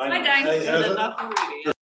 Hi, Dan. Hey, how's it? Enough already.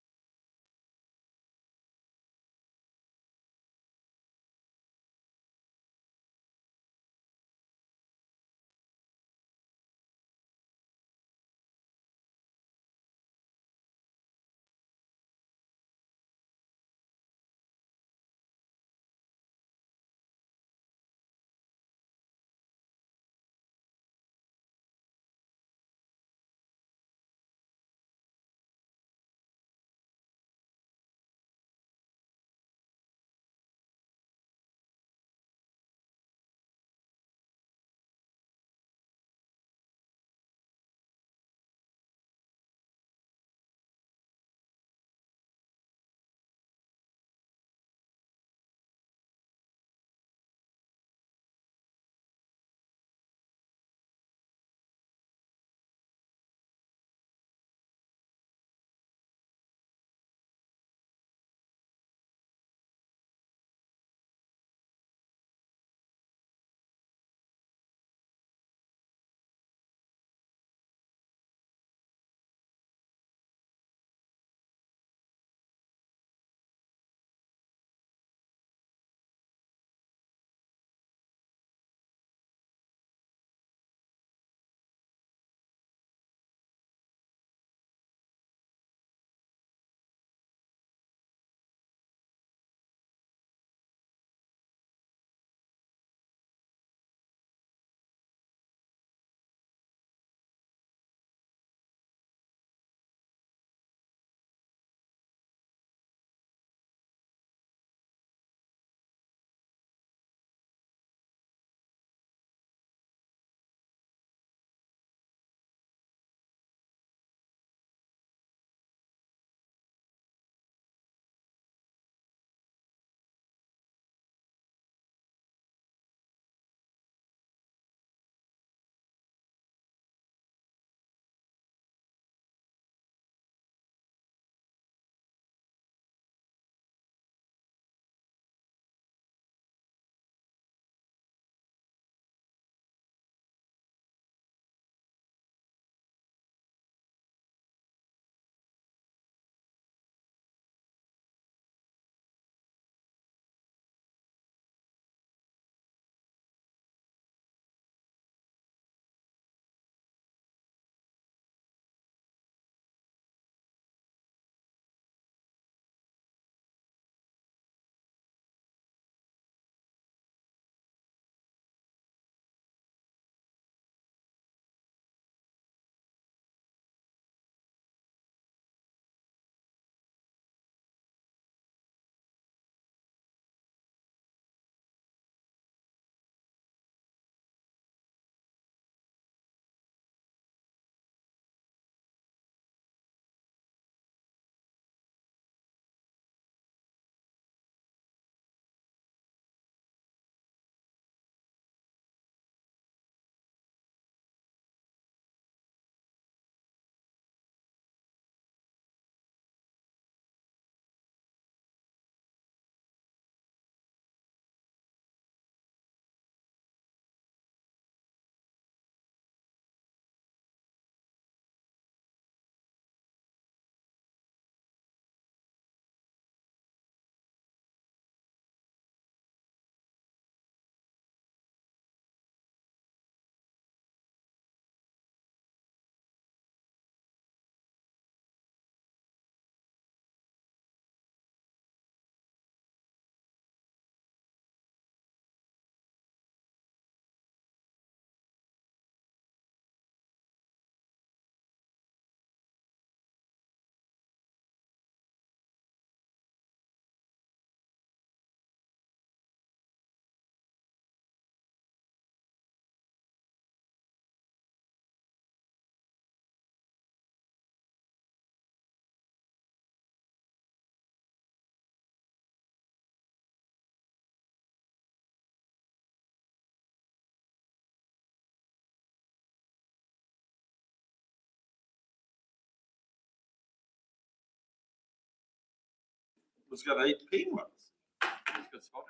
It's got 8 penguins. It's got spotted.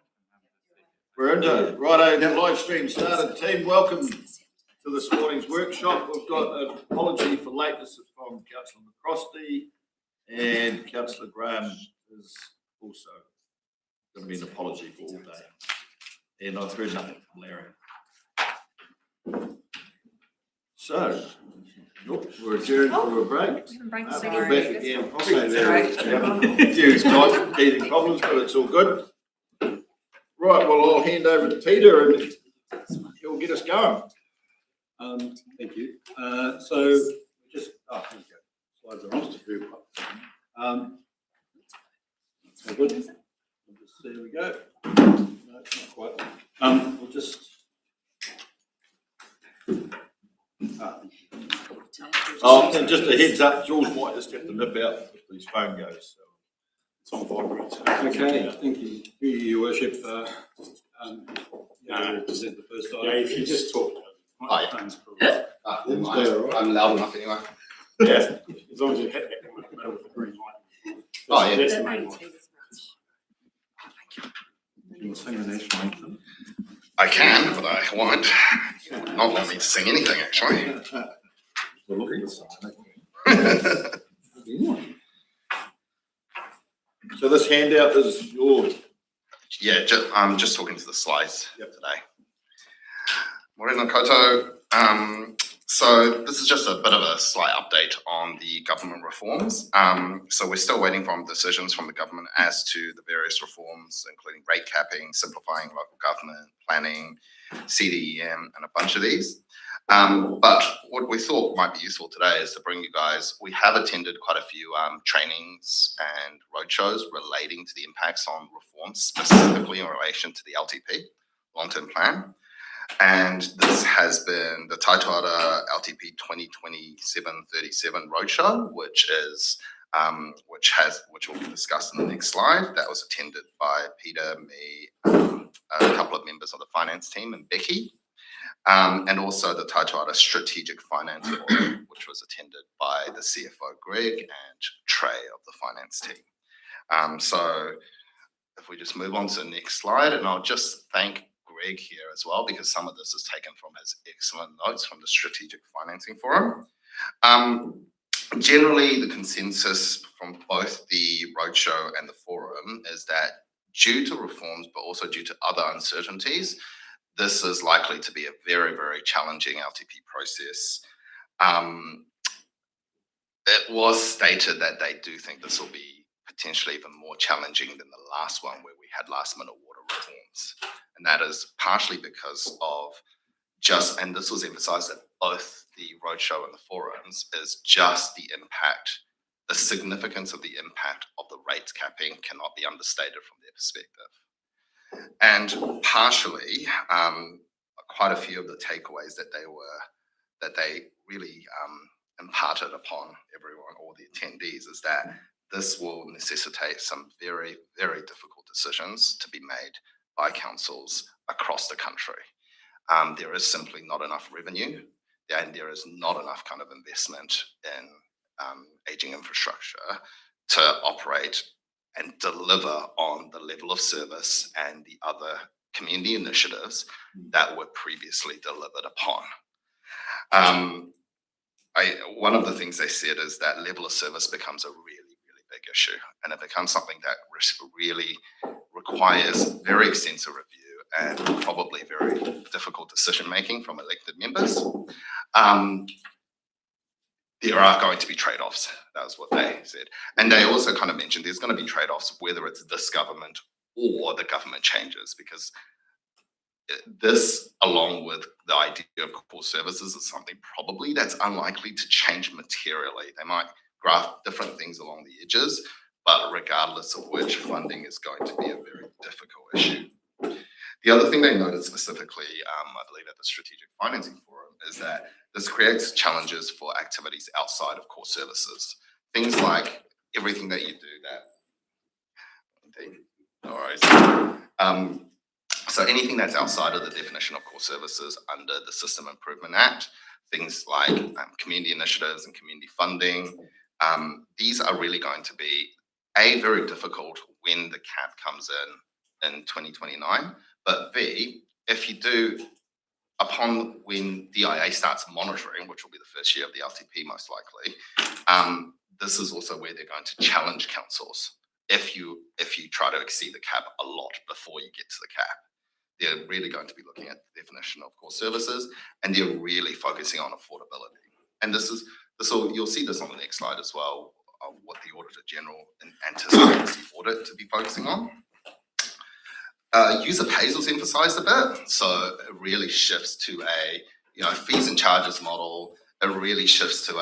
We're into righto. The live stream started. Team, welcome to this morning's workshop. We've got an apology for lateness from Councillor McCrosty, and Councillor Graham is also going to be an apology for all day. And I've heard nothing from Larry. So, we're adjourned for a break. We're back again. Probably there a few teething problems, but it's all good. Right, well, I'll hand over to Peter and he'll get us going. Thank you. So just thank you. Slides are on. Just a few. So good. There we go. No, not quite. We'll just. And just a heads up, Jules might just have to nip out if his phone goes. So. It's on vibrate. Okay, thank you. Your worship. Present the first item. Yeah, if you just talk. I'm loud enough anyway. Yeah, as long as you hit that with the green light. Oh, yeah. That's the main one. You can sing the national anthem. I can, but I won't. Not want me to sing anything, actually. So this handout is yours. Yeah, I'm just talking to the slides today. Morena Koto. So this is just a bit of a slight update on the government reforms. So we're still waiting for decisions from the government as to the various reforms, including rate capping, simplifying local government, planning, CDEM, and a bunch of these. But what we thought might be useful today is to bring you guys, we have attended quite a few trainings and roadshows relating to the impacts on reforms, specifically in relation to the LTP, long-term plan. And this has been the Taitoara LTP 2027-37 roadshow, which will be discussed in the next slide. That was attended by Peter, me, a couple of members of the finance team, and Becky. And also the Taitoara Strategic Finance Forum, which was attended by the CFO Greg and Trey of the finance team. So if we just move on to the next slide, and I'll just thank Greg here as well, because some of this is taken from his excellent notes from the Strategic Financing Forum. Generally, the consensus from both the roadshow and the forum is that due to reforms, but also due to other uncertainties, this is likely to be a very, very challenging LTP process. It was stated that they do think this will be potentially even more challenging than the last one where we had last minute water reforms. And that is partially because of just, and this was emphasized at both the roadshow and the forums, is just the impact, the significance of the impact of the rates capping cannot be understated from their perspective. And partially, quite a few of the takeaways that they really imparted upon everyone, all the attendees, is that this will necessitate some very, very difficult decisions to be made by councils across the country. There is simply not enough revenue, and there is not enough kind of investment in ageing infrastructure to operate and deliver on the level of service and the other community initiatives that were previously delivered upon. One of the things they said is that level of service becomes a really, really big issue, and it becomes something that really requires very extensive review and probably very difficult decision-making from elected members. There are going to be trade-offs. That was what they said. And they also kind of mentioned there's going to be trade-offs whether it's this government or the government changes, because this, along with the idea of core services, is something probably that's unlikely to change materially. They might graft different things along the edges, but regardless of which, funding is going to be a very difficult issue. The other thing they noted specifically, I believe at the Strategic Financing Forum, is that this creates challenges for activities outside of core services. Things like everything that you do that, no worries. So anything that's outside of the definition of core services under the System Improvement Act, things like community initiatives and community funding, these are really going to be very difficult when the cap comes in 2029, but B, if you do upon when DIA starts monitoring, which will be the first year of the LTP most likely, this is also where they're going to challenge councils. If you try to exceed the cap a lot before you get to the cap, they're really going to be looking at the definition of core services, and they're really focusing on affordability. And you'll see this on the next slide as well, what the Auditor General anticipates the audit to be focusing on. User pays was emphasized a bit, so it really shifts to a fees and charges model. It really shifts to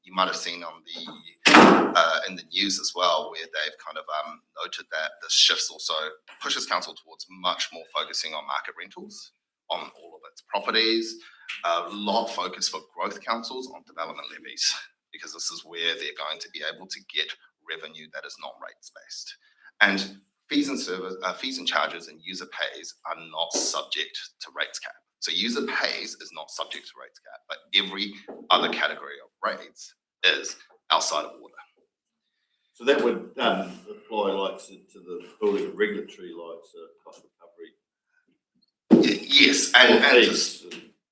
you might have seen on in the news as well, where they've kind of noted that this shifts also pushes council towards much more focusing on market rentals on all of its properties. A lot of focus for growth councils on development levies, because this is where they're going to be able to get revenue that is not rates based. And fees and charges and user pays are not subject to rates cap. So user pays is not subject to rates cap, but every other category of rates is outside of water. So that would apply like to the building of regulatory cost recovery. Yes,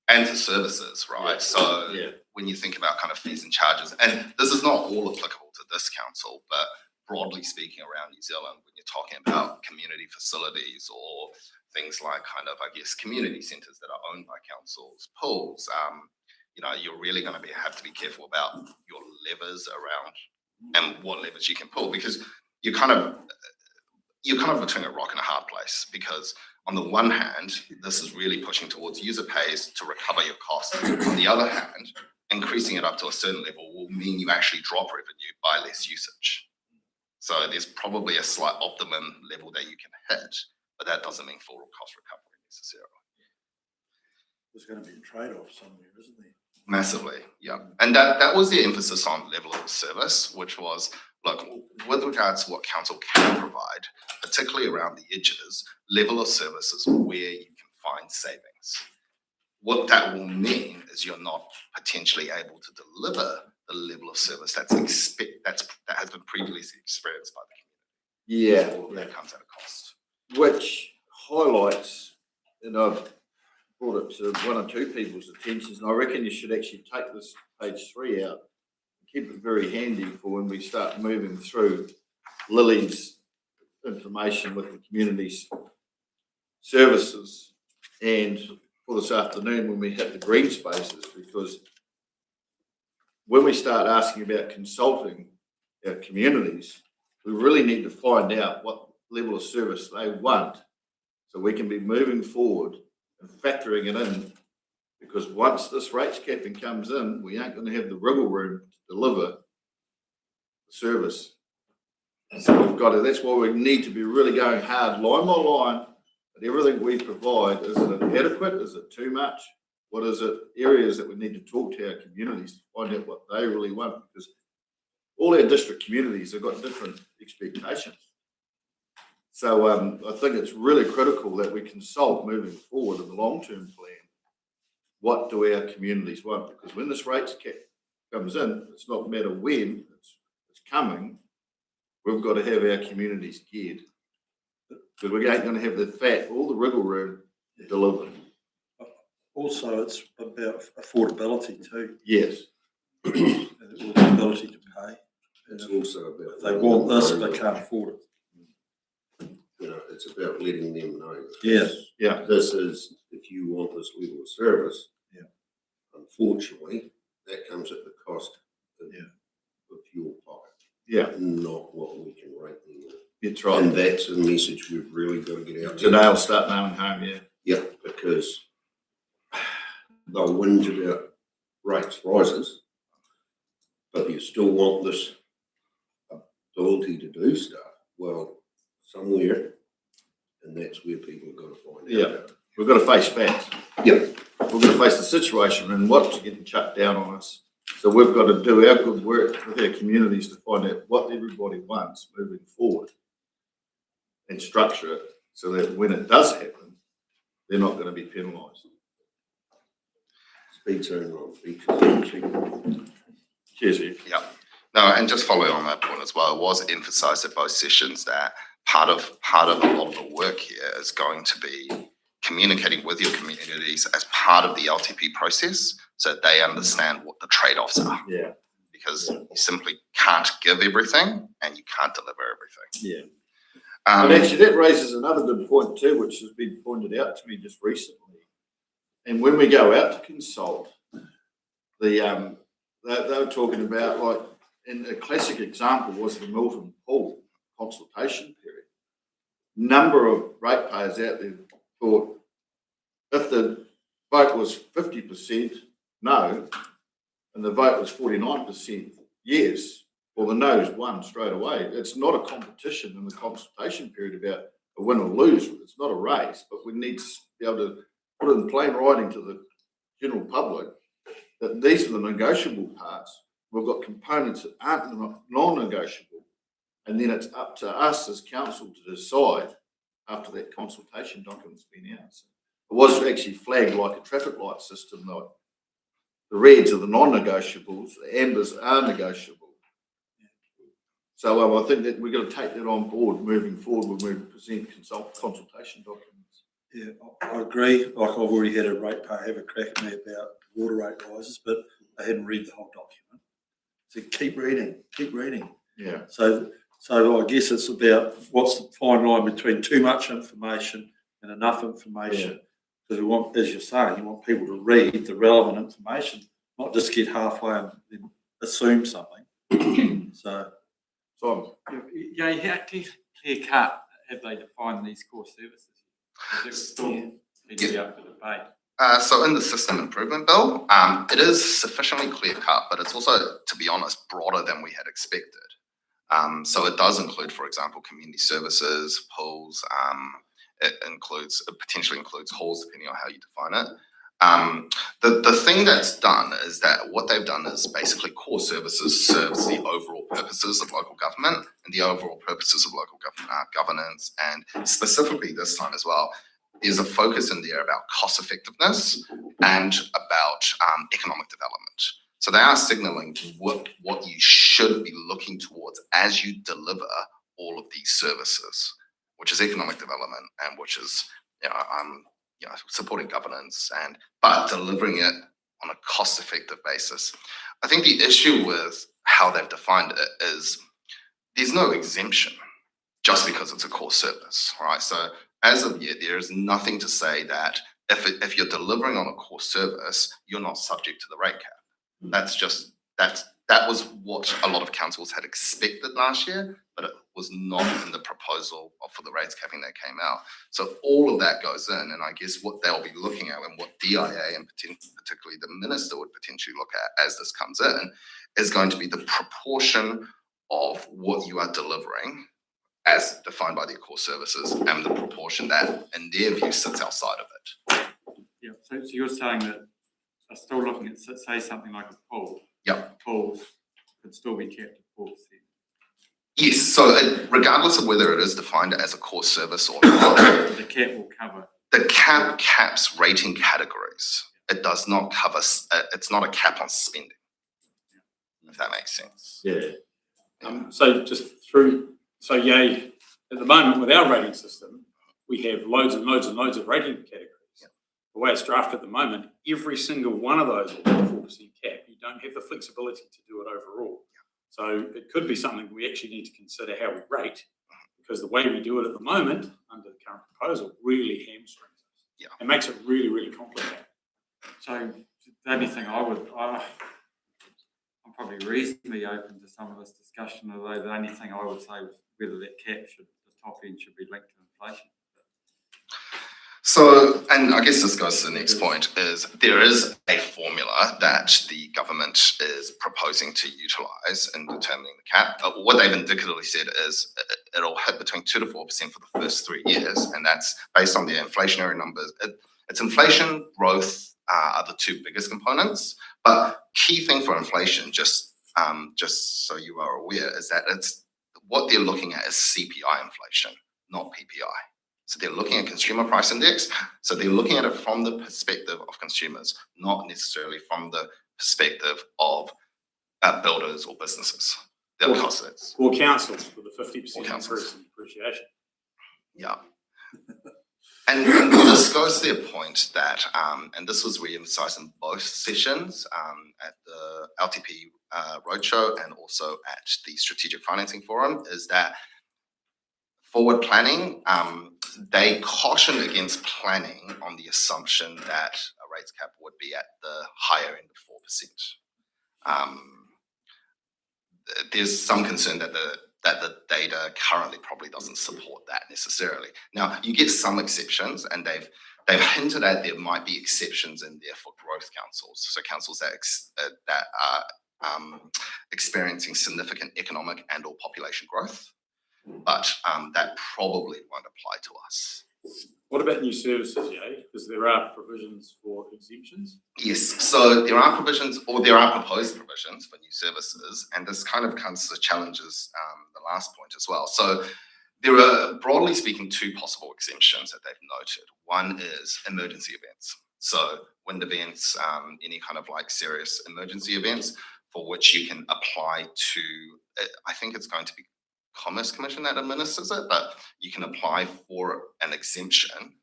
and to services, right? Yeah. So when you think about kind of fees and charges, and this is not all applicable to this council, but broadly speaking around New Zealand, when you're talking about community facilities or things like kind of, I guess, community centres that are owned by councils, pools, you're really going to have to be careful about your levers around and what levers you can pull, because you're kind of between a rock and a hard place, because on the one hand, this is really pushing towards user pays to recover your costs. On the other hand, increasing it up to a certain level will mean you actually drop revenue by less usage. So there's probably a slight optimum level that you can hit, but that doesn't mean full cost recovery necessarily. There's going to be a trade-off somewhere, isn't there? Massively, yeah. And that was the emphasis on level of service, which was, look, with regards to what council can provide, particularly around the edges, level of service is where you can find savings. What that will mean is you're not potentially able to deliver the level of service that has been previously experienced by the community. Yeah, all that comes at a cost. Which highlights, and I've brought it to one or two people's attentions, and I reckon you should actually take this page 3 out and keep it very handy for when we start moving through Lily's information with the community's services, and for this afternoon when we hit the green spaces, because when we start asking about consulting our communities, we really need to find out what level of service they want, so we can be moving forward and factoring it in, because once this rates capping comes in, we ain't going to have the wriggle room to deliver the service. So we've got to, that's why we need to be really going hard line by line at everything we provide. Is it inadequate? Is it too much? What is it? Areas that we need to talk to our communities to find out what they really want, because all our district communities have got different expectations. So I think it's really critical that we consult moving forward in the long-term plan. What do our communities want? Because when this rates cap comes in, it's not a matter when, it's coming. We've got to have our communities geared, because we ain't going to have all the wriggle room delivered. Also, it's about affordability too. Yes. The ability to pay. It's also about, if they want this, they can't afford it. It's about letting them know. Yes. Yeah. This is, if you want this level of service, unfortunately, that comes at the cost of your pocket. Yeah. Not what we can rate them. That's right. And that's a message we've really got to get out. Today I'll start knowing home, Yeah, because they'll whinge about rates rises, but you still want this ability to do stuff. Well, somewhere, and that's where people have got to find out. We've got to face facts. Yeah. We've got to face the situation and what's getting shut down on us. So we've got to do our good work with our communities to find out what everybody wants moving forward and structure it so that when it does happen, they're not going to be penalised. Speed zone on beaches. Cheers, Ed. Yeah. No, and just following on that point as well, it was emphasised at both sessions that part of a lot of the work here is going to be communicating with your communities as part of the LTP process so that they understand what the trade-offs are. Yeah. Because you simply can't give everything and you can't deliver everything. Yeah. But actually, that raises another good point too, which has been pointed out to me just recently. And when we go out to consult, they were talking about, like, and a classic example was the Milton Pool consultation period. Number of ratepayers out there thought if the vote was 50% no and the vote was 49% yes, well, the no's won straight away. It's not a competition in the consultation period about a win or lose. It's not a race, but we need to be able to put it in plain writing to the general public that these are the negotiable parts. We've got components that aren't non-negotiable, and then it's up to us as council to decide after that consultation document's been out. So it was actually flagged like a traffic light system, though. The reds are the non-negotiables, the ambers are negotiable. So I think that we've got to take that on board moving forward when we present consultation documents. Yeah, I agree. Like, I've already had a ratepayer have a crack at me about water rate rises, but they hadn't read the whole document. So keep reading. Yeah. So I guess it's about what's the fine line between too much information and enough information. Because we want, as you're saying, you want people to read the relevant information, not just get halfway and then assume something. So. Yeah, how clear cut have they defined these core services? Is it still need to be up for debate? So in the system improvement bill, it is sufficiently clear cut, but it's also, to be honest, broader than we had expected. So it does include, for example, community services, pools. It potentially includes halls, depending on how you define it. The thing that's done is that what they've done is basically core services serves the overall purposes of local government, and the overall purposes of local government are governance, and specifically this time as well, there's a focus in there about cost effectiveness and about economic development. So they are signaling what you should be looking towards as you deliver all of these services, which is economic development and which is supporting governance but delivering it on a cost-effective basis. I think the issue with how they've defined it is there's no exemption just because it's a core service, right? So as of yet, there is nothing to say that if you're delivering on a core service, you're not subject to the rate cap. That was what a lot of councils had expected last year, but it was not in the proposal for the rates capping that came out. So all of that goes in, and I guess what they'll be looking at and what DIA and particularly the minister would potentially look at as this comes in is going to be the proportion of what you are delivering as defined by the core services and the proportion that, in their view, sits outside of it. Yeah, so you're saying that they're still looking at, say, something like a pool. Yep. Pools could still be kept at 4%. Yes, so regardless of whether it is defined as a core service or not, the cap will cover. The cap caps rating categories. It does not cover, it's not a cap on spending, if that makes sense. Yeah. At the moment with our rating system, we have loads and loads and loads of rating categories. Yeah. The way it's drafted at the moment, every single one of those will have a 4% cap. You don't have the flexibility to do it overall. So it could be something we actually need to consider how we rate, because the way we do it at the moment under the current proposal really hamstrings us. Yeah. It makes it really, really complicated. So the only thing I'm probably reasonably open to some of this discussion, although the only thing I would say was whether that cap the top end should be linked to inflation. So, and I guess this goes to the next point, is there is a formula that the government is proposing to utilise in determining the cap. What they've indicatively said is it'll hit between 2 to 4% for the first 3 years, and that's based on the inflationary numbers. It's inflation, growth are the two biggest components, but key thing for inflation, just so you are aware, is that what they're looking at is CPI inflation, not PPI. So they're looking at consumer price index. So they're looking at it from the perspective of consumers, not necessarily from the perspective of builders or businesses. They'll cost it. Or councils with a 50% Or councils. increase in depreciation. Yeah. And this goes to the point that, and this was re-emphasised in both sessions at the LTP roadshow and also at the Strategic Financing Forum, is that forward planning, they cautioned against planning on the assumption that a rates cap would be at the higher end of 4%. There's some concern that the data currently probably doesn't support that necessarily. Now, you get some exceptions, and they've hinted at there might be exceptions in there for growth councils, so councils that are experiencing significant economic and or population growth, but that probably won't apply to us. What about new services, Yay? Because there are provisions for exemptions. Yes, so there are provisions, or there are proposed provisions for new services, and this kind of comes to challenges the last point as well. So there are, broadly speaking, two possible exemptions that they've noted. One is emergency events. So wind events, any kind of like serious emergency events for which you can apply to, I think it's going to be Commerce Commission that administers it, but you can apply for an exemption.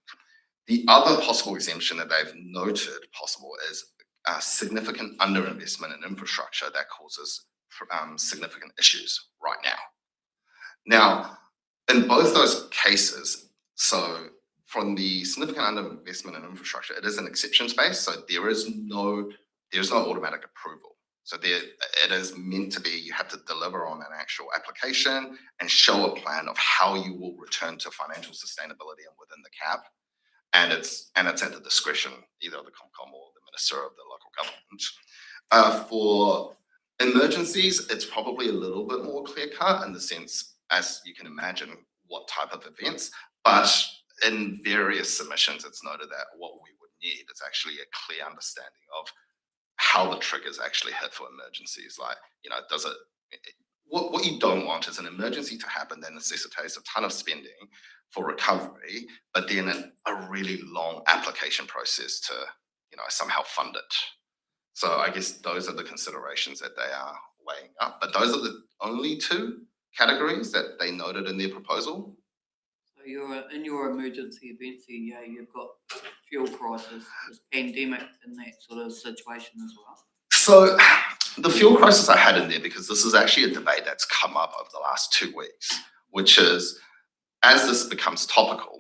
The other possible exemption that they've noted possible is significant underinvestment in infrastructure that causes significant issues right now. Now, in both those cases, so from the significant underinvestment in infrastructure, it is an exception space, so there's no automatic approval. So it is meant to be, you have to deliver on an actual application and show a plan of how you will return to financial sustainability and within the cap. And it's at the discretion either of the Comcom or the Minister of the local government. For emergencies, it's probably a little bit more clear cut in the sense, as you can imagine, what type of events, but in various submissions, it's noted that what we would need is actually a clear understanding of how the triggers actually hit for emergencies. Like, does it, what you don't want is an emergency to happen that necessitates a ton of spending for recovery, but then a really long application process to, somehow fund it. So I guess those are the considerations that they are weighing up, but those are the only two categories that they noted in their proposal. So in your emergency events, you've got fuel crisis, this pandemic, and that sort of situation as well. So the fuel crisis I had in there, because this is actually a debate that's come up over the last 2 weeks, which is, as this becomes topical,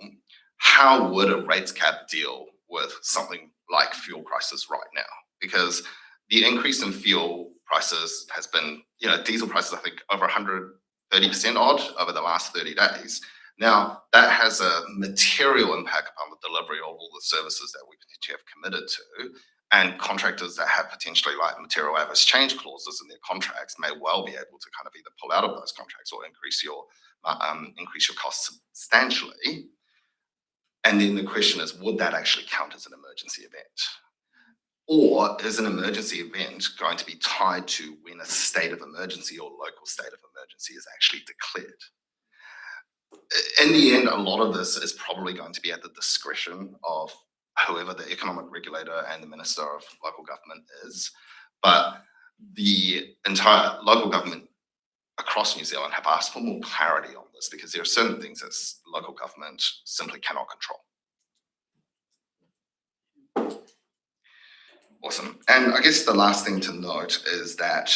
how would a rates cap deal with something like fuel crisis right now? Because the increase in fuel prices has been, diesel prices, I think, over 130% odd over the last 30 days. Now, that has a material impact upon the delivery of all the services that we potentially have committed to, and contractors that have potentially like material adverse change clauses in their contracts may well be able to kind of either pull out of those contracts or increase your costs substantially. And then the question is, would that actually count as an emergency event? Or is an emergency event going to be tied to when a state of emergency or local state of emergency is actually declared? In the end, a lot of this is probably going to be at the discretion of whoever the economic regulator and the Minister of Local Government is. But the entire local government across New Zealand have asked for more clarity on this, because there are certain things that local government simply cannot control. Awesome. And I guess the last thing to note is that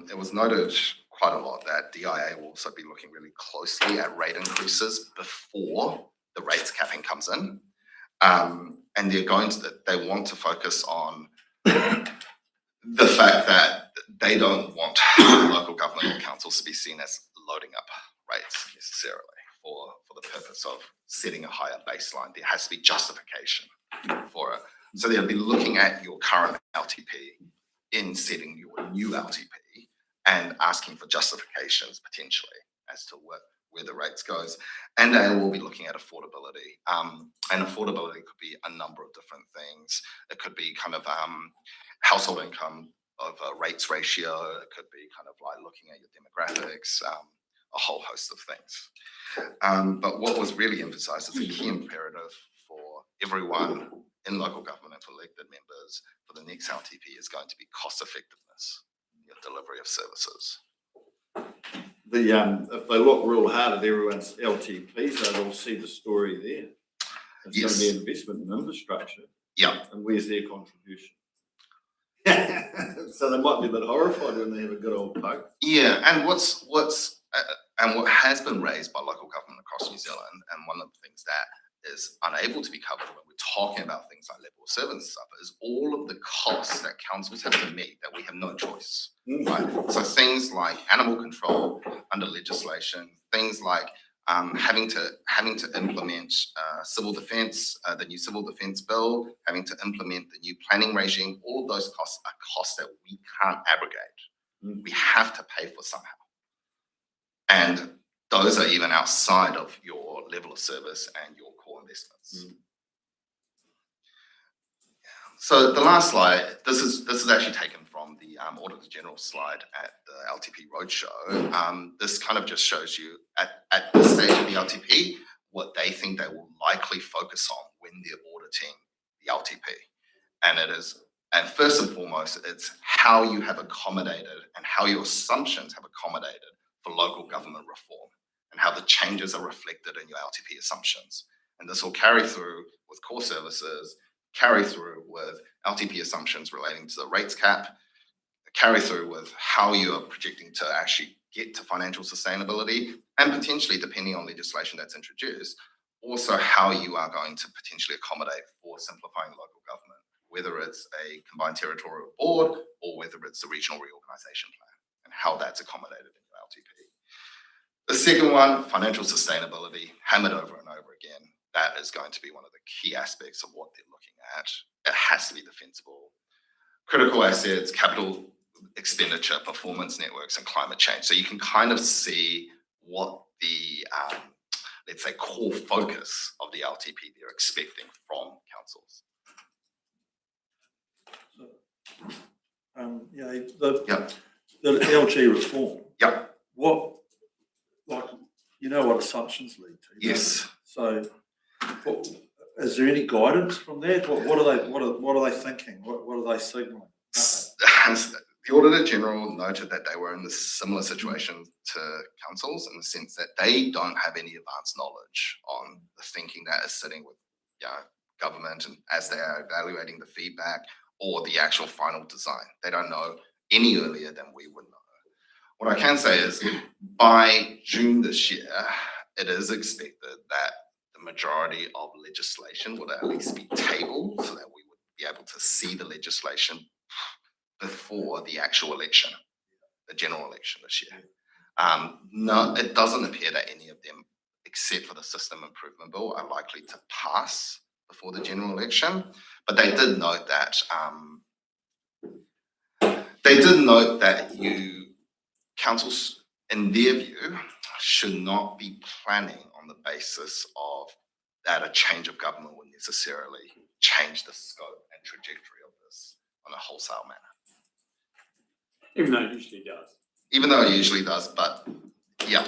it was noted quite a lot that DIA will also be looking really closely at rate increases before the rates capping comes in. And they want to focus on the fact that they don't want local government councils to be seen as loading up rates necessarily for the purpose of setting a higher baseline. There has to be justification for it. So they'll be looking at your current LTP in setting your new LTP and asking for justifications potentially as to where the rates goes. And they will be looking at affordability. And affordability could be a number of different things. It could be kind of household income over rates ratio. It could be kind of like looking at your demographics, a whole host of things. But what was really emphasized is the key imperative for everyone in local government and for elected members for the next LTP is going to be cost effectiveness in your delivery of services. If they look real hard at everyone's LTPs, they'll see the story there. It's going to be investment in infrastructure. Yeah. And where's their contribution? So they might be a bit horrified when they have a good old poke. Yeah, and what has been raised by local government across New Zealand, and one of the things that is unable to be covered when we're talking about things like level of service stuff, is all of the costs that councils have to meet that we have no choice, right? So things like animal control under legislation, things like having to implement civil defence, the new civil defence bill, having to implement the new planning regime, all of those costs are costs that we can't abrogate. We have to pay for somehow. And those are even outside of your level of service and your core investments. So the last slide, this is actually taken from the Auditor General slide at the LTP Roadshow. This kind of just shows you at this stage of the LTP, what they think they will likely focus on when they're auditing the LTP. And first and foremost, it's how you have accommodated and how your assumptions have accommodated for local government reform and how the changes are reflected in your LTP assumptions. And this will carry through with core services, carry through with LTP assumptions relating to the rates cap, carry through with how you are projecting to actually get to financial sustainability, and potentially, depending on legislation that's introduced, also how you are going to potentially accommodate for simplifying local government, whether it's a combined territorial board or whether it's the regional reorganisation plan, and how that's accommodated in your LTP. The second one, financial sustainability, hammered over and over again. That is going to be one of the key aspects of what they're looking at. It has to be defensible. Critical assets, capital expenditure, performance networks, and climate change. So you can kind of see what the, let's say, core focus of the LTP they're expecting from councils. The LG reform. Yeah. What assumptions lead to? Yes. So, is there any guidance from that? What are they thinking? What are they signalling? The Auditor General noted that they were in a similar situation to councils in the sense that they don't have any advanced knowledge on the thinking that is sitting with government and as they are evaluating the feedback or the actual final design. They don't know any earlier than we would know. What I can say is by June this year, it is expected that the majority of legislation would at least be tabled so that we would be able to see the legislation before the actual election, the general election this year. No, it doesn't appear that any of them, except for the system improvement bill, are likely to pass before the general election. But they did note that councils, in their view, should not be planning on the basis of that a change of government would necessarily change the scope and trajectory of this on a wholesale manner. Even though it usually does. Even though it usually does, but yeah.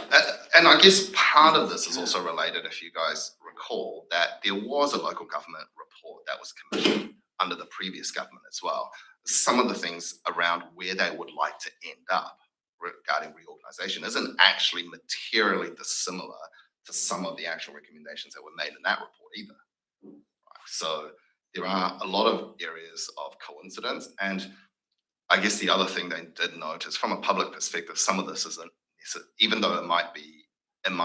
And I guess part of this is also related, if you guys recall, that there was a local government report that was commissioned under the previous government as well. Some of the things around where they would like to end up regarding reorganisation isn't actually materially dissimilar to some of the actual recommendations that were made in that report either. Right. So there are a lot of areas of coincidence, and I guess the other thing they did note is from a public perspective, some of this isn't, even though it might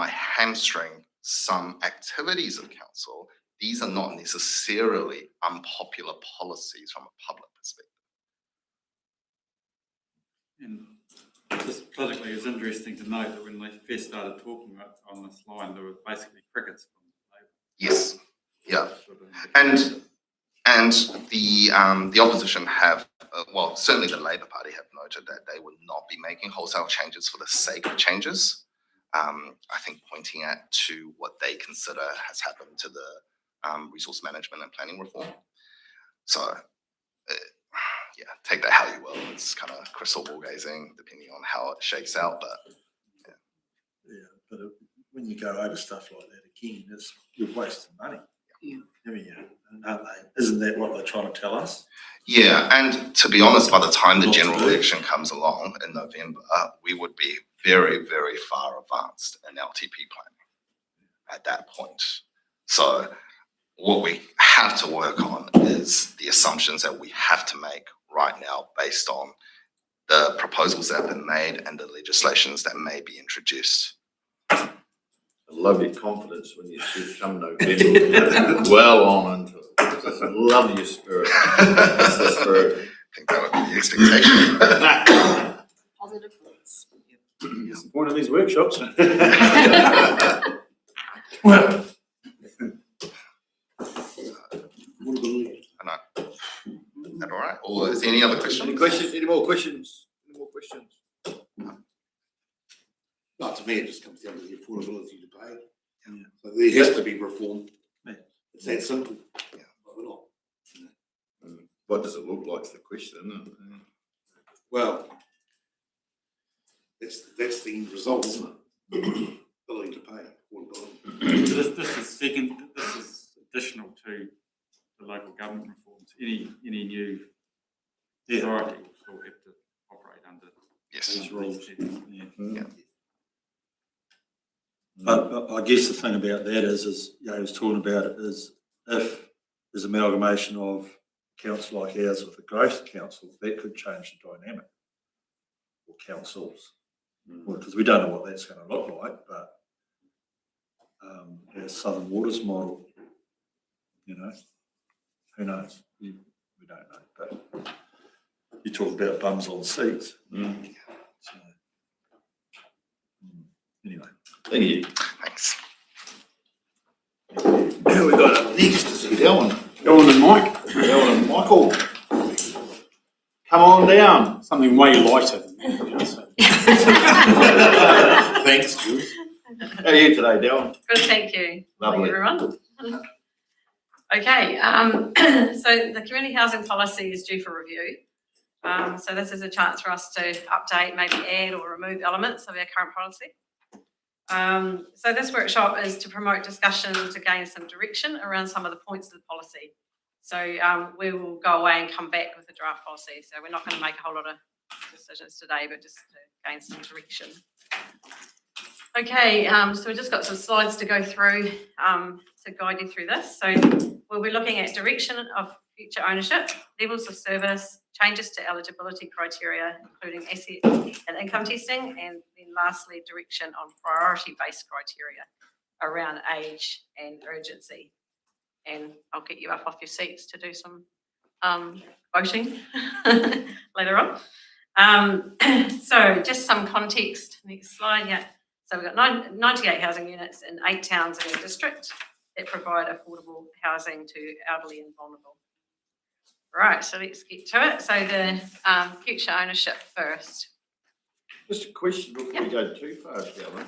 hamstring some activities of council, these are not necessarily unpopular policies from a public perspective. And just politically, it's interesting to note that when they first started talking about on this line, there were basically crickets from Labour. Yes, yeah, and the opposition have, well, certainly the Labour Party have noted that they would not be making wholesale changes for the sake of changes. I think pointing to what they consider has happened to the resource management and planning reform. So, yeah, take that how you will. It's kind of crystal ball gazing, depending on how it shakes out. But but when you go over stuff like that again, you're wasting money. Yeah. Aren't they? Isn't that what they're trying to tell us? Yeah, and to be honest, by the time the general election comes along in November, we would be very, very far advanced in LTP planning at that point. So what we have to work on is the assumptions that we have to make right now based on the proposals that have been made and the legislations that may be introduced. I love your confidence when you said come November. Well on into it. I love your spirit. That's the spirit. I think that would be the expectation. Positive thoughts. That's the point of these workshops. Well, Is that all right? Or is there any other questions? Any questions? Any more questions? Any more questions? No, to me, it just comes down to the affordability to pay. So there has to be reform. Yeah. It's that simple. Yeah. But we're not. What does it look like is the question, isn't it? Well, that's the end result, isn't it? Ability to pay, affordability. So this is additional to the local government reforms. Any new authority will still have to operate under Yes. these rules. Yeah. I guess the thing about that is, I was talking about it, is if there's amalgamation of council like ours with the growth council, that could change the dynamic, or councils, because we don't know what that's going to look like, but our Southern Waters model, who knows? We don't know, but you talk about bums on seats. So, anyway. Thank you. Thanks. Now we got up next to see Dylan. Dylan and Mike, Dylan and Michael. Come on down. something way lighter than that. You know, so. Thanks, Jules. How are you today, Dylan? Good, thank you. Lovely. Morning, everyone. Okay, so the community housing policy is due for review. So this is a chance for us to update, maybe add or remove elements of our current policy. So this workshop is to promote discussion to gain some direction around some of the points of the policy. So we will go away and come back with a draft policy. So we're not going to make a whole lot of decisions today, but just to gain some direction. Okay, so we've just got some slides to go through to guide you through this. So we'll be looking at direction of future ownership, levels of service, changes to eligibility criteria, including asset and income testing, and then lastly, direction on priority-based criteria around age and urgency. And I'll get you up off your seats to do some voting later on. So just some context, next slide, yeah. So we've got 98 housing units in 8 towns in our district that provide affordable housing to elderly and vulnerable. Right, so let's get to it. So the future ownership first. Just a question before we go too far, Dylan.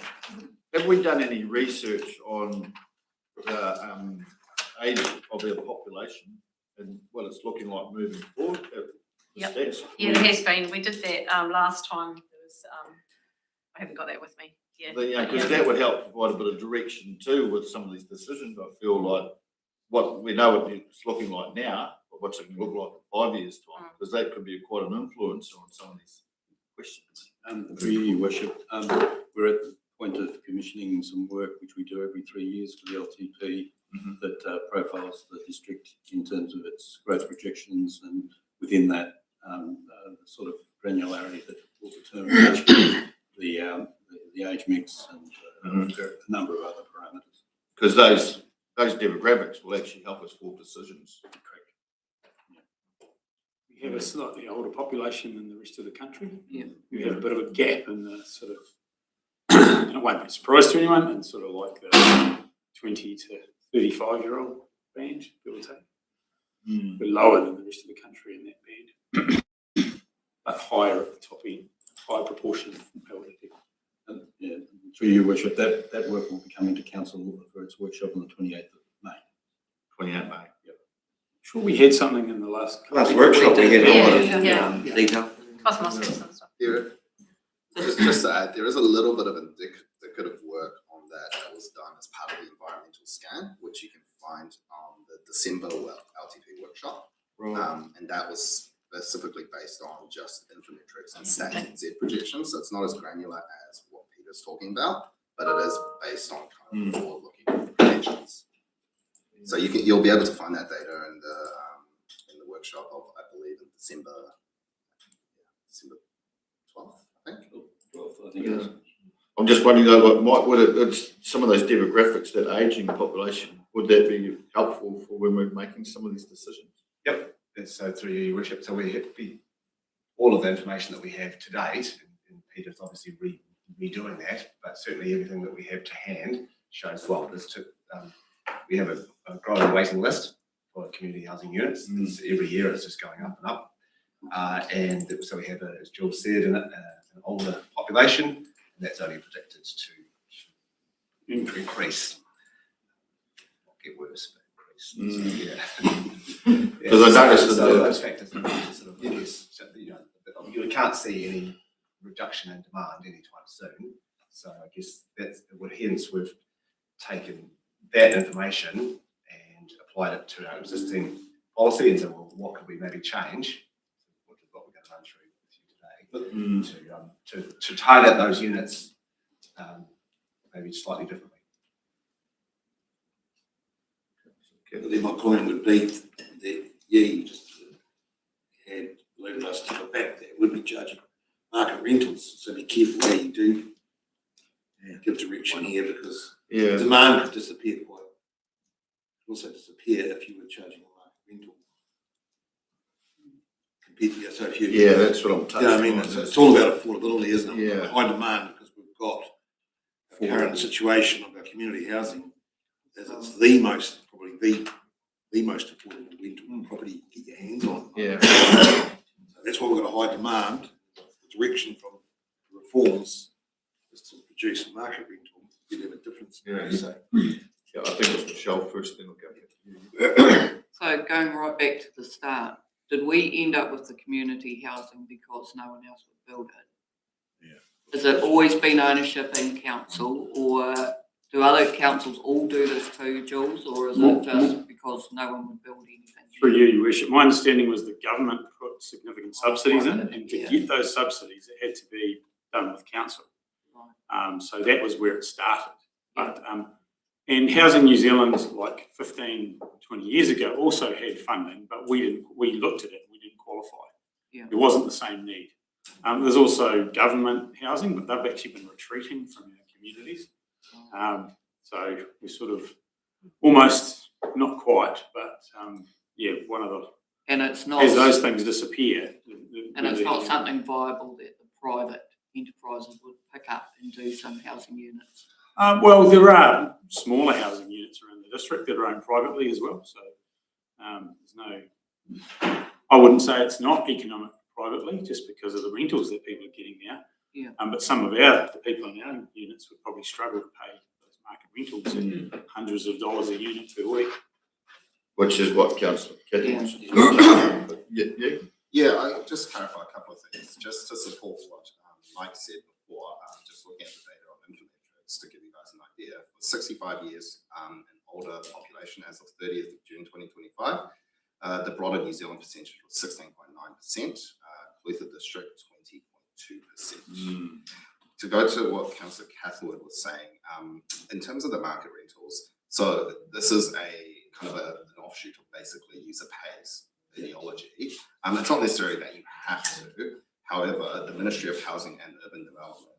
Have we done any research on the age of our population and what it's looking like moving forward? Yep. Stats? Yeah, there has been. We did that last time. There was, I haven't got that with me. Yeah, Because that would help provide a bit of direction too with some of these decisions. I feel like what we know what it's looking like now, but what's it going to look like in 5 years' time? Because that could be quite an influence on some of these questions. Through you, Your Worship, we're at the point of commissioning some work which we do every 3 years for the LTP that profiles the district in terms of its growth projections, and within that, the sort of granularity that will determine the age mix and a number of other parameters. Because those demographics will actually help us form decisions. Correct. Yeah. We have a slightly older population than the rest of the country. Yeah. We have a bit of a gap in the sort of, and it won't be a surprise to anyone, and sort of like the 20 to 35-year-old band, give or take. We're lower than the rest of the country in that band, but higher at the top end, higher proportion of elderly people. Yeah, through Your Worship, that work will be coming to council for its workshop on the 28th of May. 28 May. Yep. Sure, we had something in the last Workshop we had Yeah. detail. Cosmos and stuff. Just to add, there is a little bit of indicative work on that was done as part of the environmental scan, which you can find on the December LTP workshop. And that was specifically based on just infometrics and stats and Z projections. So it's not as granular as what Peter's talking about, but it is based on kind of forward-looking projections. So you'll be able to find that data in the workshop of, I believe, in December 12th, I think. 12th, I think it is. I'm just wondering though, it's some of those demographics, that ageing population, would that be helpful for when we're making some of these decisions? Yep, so through your worship, so all of the information that we have to date, and Peter's obviously redoing that, but certainly everything that we have to hand shows we have a growing waiting list for community housing units. Every year it's just going up and up. And so we have, as Jules said, an older population, and that's only predicted to increase. Not get worse, but increase. So, yeah. Because I noticed that those factors are sort of, you can't see any reduction in demand anytime soon. So I guess hence we've taken that information and applied it to our existing policy and said, well, what could we maybe change? Which is what we're going to run through with you today. But to target those units maybe slightly differently. But then my comment would be that, you just had alluded us to the fact that we'd be judging market rentals, so be careful how you do give direction here, because demand could disappear also disappear if you were charging a market rental. So if you, that's what I'm taking. I mean, it's all about affordability, isn't it? Yeah. High demand, because we've got the current situation of our community housing as it's probably the most affordable rental property you can get your hands on. Yeah. So that's why we've got a high demand. The direction from reforms is to produce a market rental. You'd have a difference. So, I think it's Michelle first, then we'll go back to you. So going right back to the start, did we end up with the community housing because no one else would build it? Yeah. Has it always been ownership in council, or do other councils all do this too, Jules, or is it just because no one would build anything? Through you, Your Worship, my understanding was the government put significant subsidies in, and to get those subsidies, it had to be done with council. So that was where it started. But and Housing New Zealand, like 15, 20 years ago, also had funding, but we looked at it and we didn't qualify. Yeah. There wasn't the same need. There's also government housing, but they've actually been retreating from our communities. So we sort of almost, not quite, but one of the, and it's not, as those things disappear. And it's not something viable that the private enterprises would pick up and do some housing units. Well, there are smaller housing units around the district that are owned privately as well. So I wouldn't say it's not economic privately just because of the rentals that people are getting now. Yeah. But some of the people in our units would probably struggle to pay those market rentals at hundreds of dollars a unit per week. Which is what Councillor Kathy wants to talk about. Yeah, I just clarify a couple of things, just to support what Mike said before, just looking at the data on Infometrics to give you guys an idea. For 65 years and older population as of 30th of June 2025, the broader New Zealand percentage was 16.9%, Clutha District 20.2%. To go to what Councillor Cathwood was saying, in terms of the market rentals, so this is a kind of an offshoot of basically user pays ideology. It's not necessarily that you have to. However, the Ministry of Housing and Urban Development,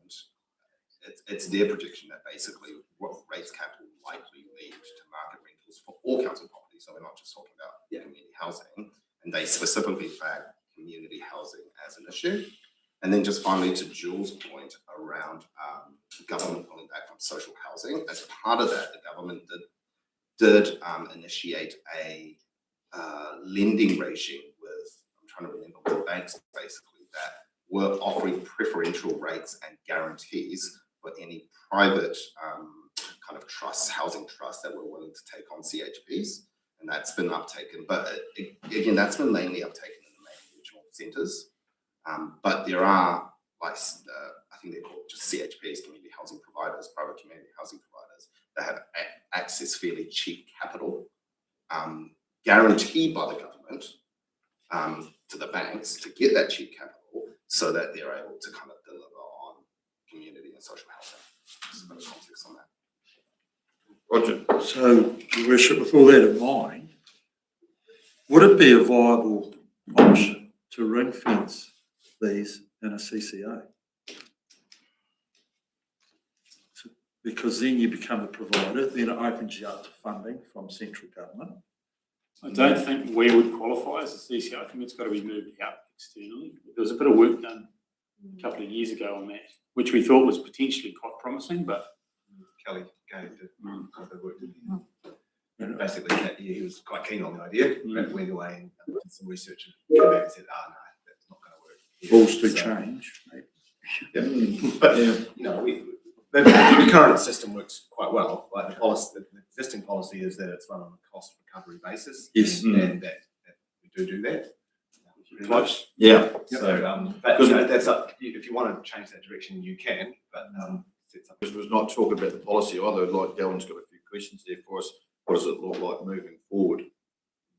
it's their prediction that basically what rates cap will likely lead to market rentals for all council properties. So we're not just talking about community housing, and they specifically flag community housing as an issue. And then just finally to Jules' point around government pulling back from social housing, as part of that, the government did initiate a lending regime with, I'm trying to remember, the banks basically that were offering preferential rates and guarantees for any private kind of trusts, housing trusts that were willing to take on CHPs, and that's been uptaken. But again, that's been mainly uptaken in the main regional centres. But there are, like, I think they're called just CHPs, community housing providers, private community housing providers, that have access fairly cheap capital, guaranteed by the government to the banks to get that cheap capital so that they're able to kind of deliver on community and social housing. Just a bit of context on that. Roger. So, Your Worship, with all that in mind, would it be a viable option to ring fence these in a CCA? Because then you become a provider, then it opens you up to funding from central government. I don't think we would qualify as a CCI. I think it's got to be moved out externally. There was a bit of work done a couple of years ago on that, which we thought was potentially quite promising, but Kelly Gay did the work, didn't he? And basically, he was quite keen on the idea, but went away and did some research and came back and said, no, that's not going to work. Rules do change. Yeah, but you know, the current system works quite well. Like the policy, the existing policy is that it's run on a cost recovery basis. Yes. And that we do that. Pretty much. Yeah. So, but you know, that's up. If you want to change that direction, you can. But This was not talking about the policy either, like Dylan's got a few questions there for us. What does it look like moving forward?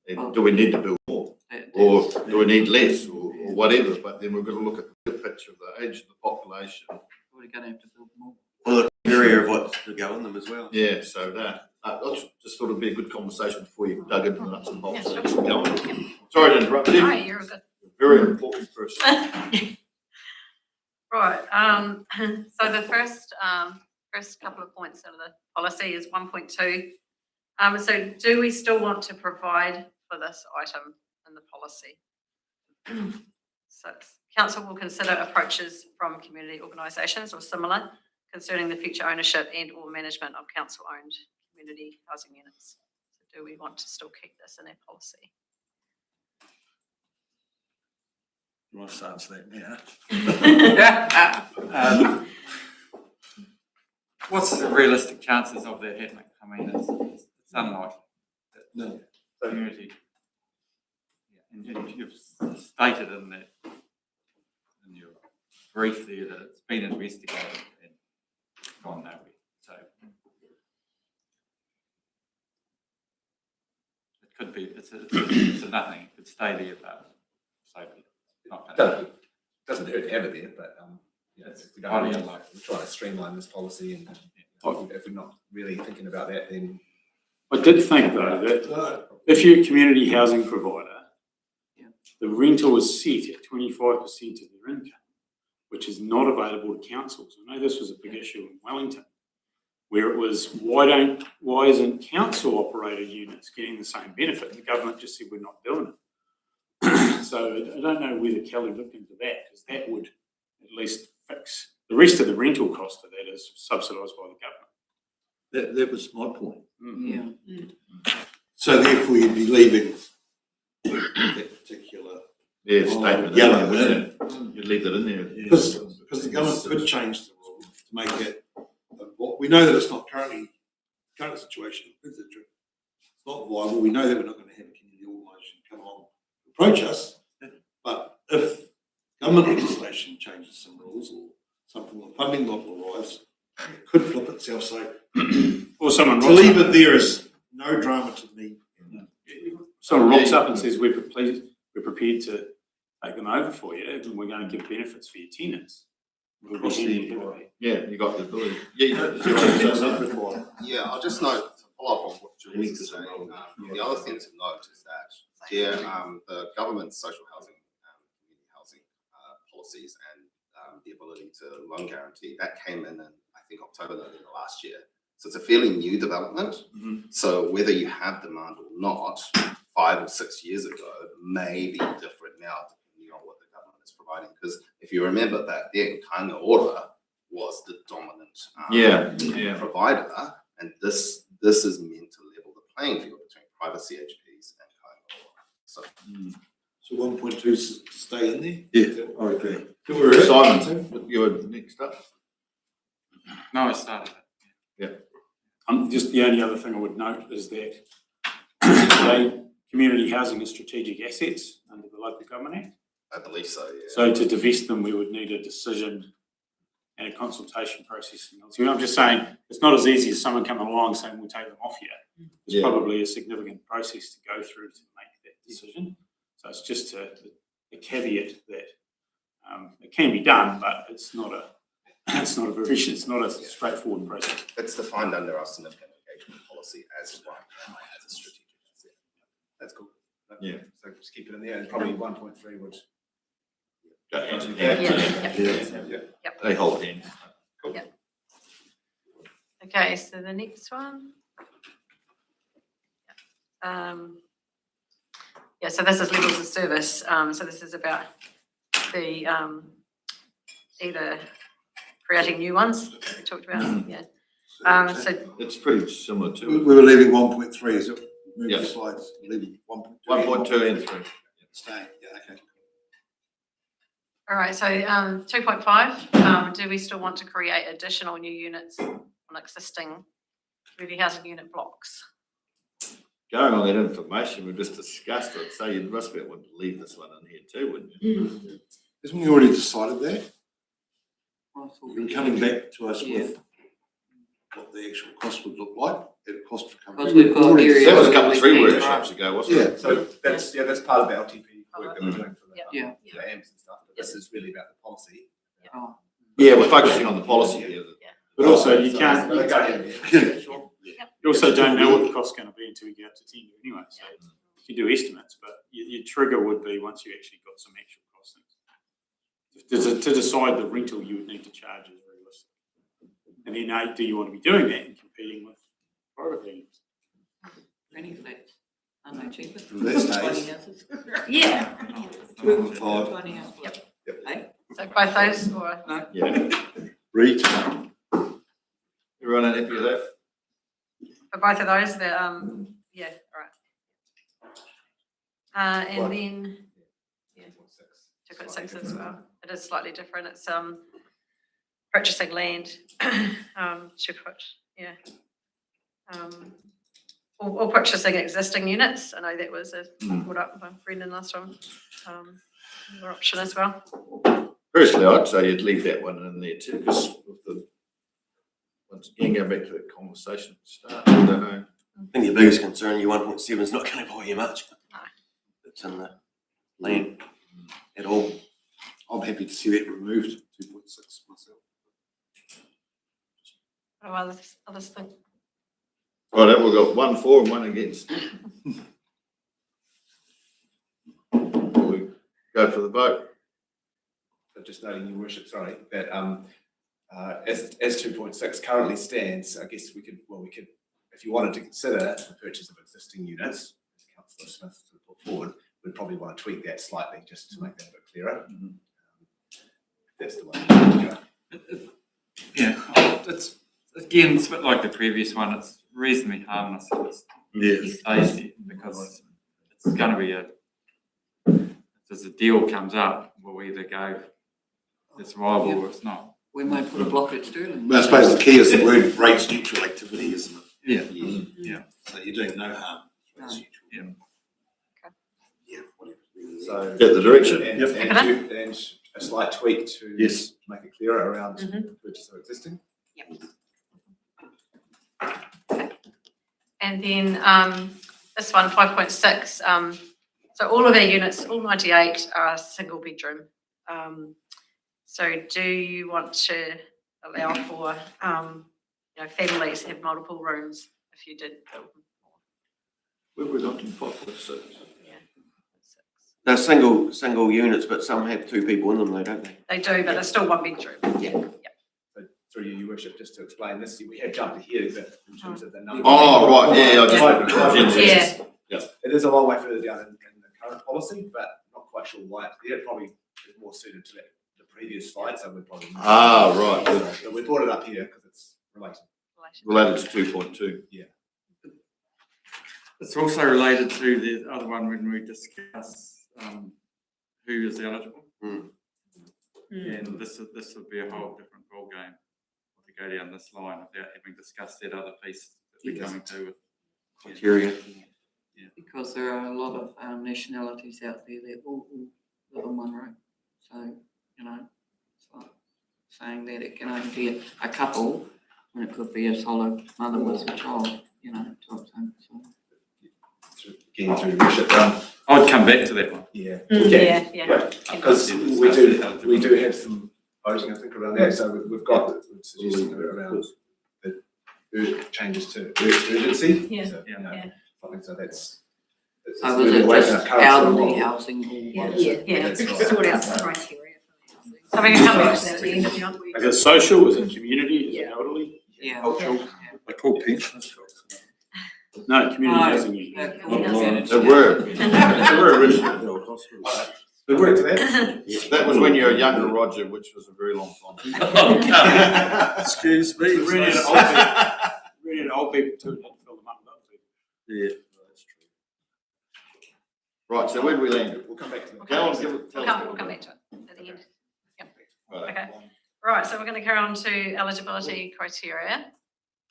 And do we need to build more? Or do we need less or whatever? But then we're going to look at the picture of the age of the population. We're going to have to build more. Well, the area of what's to go on them as well. Yeah, so that, I just thought it'd be a good conversation before you dug into the nuts and bolts. Yeah, of sure. it. Go on. Sorry to interrupt you. Hi, you're good. Very important person. Right, so the first couple of points out of the policy is 1.2. So do we still want to provide for this item in the policy? So council will consider approaches from community organisations or similar concerning the future ownership and or management of council-owned community housing units. So do we want to still keep this in our policy? You want to answer that now? What's the realistic chances of that happening? I mean, it's unlikely. No. Community. Yeah, and you've stated in that, in your brief there, that it's been investigated and gone nowhere. So it could be, it's a nothing. It could stay there, but safely. doesn't hurt to have it there, but yeah, if we don't really like, we're trying to streamline this policy, and if we're not really thinking about that, then I did think though that if you're a community housing provider, the rental is set at 25% of their income, which is not available to councils. I know this was a big issue in Wellington, where it was, why isn't council operated units getting the same benefit? And the government just said, we're not doing it. So I don't know whether Kelly looked into that, because that would at least fix the rest of the rental cost of that is subsidised by the government. That was my point. Yeah. So therefore you'd be leaving that particular Statement. yellow in it. You leave that in there. Because the government could change the rules to make it, we know that it's not current situation, it's not viable. We know that we're not going to have a community organisation come along and approach us, but if government legislation changes some rules or some form of funding model arrives, it could flip itself. So Or someone to leave it there is no drama to me. Someone rocks up and says, we're prepared to take them over for you, and we're going to give benefits for your tenants. Across the employer. Yeah, you got the ability. Yeah, Yeah, I'll just note, to follow up on what Jules is saying, the other thing to note is that the government's social housing, community housing policies and the ability to loan guarantee, that came in I think October, November last year. So it's a fairly new development. So whether you have demand or not, 5 or 6 years ago, may be different now depending on what the government is providing. Because if you remember back then, Kāinga Ora was the dominant provider, and this is meant to level the playing field between private CHPs and Kāinga Ora. So 1.2 is to stay in there? Yeah, I agree. Simon, you were next up. No, I started it. Just the only other thing I would note is that community housing is strategic assets under the Local Government Act. I believe so, yeah. So to divest them, we would need a decision and a consultation process. So I'm just saying, it's not as easy as someone coming along saying, we'll take them off here. There's probably a significant process to go through to make that decision. So it's just a caveat that it can be done, but it's not a straightforward process. It's defined under our significant engagement policy. policy as one, as a strategic asset. That's cool. Yeah. So just keep it in there, and probably 1.3 would. Go hand in Yeah, hand. Yeah. They hold hands. Okay, so the next one. Yeah, so this is levels of service. So this is about the either creating new ones that we talked about. Yeah. So It's pretty similar We to were leaving 1.3, is it? Move Yeah. the slides, leaving 1.2. 1.2 and 3. Staying, yeah, okay. all right, so 2.5. Do we still want to create additional new units on existing community housing unit blocks? Going on that information we just discussed, I'd say you must be able to leave this one in here too, wouldn't you? Isn't we already decided that? I thought You're we coming did. back to us with what the actual cost would look like, at a cost to come. Because we've got Already areas. That was a where couple we of 3 need workshops ago, wasn't it? Yeah. So that's part of the LTP work that we're doing for the, Yeah. the AMPs and stuff, but this is really about the policy. Oh, Yeah, we're focusing on the policy here. But also you can't, So go ahead, yeah, sure. you also don't know what the cost's gonna be until you get up to tender anyway, so you can do estimates, but your trigger would be once you actually got some actual costings. To decide the rental you would need to charge is realistic. And then do you want to be doing that and competing with private landlords? granny flats. Are no cheaper. That's Tiny nice. houses. Yeah. 2.5. Tiny house. Yep. Hey? So both those or no? Yeah. Retail. Everyone happy with that? For both of those, the yeah, all right. And then 2.6 as well. It is slightly different. It's purchasing land, should put, yeah. Or purchasing existing units. I know that was brought up by Brendan last time. Another option as well. Personally, I'd say you'd leave that one in there too, because with the, once again, going back to the conversation at the start, I don't know. I think your biggest concern, your 1.7 is not going to buy you much. No. It's in the land at all. I'm happy to see that removed, 2.6 myself. What do others think? Right, we've got 1 for and 1 against. We go for the vote. So just noting, Your Worship, sorry, that as 2.6 currently stands, I guess we could, if you wanted to consider the purchase of existing units, as Councillor Smith put forward, we'd probably want to tweak that slightly just to make that a bit clearer. That's the way to go. Yeah, it's, again, it's a bit like the previous one, it's reasonably harmless if it stays there, because it's going to be as a deal comes up, we'll either go, it's viable or it's not. We might put a block at Stirling. But I suppose the key is the word rates neutral activity, isn't it? Yeah. Yeah. So you're doing no harm. No. Yeah. Yeah, whatever. So Get the direction? And, Yep. and a slight tweak to Yes. make it clearer around the purchase of existing. And then this one, 5.6. So all of our units, all 98 are single bedroom. So do you want to allow for families to have multiple rooms if you did build them? Where we got to 5.6. Yeah. They're single units, but some have 2 people in them though, don't they? They do, but they're still 1 bedroom. Yeah. So through you, Your Worship, just to explain this, we have jumped ahead a bit in terms of the number. Oh, right, yeah, I just. Yeah. It is a long way further down in the current policy, but not quite sure why it's there. It probably is more suited to the previous slide, so we're probably. Ah, right. So we brought it up here because it's related. Related to 2.2. It's also related to the other one when we discuss who is eligible. And this would be a whole different ballgame to go down this line without having discussed that other piece that we're coming to with Criteria. Because there are a lot of nationalities out there that all live in one room. So, it's like saying that it can only be a couple when it could be a solo mother with a child, type thing. So. Again, through Your Worship. I'd come back to that one. Yeah. Yeah. Because we do have some voting, I think, around that. So we've got the suggestion around the changes to urgency. Yeah, So, you know, yeah. something, so that's. it's So was moving it away from just our current sort of elderly model. housing? Yeah. That's right. Sort out the criteria for housing. So we can come back to that at the end if you want. Is it social, is it community, is it Yeah. elderly? Yeah. Cultural? They're called pensioners. No, community No, housing usually. they're called They were, they were originally. Good work to that. That was when you were younger, Roger, which was a very long time. Excuse me. Really an old people, really an old people too, not fill them up with other people. Yeah, that's true. Right, so where do we land? We'll come back to that. Go on, tell us. We'll come back to it at the end. Right. Okay. Right, so we're going to carry on to eligibility criteria.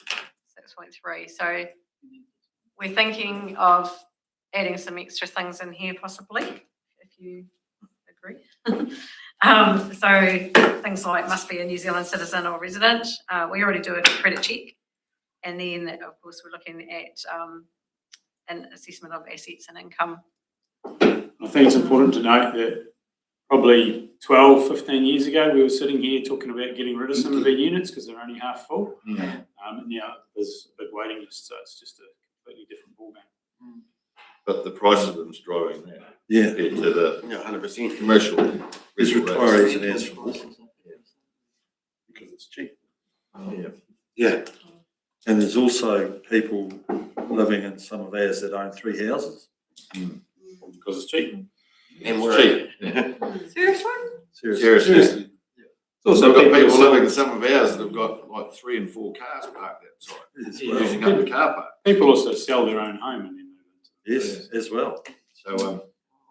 6.3. So we're thinking of adding some extra things in here possibly, if you agree. So things like must be a New Zealand citizen or resident. We already do a credit check. And then, of course, we're looking at an assessment of assets and income. I think it's important to note that probably 12, 15 years ago, we were sitting here talking about getting rid of some of our units because they're only half full. And now there's a big waiting list, so it's just a completely different ballgame. But the price of them's driving that. Yeah. Compared to the 100%. commercial. There's rental retirees rates. and as for this, because it's cheap. Yeah. Yeah. And there's also people living in some of ours that own 3 houses. Because it's cheap. And It's we're, cheap. Seriously? Seriously. Seriously. It's also We've got people also- living in some of ours that have got like 3 and 4 cars parked outside, As Yeah. well. using up the car park. People also sell their own home and then move into Yes, as well. So,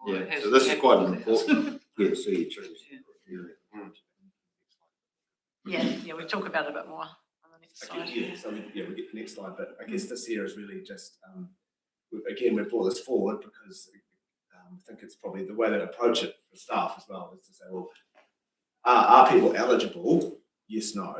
yeah, so this is quite an important. yeah, so you change. Yeah, we'll talk about it a bit more on the next slide. Okay, yeah, so we get the next slide, but I guess this here is really just, again, we brought this forward because I think it's probably the way to approach it for staff as well, is to say, well, are people eligible? Yes, no.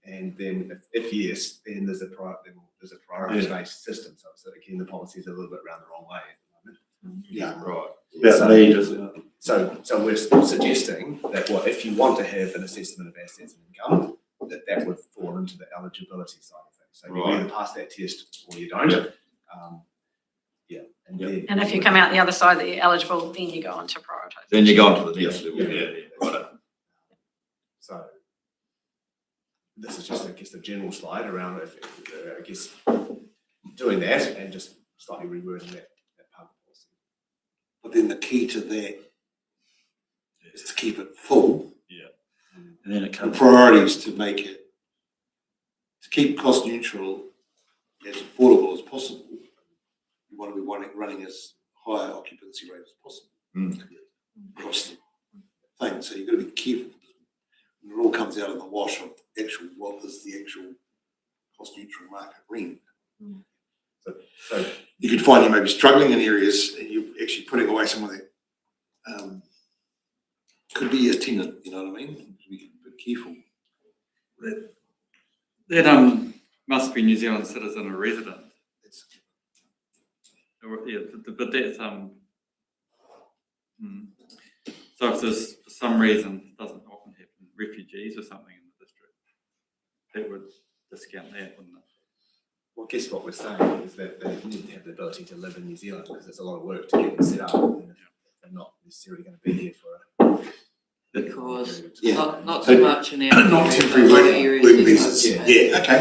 And then if yes, then there's a priority-based system. So again, the policy is a little bit around the wrong way at the moment. Yeah, right. About need, isn't it? So we're suggesting that if you want to have an assessment of assets and income, that would fall into the eligibility side of things. So you either pass that test or you don't. And if you come out the other side that you're eligible, then you go on to prioritise. Then you go on to the next level. Right. So this is just, I guess, the general slide around, I guess, doing that and just slightly rewording that part of the policy. But then the key to that is to keep it full. Yeah. And then it The comes. priority is to make it, to keep cost neutral, as affordable as possible. You want to be running as high occupancy rate as possible across the thing. So you've got to be careful when it all comes out in the wash of what is the actual cost neutral market rent. So You could find you may be struggling in areas and you're actually putting away some of that. Could be a tenant, you know what I mean? We can be careful. That must be New Zealand citizen or resident. It's, Yeah, but that's so if there's for some reason doesn't often happen, refugees or something in the district, that would discount that, wouldn't it? well, I guess what we're saying is that they need to have the ability to live in New Zealand because there's a lot of work to get them set up. And if they're not necessarily going to be here for Because Yeah. not so much in our. not temporary but other work areas visas. that- Yeah, okay.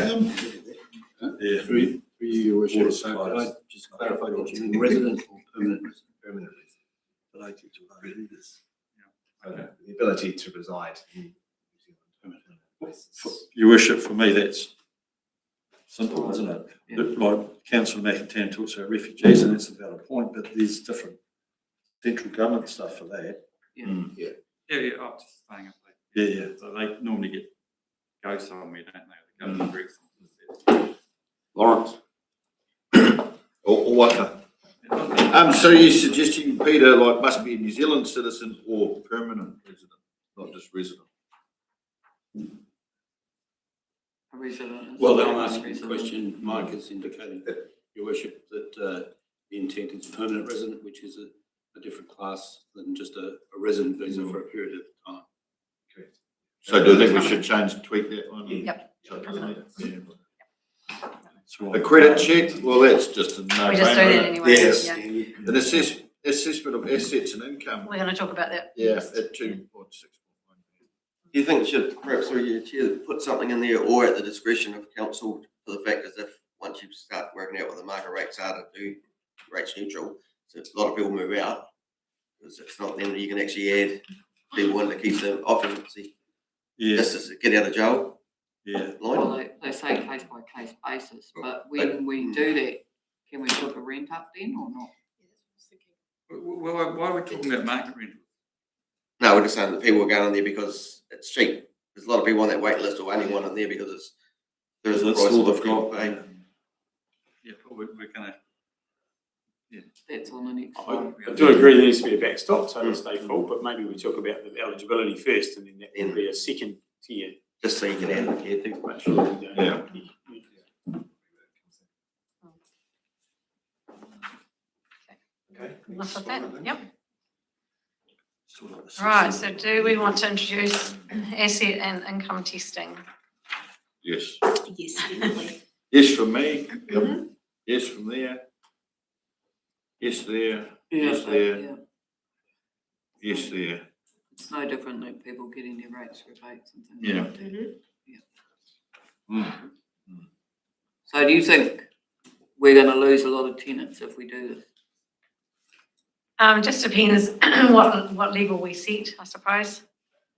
Yeah. Through you, Worship, so could I just clarify what you mean, resident or permanent resident? permanent residents. Related to our leaders. The ability to reside in New Zealand. Your worship, for me, that's simple, isn't it? Like Councillor McIntyre talks about refugees, and that's a valid point, but there's different central government stuff for that. Yeah, I'm just saying it. Yeah. So they normally go somewhere, don't they? They go to Brexit. Lawrence. Or Waka. So you're suggesting, Peter, like must be a New Zealand citizen or permanent resident, not just resident? A resident. Well, is I'm a asking the resident. question, Mike is indicating that, Your Worship, that the intent is permanent resident, which is a different class than just a resident visa for a period of time. Correct. So do you think we should tweak that one? Yep. So, yeah. A credit check, well, that's just a no-brainer. We just do that anyway. Yes. Yeah. An assessment of assets and income, We're gonna talk about that. yeah, at 2.6. Do you think it should, perhaps through your chair, put something in there or at the discretion of council for the fact as if once you start working out what the market rates are to do rates neutral, so a lot of people move out, because it's not then you can actually add people in to keep the occupancy, Yeah, just to get out of jail yeah. Well, line. they say case by case basis, but when we do that, can we put the rent up then or not? Why are we talking about market rental? No, we're just saying that people are going in there because it's cheap. There's a lot of people on that wait list or only one in there because there's a That's price all of they've people got. pay. Yeah, but we're gonna, That's on the next I slide. do agree there needs to be a backstop, so they stay full, but maybe we talk about the eligibility first and then that will be a second tier. Just so you can add it, yeah, too. Make sure we don't have any- Okay. Enough of that, yep. Sort of Right, so do we want to introduce asset and income testing? Yes. Yes, definitely. Yes from me, yep. Yes from there. Yes there, yes there, Yeah, yes there. it's no different than people getting their rates rebates and things Yeah. like that. Mm. So do you think we're gonna lose a lot of tenants if we do this? Just depends what level we set, I suppose,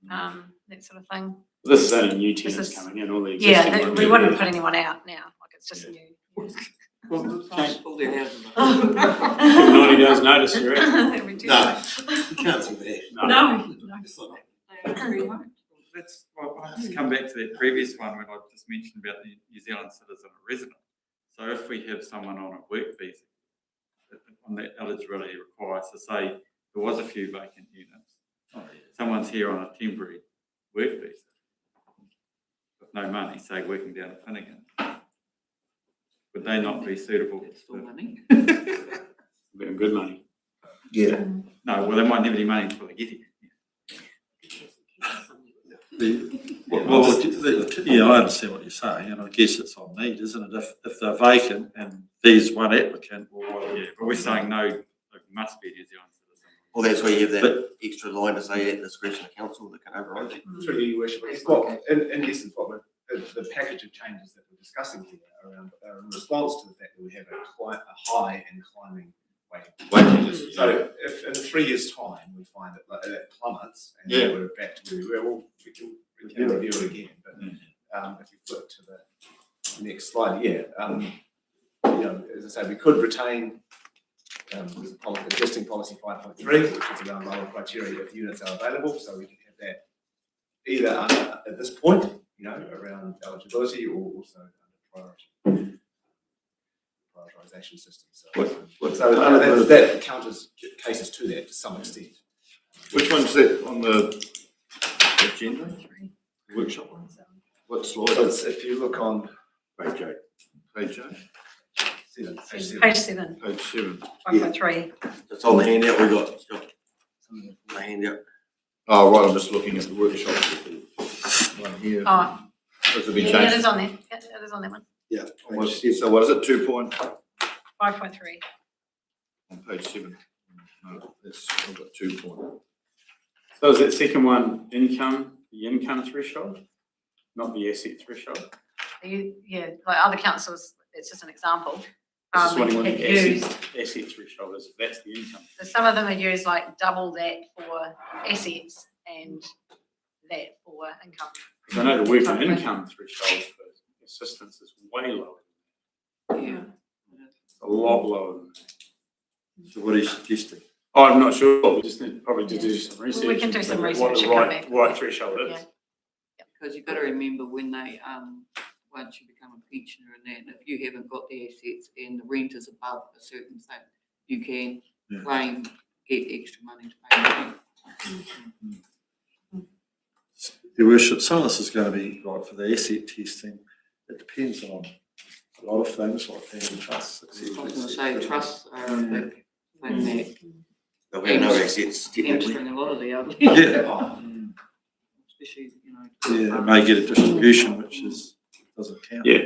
that sort of thing. This is only new This tenants is- coming in, all the Yeah, existing ones. we wouldn't put anyone out now, like it's just new. Change- Pull their houses up. 90 days notice, you reckon? That'd be No, terrible. you can't do that. No. It's not. They are free homes. let's, well, I'll just come back to that previous one when I just mentioned about the New Zealand citizen or resident. So if we have someone on a work visa, on that eligibility requires to say there was a few vacant units. Someone's here on a temporary work visa with no money, say working down at Finnegan. Would they not be suitable? It's still money. Being good money. Yeah. No, well, they might have any money until they get here. Yeah, I understand what you're saying, and I guess it's on need, isn't it? If they're vacant and there's one applicant, well, Yeah, but we're saying no, it must be a New Zealand citizen. Well, that's where you have that extra line to say at discretion of council that can override it. Through you, Worship, it's got, in essence, what the package of changes that we're discussing here around, in response to the fact that we have a high and climbing waiting list. So if in 3 years' time, we find that it plummets and we're back to where we were, we can review it again. But if you flip to the next slide, you know, as I say, we could retain existing policy 5.3, which is around lower criteria if units are available, so we can have that either at this point, you know, around eligibility or also under prioritization system. So that counters cases to that to some extent. Which one's that on the agenda? Workshop one? What slide? So it's, if you look on Page 8. Page 8? Page 7, Page 7. 5.3. It's on the handout we got, Scott. The handout. Oh, right, I'm just looking at the workshop. One here. Oh, Has it been yeah, it changed? is on there. Yeah, it is on that one. Yeah. So what is it, 2 point? 5.3. On page 7. No, that's, I've got 2 point. So is that second one income, the income threshold, not the asset threshold? Yeah, like other councils, it's just an example. I just wondering what have the used, asset threshold is, if that's the income. so some of them are used like double that for assets and that for income. Because I know the working income threshold for assistance is way lower. Yeah. A lot lower than that. So what are you suggesting? Oh, I'm not sure, we just need probably to do some research. We can do some and figure out research and What come the back. right threshold is. Yeah. Because you've got to remember when they, once you become a pensioner and that, if you haven't got the assets and the rent is above a certain thing, you can claim, get extra money to pay the rent. Your Worship, some of this is going to be right for the asset testing. It depends on a lot of things like having trusts. I was going to say trusts are a big thing that There'll be no assets technically. hamstring a lot of the elderly. Yeah. Especially, you know. Yeah, it may get a distribution which doesn't count. Yeah,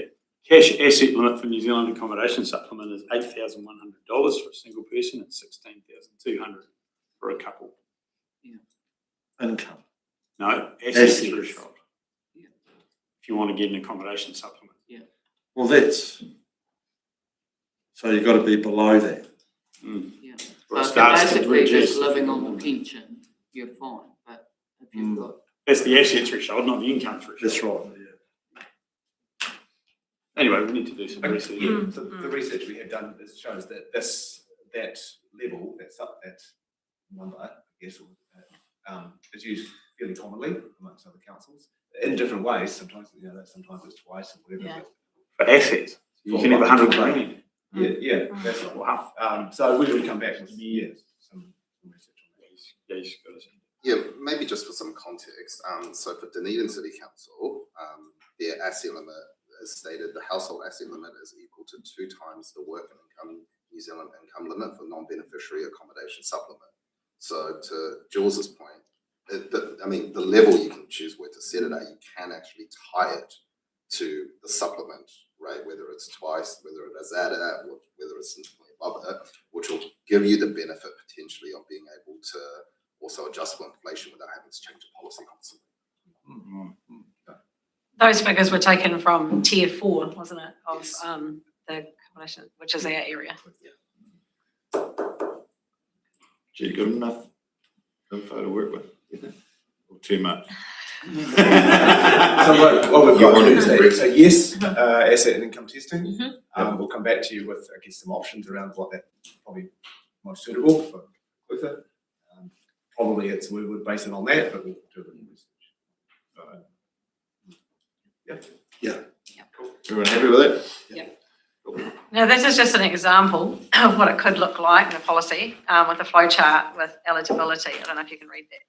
cash asset limit for New Zealand accommodation supplement is $8,100 for a single person and $16,200 for a couple. Income. No, asset Assets. threshold. If you want to get an accommodation supplement. Well, that's, so you've got to be below that. Yeah. Well, it So if you're starts to basically just reduce. living on the pension, you're fine, but if you've got. That's the asset threshold, not the income threshold. That's right, yeah. Anyway, we need to do some research. Yeah, so the research we have done shows that that level, that number, I guess, is used fairly commonly amongst other councils in different ways. Sometimes, sometimes it's twice or whatever. Yeah. For assets, you can have 100 grand. Yeah, that's right. Wow. So we would come back with some research on that. Yeah, you should go to. Yeah, maybe just for some context. So for Dunedin City Council, their asset limit, as stated, the household asset limit is equal to 2 times the work and income New Zealand income limit for non-beneficiary accommodation supplement. So to Jules's point, the level you can choose where to set it at, you can actually tie it to the supplement, right? Whether it's twice, whether it is at it, or whether it's significantly above it, which will give you the benefit potentially of being able to also adjust for inflation without having to change the policy constantly. Those figures were taken from tier 4, wasn't it, of the accommodation, which is our area. Gee, good enough info to work with, or too much? So what we've got to do is say yes, asset and income testing. We'll come back to you with, I guess, some options around what that probably most suitable for Clutha. Probably we would base it on that, but we'll do a bit of research. Cool. Everyone happy with that? Yeah. Cool. Now, this is just an example of what it could look like in a policy with a flow chart with eligibility. I don't know if you can read that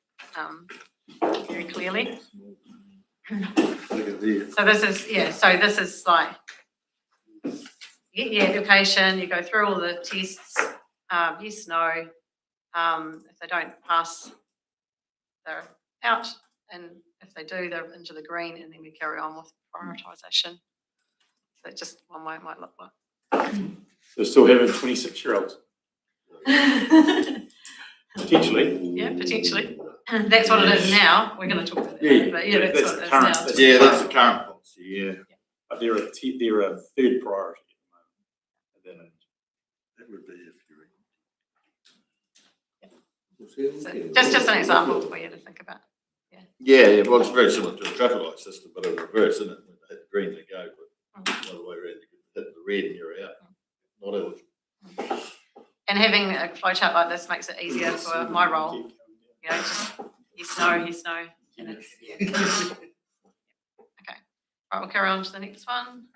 very clearly. Look at there. So this is like, you get your application, you go through all the tests, yes, no. If they don't pass, they're out. And if they do, they're into the green, and then we carry on with prioritisation. So that's just one way it might look like. They're still having 26-year-olds, potentially. Yeah, potentially. That's what it is now. We're going to talk about that. Yeah, But yeah, that's that's what the it current- is now. Yeah, that's the current policy, yeah. But they're a third priority at the moment. That would be if you're. So just an example for you to think about. Yeah, well, it's very similar to a traffic light system, but in reverse, isn't it? When they hit the green, they go, but the other way around, you hit the red and you're out, not eligible. And having a flowchart like this makes it easier for my role. Just yes, no, and it's, Okay, right, we'll carry on to the next one.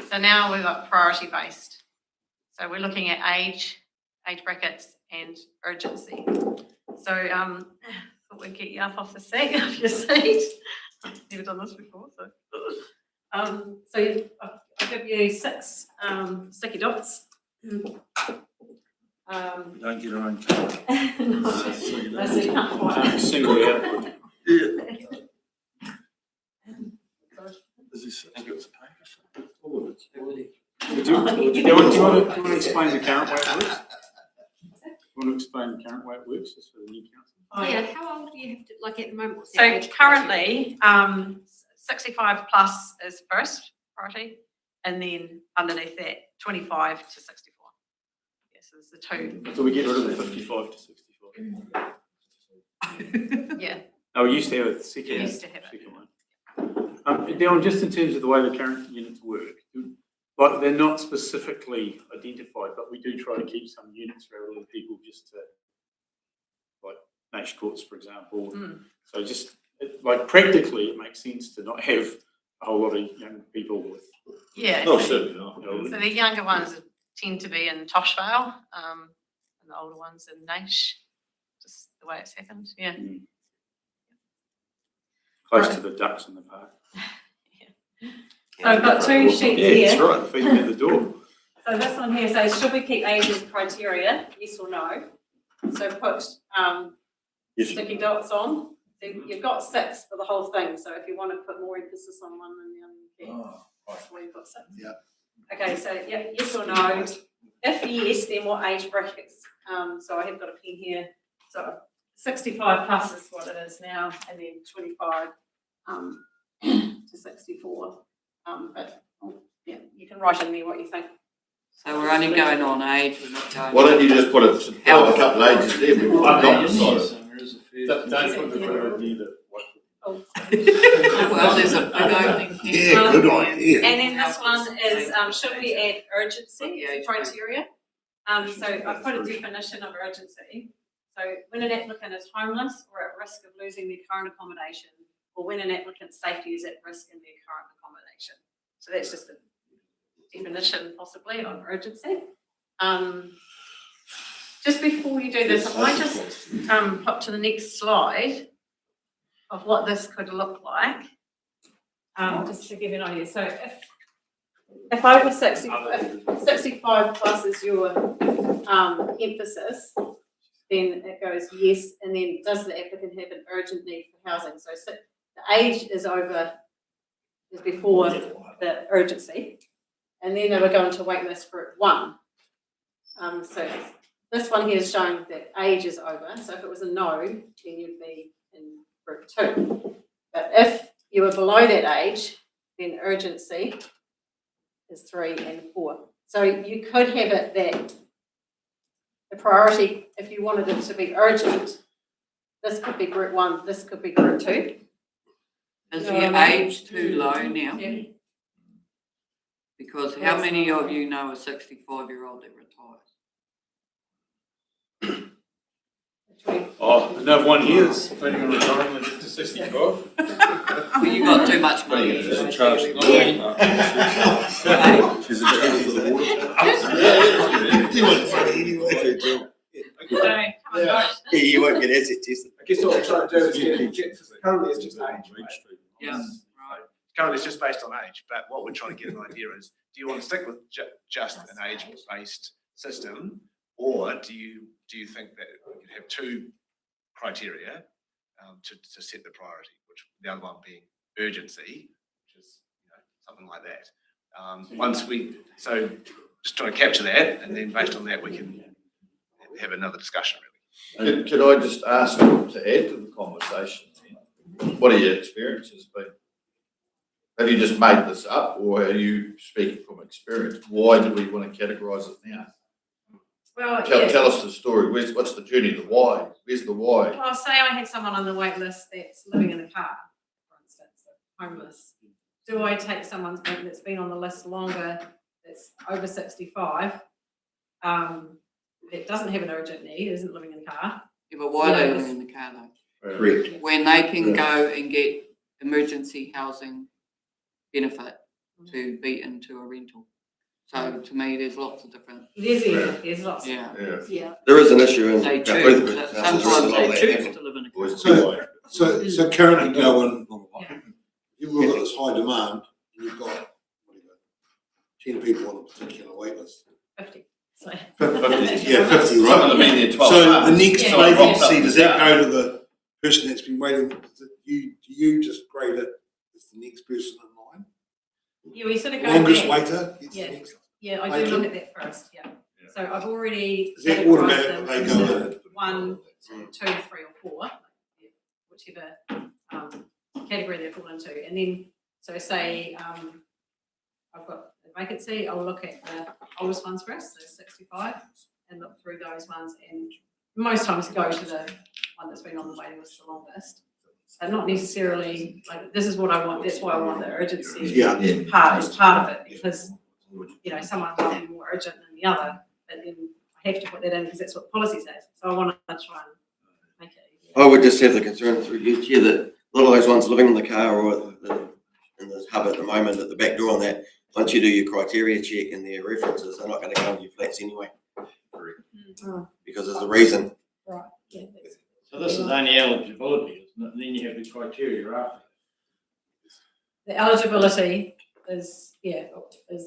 So now we've got priority based. So we're looking at age brackets and urgency. So thought we'd get you up off your seat. Never done this before, so. I'll give you 6 sticky dots. Don't get on colour. No, so you can't find it. Single out. Yeah. Is this, it's got some paper. All of it's already. Do you want to explain the current way it works? You want to explain the current way it works, just for the new council? Yeah, how old do you have to, like at the moment? what's the So age currently, 65 plus is first priority, and then underneath that, 25 to 64. Yes, there's the 2. So we get rid of the 55 to 65. Yeah. Oh, we used to have a second. We used to have it. second one. Darren, just in terms of the way the current units work, like they're not specifically identified, but we do try to keep some units for elderly people, just to, like Nash Courts, for example. So just like practically, it makes sense to not have a whole lot of young people with. Yeah. Oh, certainly not. So the younger ones tend to be in Toshvale, and the older ones in Nash. Just the way it's happened. Yeah. Close to the ducks in the park. So I've got 2 sheets Yeah, here. that's right. Feed them at the door. So this one here says, should we keep age as criteria, yes or no? So put sticky dots on. So you've got 6 for the whole thing. So if you want to put more emphasis on one than the other, you can. where you've got 6. Yeah. Okay, so yeah, yes or no? If yes, then what age brackets? So I have got a pen here. So 65 plus is what it is now, and then 25 to 64. But yeah, you can write in there what you think. So we're only going on age, we're not going. Why don't you just put a couple of ages there? We've got the side. Don't put the word either. Oh. Well, there's a big opening here. Yeah, good idea. And then this one is, should we add urgency criteria? So I've put a definition of urgency. So when an applicant is homeless or at risk of losing their current accommodation, or when an applicant's safety is at risk in their current accommodation. So that's just a definition possibly of urgency. Just before you do this, I might just pop to the next slide of what this could look like, just to give you an idea. So if over 65 plus is your emphasis, then it goes yes, and then does the applicant have an urgent need for housing? So the age is before the urgency, and then they were going to wait list group 1. So this one here is showing that age is over. So if it was a no, then you'd be in group 2. But if you were below that age, then urgency is 3 and 4. So you could have it that the priority, if you wanted it to be urgent, this could be group 1, this could be group 2. Is You know your what I mean? age too low now? Yeah. Because how many of you know a 65-year-old that retires? Oh, I know one here is planning on retiring when they get to 65. Well, you got too much money. She's a bit heavy for the water. You won't get asset tested. I guess what we're trying to do is get currently it's just age, right? Yeah, right. Currently it's just based on age, but what we're trying to get an idea is, do you want to stick with just an age-based system, or do you think that we could have 2 criteria to set the priority, which the other one being urgency, which is something like that. So just trying to capture that, and then based on that we can have another discussion really. Could I just ask to add to the conversation? What are your experiences been? Have you just made this up, or are you speaking from experience? Why do we want to categorise it now? Well, Tell us the story. What's the journey? The why? Where's the why? Well, say I had someone on the wait list that's living in a car, for instance, homeless. Do I take someone that's been on the list longer, that's over 65, that doesn't have an urgent need, isn't living in a car? Yeah, but why are they living in the car though? Correct. When they can go and get emergency housing benefit to be into a rental. So to me, there's lots of different. There's lots. Yeah. Yeah. There is an issue in They both choose. groups. Sometimes they choose to live in a car. So currently going, you've got this high demand, and you've got 10 people on a particular wait list. 50. So. 50, Some right? of them in there 12 So months. the next Yeah. vacancy, does that go to the person that's been waiting? Do you just grade it as the next person in line? Yeah, we sort of go Longest back. waiter gets Yeah. the next. Yeah, I do look at that first, yeah. So I've already. Is that categorised automatic them when they go into in? 1, 2, 3 or 4, whichever category they fall into. And then, so say I've got a vacancy, I'll look at the oldest ones first, so 65, and look through those ones, and most times go to the one that's been on the waiting list the longest. So not necessarily like this is what I want, that's why I want the urgency part as part of it, because someone might be more urgent than the other, but then I have to put that in because that's what the policy says. So I want to try and make it easier. I would just have the concern through you, Chair, that a lot of those ones living in the car or in the hub at the moment at the back door on that, once you do your criteria check and their references, they're not going to go into your flats anyway. Because there's a reason. Right. Yeah. So this is only eligibility, isn't it? And then you have the criteria after. The eligibility is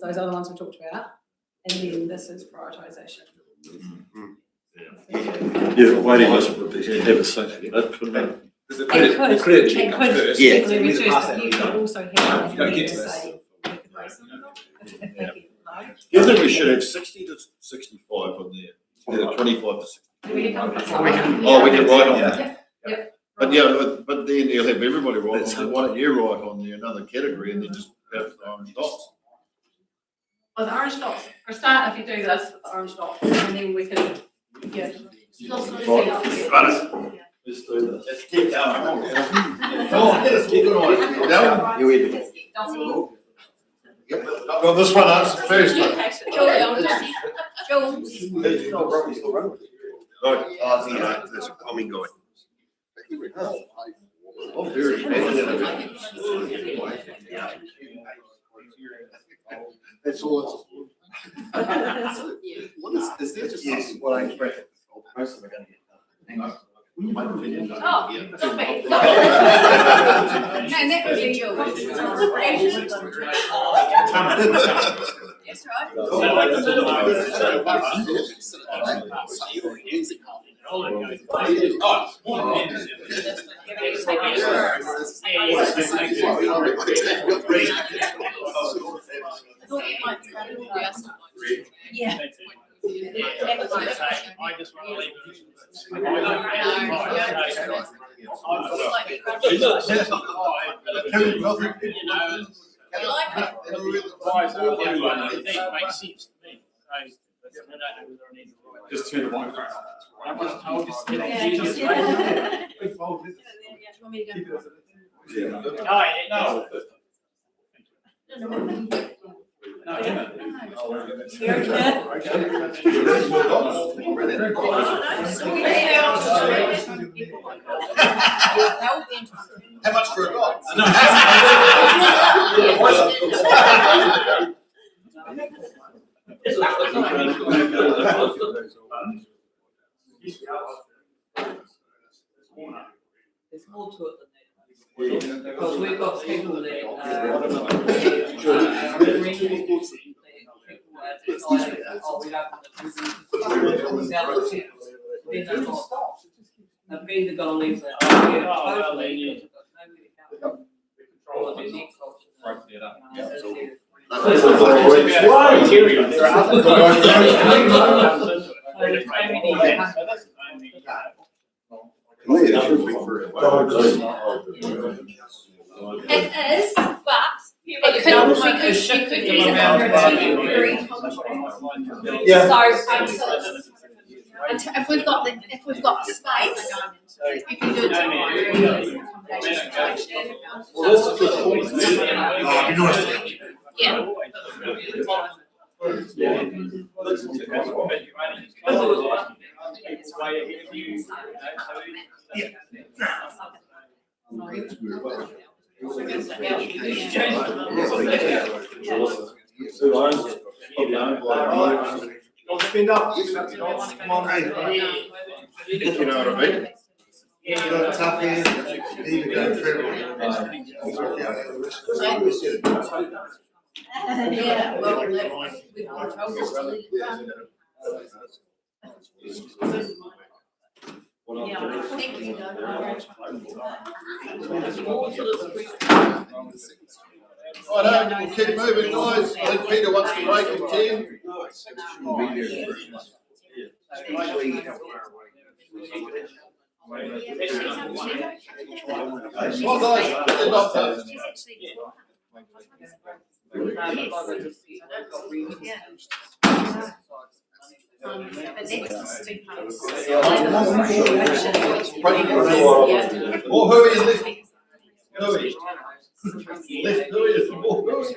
those other ones we talked about, and then this is prioritisation. Yeah, waiting list would be have a safety net for that. Does the credit check come first? Yeah. But you could also have You don't get to say, Do you think we should have 60 to 65 on there, instead of 25 to 60? Do we have? Oh, we can write on that. Yep. But yeah, but then you'll have everybody write on there. Why don't you write on there another category and then just have the orange dots? Well, the orange dots, for a start, if you do this with the orange dots, and then we can, yeah. Let's do this. Let's keep going. Let's keep going. Down. You in? Well, this one answered first. Right. There's a plumbing guy. Oh, very That's all. What is there just what I expect? Most of them are going to get done. Oh, stop it. And that would be your. That's yeah. I just want to leave. Makes sense to me. Just turn the microphone. I was told just to How much for a dot? There's more to it than that. Because we've got people that oh, we don't want to do this. They've either got to leave the area totally, or the next option. It is, but it could, we could use it under a temporary contract. Yeah. So if we've got the space, you can do it tomorrow. Well, that's a good point. Yeah. Don't spin up. Come on, hey. You know what I mean? You got a tough hand. Need to go through. Yeah, well, we've got trouble. Righto, we'll keep moving, guys. I think Peter wants to break in 10. Well, guys, get the doctor. Or who is left? Louis. Left Louis is more Louis.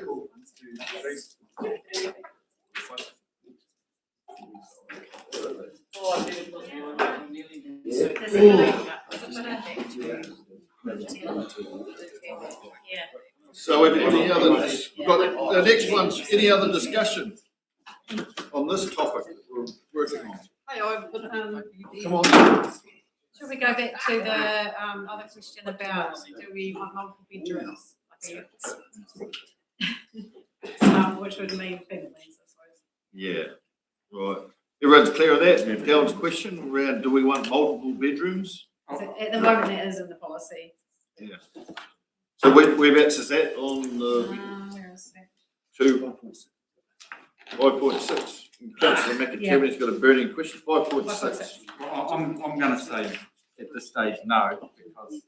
So any other, we've got the next one's any other discussion on this topic we're working on? Come on. Should we go back to the other question about do we want multiple bedrooms? Which would mean families, I suppose. Yeah, right. Everyone's clear of that? Gail's question around do we want multiple bedrooms? At the moment, it is in the policy. Yeah. So whereabouts is that on the Where is that? 5.6. Councillor McAtee's got a burning question. 5.6. Well, I'm going to say at this stage no, because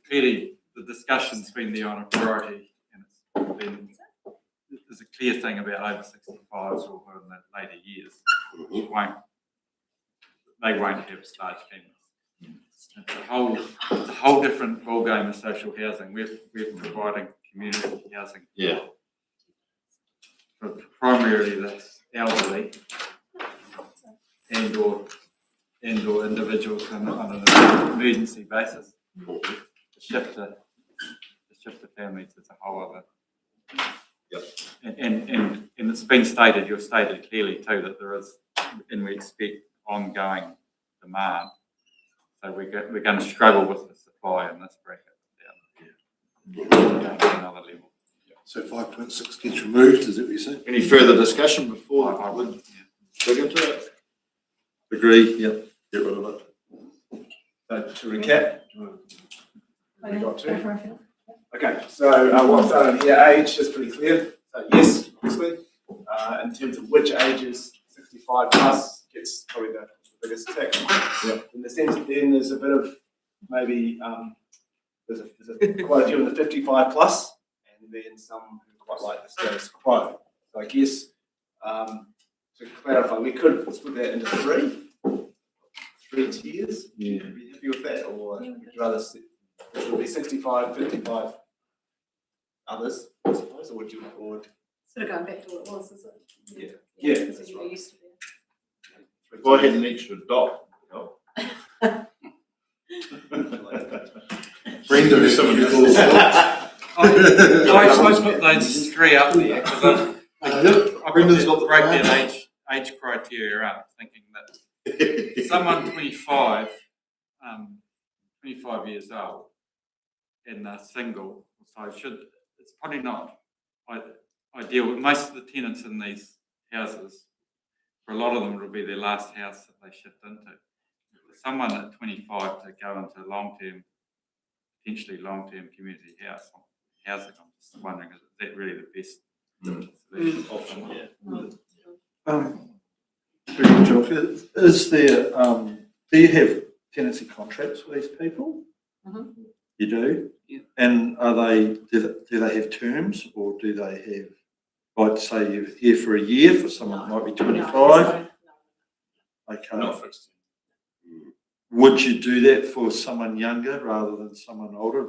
clearly the discussion's been there on a priority, and it's been, there's a clear thing about over 65s or in the later years, which they won't have large families. It's a whole different ballgame of social housing. We're providing community housing. Yeah. For primarily the elderly and or individuals on an emergency basis. The shift to families is a whole other. Yep. And it's been stated, you've stated clearly too, that there is, and we expect ongoing demand. So we're going to struggle with the supply in this bracket down to another level. So 5.6 gets removed, is that what you're saying? Any further discussion before I would, dig into it? Agree, yep, get rid of it. So to recap, we got to. Okay, so what's done in here, age is pretty clear. So yes, obviously, in terms of which ages, 65 plus gets probably the biggest tick. Yep. In the sense that then there's a bit of maybe there's quite a few in the 55 plus, and then some who quite like the status quo. So I guess to clarify, we could split that into three tiers. Yeah. Would you be happy with that, or would you rather see, it would be 65, 55 others, I suppose, or would you, or Sort of going back to what it was, is it? Yeah, That's that's what right. it used to be. If I had an extra dot, Brenda is someone who calls I put those three up there because I Brenda's got the break that age criteria up, thinking that someone 25 years old and they're single, so it's probably not ideal. Most of the tenants in these houses, for a lot of them, it'll be their last house that they shift into. For someone at 25 to go into potentially long-term community housing, I'm just wondering, is that really the best option? Is there, do you have tenancy contracts for these people? Mhm. You do? Yeah. And do they have terms, or do they have, like say you're here for a year for someone that might be 25? Okay. Not fixed. Would you do that for someone younger rather than someone older?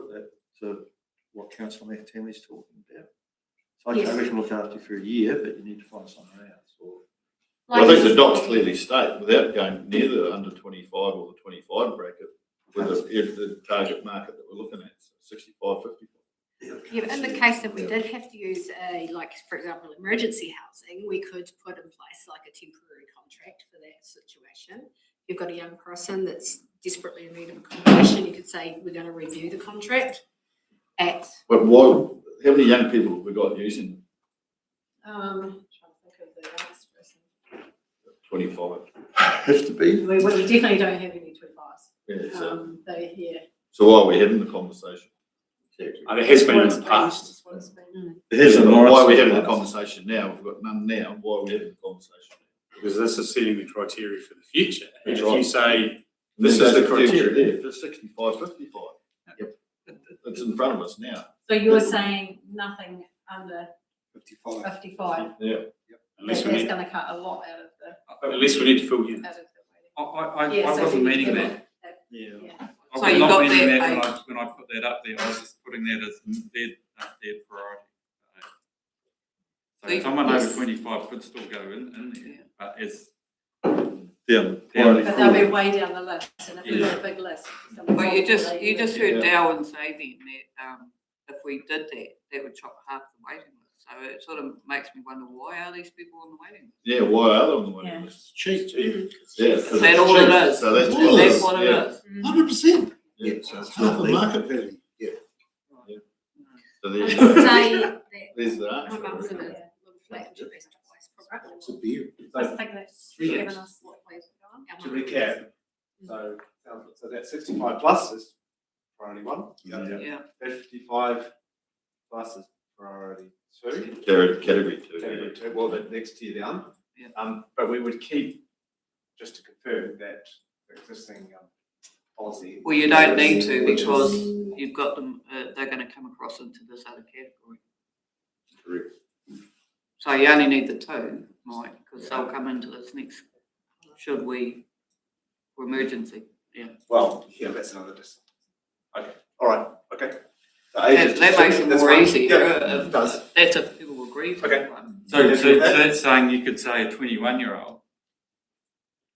To what Councillor McAtee's talking about. So okay, Yes. we can look after you for a year, but you need to find somewhere else. Or I think the dots clearly state, without going near the under 25 or the 25 bracket, with the target market that we're looking at, 65, 55. Yeah, but in the case that we did have to use for example, emergency housing, we could put in place like a temporary contract for that situation. You've got a young person that's desperately in need of accommodation, you could say, we're going to review the contract at. But why, how many young people have we got using Trying to think of the youngest person. 25? have to be. We definitely don't have any 25s. Yeah, So so why are we having the conversation? There has been in the past. That's what it's been. Why are we having the conversation now? We've got none now. Why are we having the conversation? Because this is setting the criteria for the future. And That's if right. you say, This This is is the the criteria criteria. there for 65, 55. Yep. It's in front of us now. So you're saying nothing under 55. 55? Yeah. unless we That's need, going to cut a lot out of the unless we need to fill units. out of the I Yeah, so wasn't we meaning can- that. Yeah. I So was you not got meaning that that when I put that up there. I was just putting that as their priority. So So someone over yes. 25 could still go in there, but as Down. But they'll be way down the list, and if we've got a big list. it's gonna be But you multiple just heard Darwin say then that if we did that would chop half the waiting list. So it sort of makes me wonder, why are these people on the waiting list? Yeah, why are they on the waiting Yeah. list? Cheap. Yeah. Is that all it is? So that's Is what That's what it yeah. is. 100%. Yeah, so It's half the market value. Yeah. So I there's, would say that there's the my answer. mum's in a little flat interest twice, probably. It's a beer. I think that's given us what we've got. to recap, so that 65 plus is priority one. Yeah. Yeah. 55 plus is priority 2. Category 2. Category 2, well, the next tier down. Yeah. But we would keep, just to confirm, that the existing policy. Well, you don't need to which is- because you've got them, they're gonna come across into this other category. Correct. So you only need the 2, Mike, because they'll come into this next, should we, for emergency, yeah. Well, yeah, that's another okay, all right, okay. So That agent- makes it that's more fine. easier. Yeah, it does. That's if people agree to Okay. it. So that's saying you could say a 21-year-old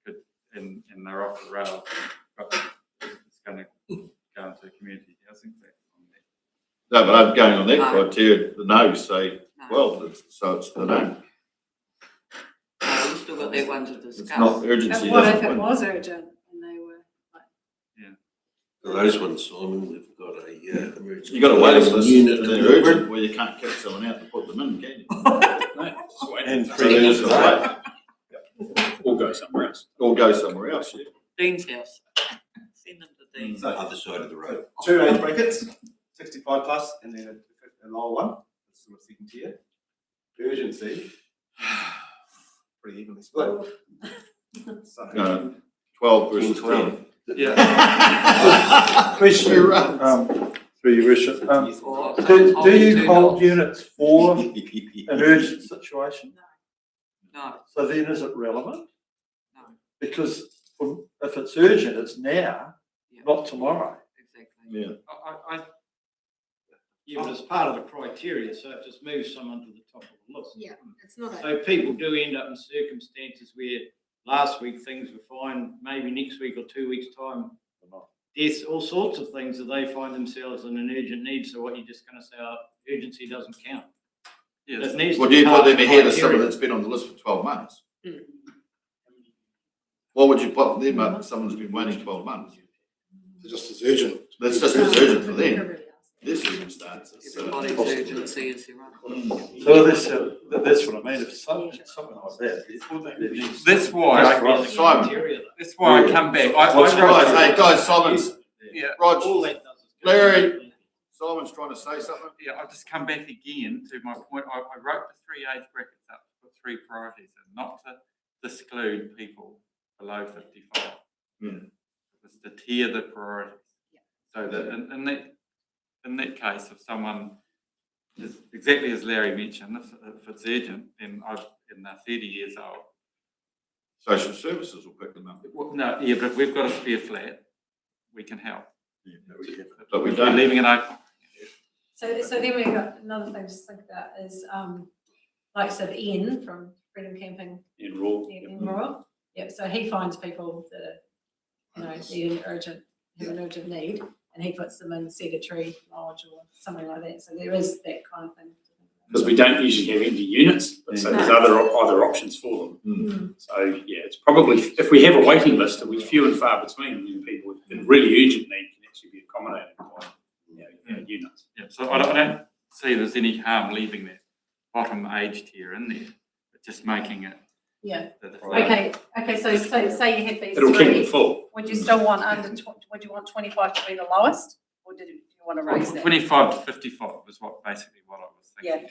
could, and they're off the rails, but it's going to go into a community housing thing. No, but I'm going on that No. criteria. The no's say, No. well, so it's the no. No, we've still got that one to It's discuss. not urgency. But what if doesn't it win. was urgent and they were like, For those ones, Simon, we've got a emergency. You got a waiting housing list unit and in they're Melbourne. urgent where you can't kick someone out to put them in, can you? And So 3 years it's away. Or go somewhere else. Or go somewhere else. Yeah. Dean's house. Send them to Dean's. So, Other side of the road. 2 age brackets, 65 plus, and then a lower one, that's sort of second tier. Urgency, pretty evenly split. So, 12 versus 12. 10. Yeah. Question, through your worship, do you hold units for an urgent situation? No, So then is it relevant? no, Because if it's urgent, it's now, yeah, not tomorrow. exactly. Yeah. Yeah, but it's part of the criteria, so it just moves someone to the top of the list. yeah, it's not a. So people do end up in circumstances where last week things were fine, maybe next week or 2 weeks' time, there's all sorts of things that they find themselves in an urgent need, so what you're just gonna say, urgency doesn't count. Yes. It needs to Well, be do you part put of them the ahead of someone criteria. that's been on the list for 12 months? Mm. What would you put them up? Someone's been waiting 12 months. Just as urgent. That's just as urgent for them. Their circumstances. Everybody's urgency is their own. So that's what I mean, if something like that, there needs. That's why Just I, right. Simon. that's why I come back. What's I guys? wrote- Hey, guys, Simon's. Yeah. Rog, All that does is go- Larry, Simon's trying to say something. Yeah, I'll just come back again to my point. I wrote the 3 age brackets up for 3 priorities and not to exclude people below 55. It's to tier the priorities. So that in that case, if someone is exactly as Larry mentioned, if it's urgent, then and they're 30 years old. Social services will pick them up. Well, no, yeah, but if we've got a spare flat, we can help. But we We're don't. leaving it open. So then we've got another thing to think about is, like I said, Ian from Freedom Camping In Raw. in Royal. Yeah, so he finds people that are, need have an urgent need, and he puts them in sedentary lodge or something like that. So there is that kind of thing. Because we don't usually have empty units, but so there's other options for them. Mm. So, yeah, it's probably, if we have a waiting list, it'll be few and far between, then people with really urgent need can actually be accommodated by units. Yeah, so I don't see there's any harm leaving that bottom age tier in there, but just making it. Yeah. the Okay, so say you had these It'll keep them three, full. would you still want would you want 25 to be the lowest, or do you want to raise that? 25 to 55 was basically what I was thinking.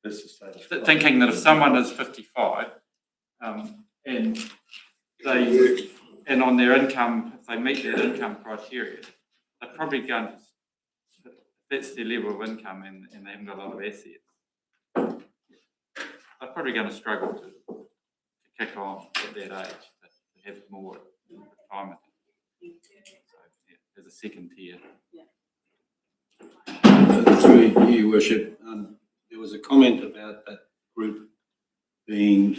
That's the status. Thinking that if someone is 55, and on their income, if they meet their income criteria, they're probably going to, if that's their level of income and they haven't got a lot of assets, they're probably going to struggle to kick on at that age, to have more retirement. So, yeah, there's a second tier. Through you, Worship, there was a comment about that group being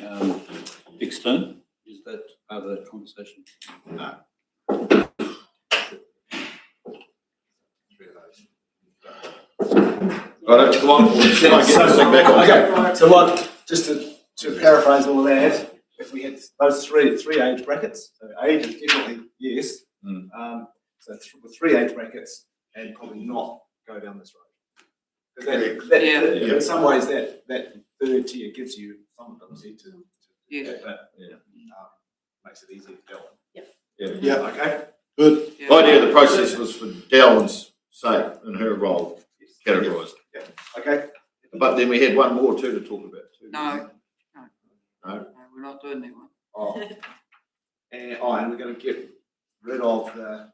fixed term. Is that part of that conversation? No. Right, come on. Try and get this thing back on. Okay, right, so what, just to paraphrase all of that, if we had those three age brackets, so age is definitely yes. So with 3 age brackets and probably not go down this road. In some ways that third tier gives you some ability to makes it easier to deal. Yeah. Okay. Good. The idea of the process was for Darwin's sake and her role categorised. Yeah. Okay. But then we had one more too to talk about too. No, No? we're not doing that one. Oh. And we're going to get rid of the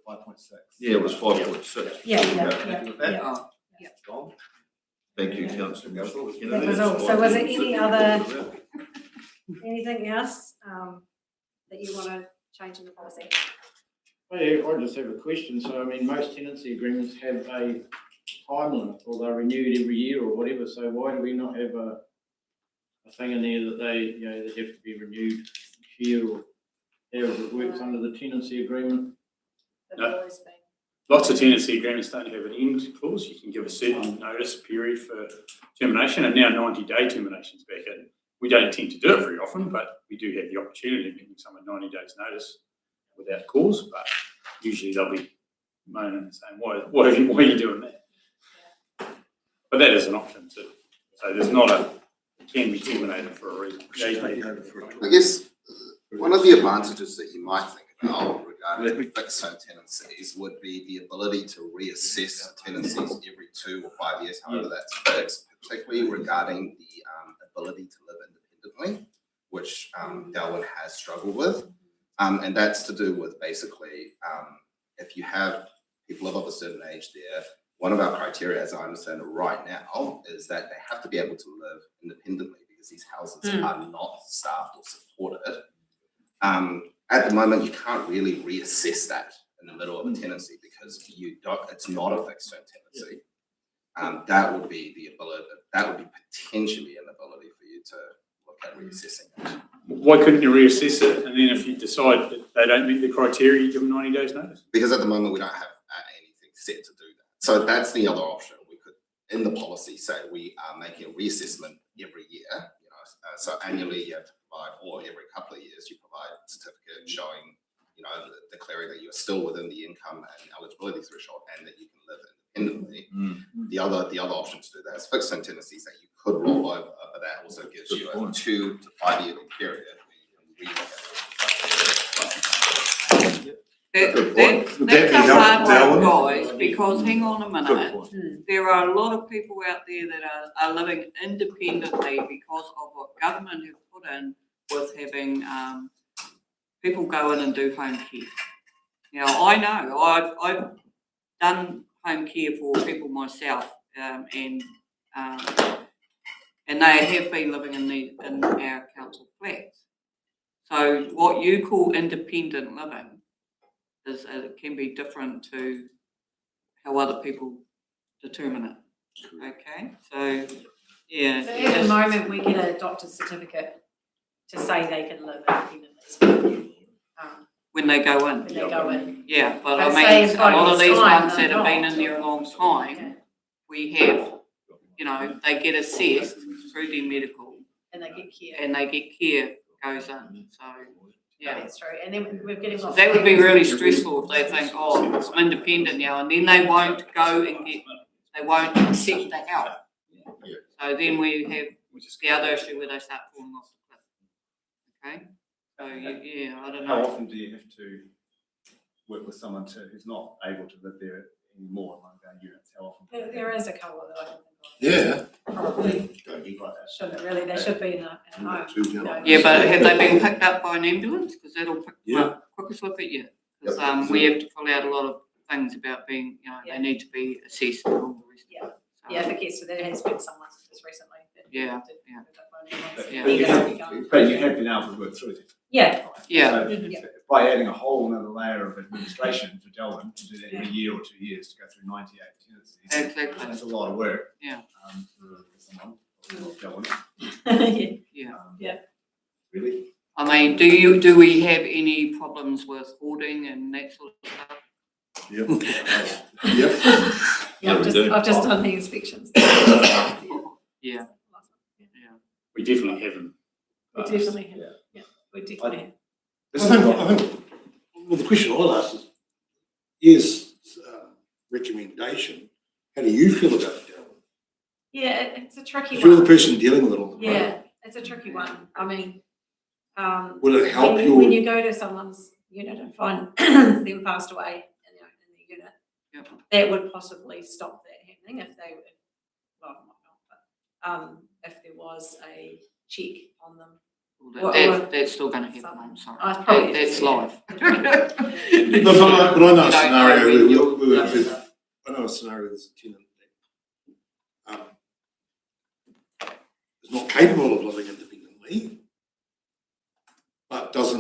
5.6. Yeah, it was 5.6. Yeah, Happy with that? Oh, John? Thank you, councillor. That was all. So was there any other, anything else that you want to change in the policy? Hey, I just have a question. So, I mean, most tenancy agreements have a time limit, or they're renewed every year or whatever. So why do we not have a thing in there that they, they have to be renewed each year, or how it works under the tenancy agreement? No. Lots of tenancy agreements don't have an end clause. You can give a certain notice period for termination, and now 90-day terminations back in. We don't tend to do it very often, but we do have the opportunity of giving someone 90 days notice without cause, but usually they'll be moaning and saying, why are you doing that? But that is an option too. So there's not it can be terminated for a reason. I guess one of the advantages that you might think about regarding fixed term tenancies would be the ability to reassess tenancies every 2 or 5 years, however that's fixed, particularly regarding the ability to live independently, which Darwin has struggled with. And that's to do with basically, if you have people of a certain age there, one of our criteria, as I understand it right now, is that they have to be able to live independently because these houses are not staffed or supported. At the moment, you can't really reassess that in the middle of a tenancy because it's not a fixed term tenancy. That would be the ability, that would be potentially an ability for you to look at reassessing it. Why couldn't you reassess it, and then if you decide that they don't meet the criteria, you give them 90 days notice? Because at the moment we don't have anything set to do that. So that's the other option. We could, in the policy, say we are making a reassessment every year. So annually you have to provide, or every couple of years you provide a certificate showing, declaring that you are still within the income and eligibility threshold and that you can live independently. The other option to do that is fixed term tenancies that you could roll over, but that also gives you a 2 to 5 year period where you can relook at it. That's a hard one, guys, because hang on a minute. There are a lot of people out there that are living independently because of what government have put in with having people go in and do home care. Now, I know I've done home care for people myself, and they have been living in our council flats. So what you call independent living is it can be different to how other people determine it. Okay, so yeah. So at the moment, we get a doctor's certificate to say they can live independently. When they go in. When they go in. Yeah, but But I say mean, in a lot 5 of these years' time, ones that they're have been not. in there a long time, we have, they get assessed through their medical And they get care. and they get care goes in, so, yeah. That's true. And then we're getting lots. That would be really stressful if they think, oh, I'm independent now, and then they won't go and they won't accept the help. So then we have the other issue where they start falling off the cliff. Okay? So, yeah, I don't know. How often do you have to work with someone who's not able to live there anymore in one of our units? How often? There is a couple that I can think of. Yeah. Probably Don't be like that. shouldn't really, they should be in a home. Yeah, but have they been picked up by an ambulance? Because that'll pick them Yeah. up quick as look at you. Because we have to fill out a lot of things about being, they need to be assessed and all the rest of it. So, Yeah, if it gets to that, it has been someone just recently. that Yeah, did yeah. pick up on ambulance. But Yeah. you have been able to work through it. Yeah. Yeah. So by adding a whole another layer of administration for Delwyn to do that every year or 2 years to go through 98 tenancies. Exactly. That's a lot of work. Yeah. For someone, Delwyn. Yeah. Really? I mean, do we have any problems with hoarding and that sort of stuff? Yep. I've just done the inspections. Yeah. We definitely haven't. We definitely have. Yeah, we definitely have. I think, well, the question I'll ask is recommendation. How do you feel about it, Darryl? Yeah, it's a tricky If you're the one. person dealing with it on the ground, Yeah, it's a tricky one. I mean, will it help when you go to someone's unit and find them passed away in the unit, that would possibly stop that happening if they, well, not, if there was a check on them. That's still gonna happen, I'm sorry. Oh, it's probably- That's life. But I know a scenario I know a scenario there's a tenant that is not capable of living independently, but does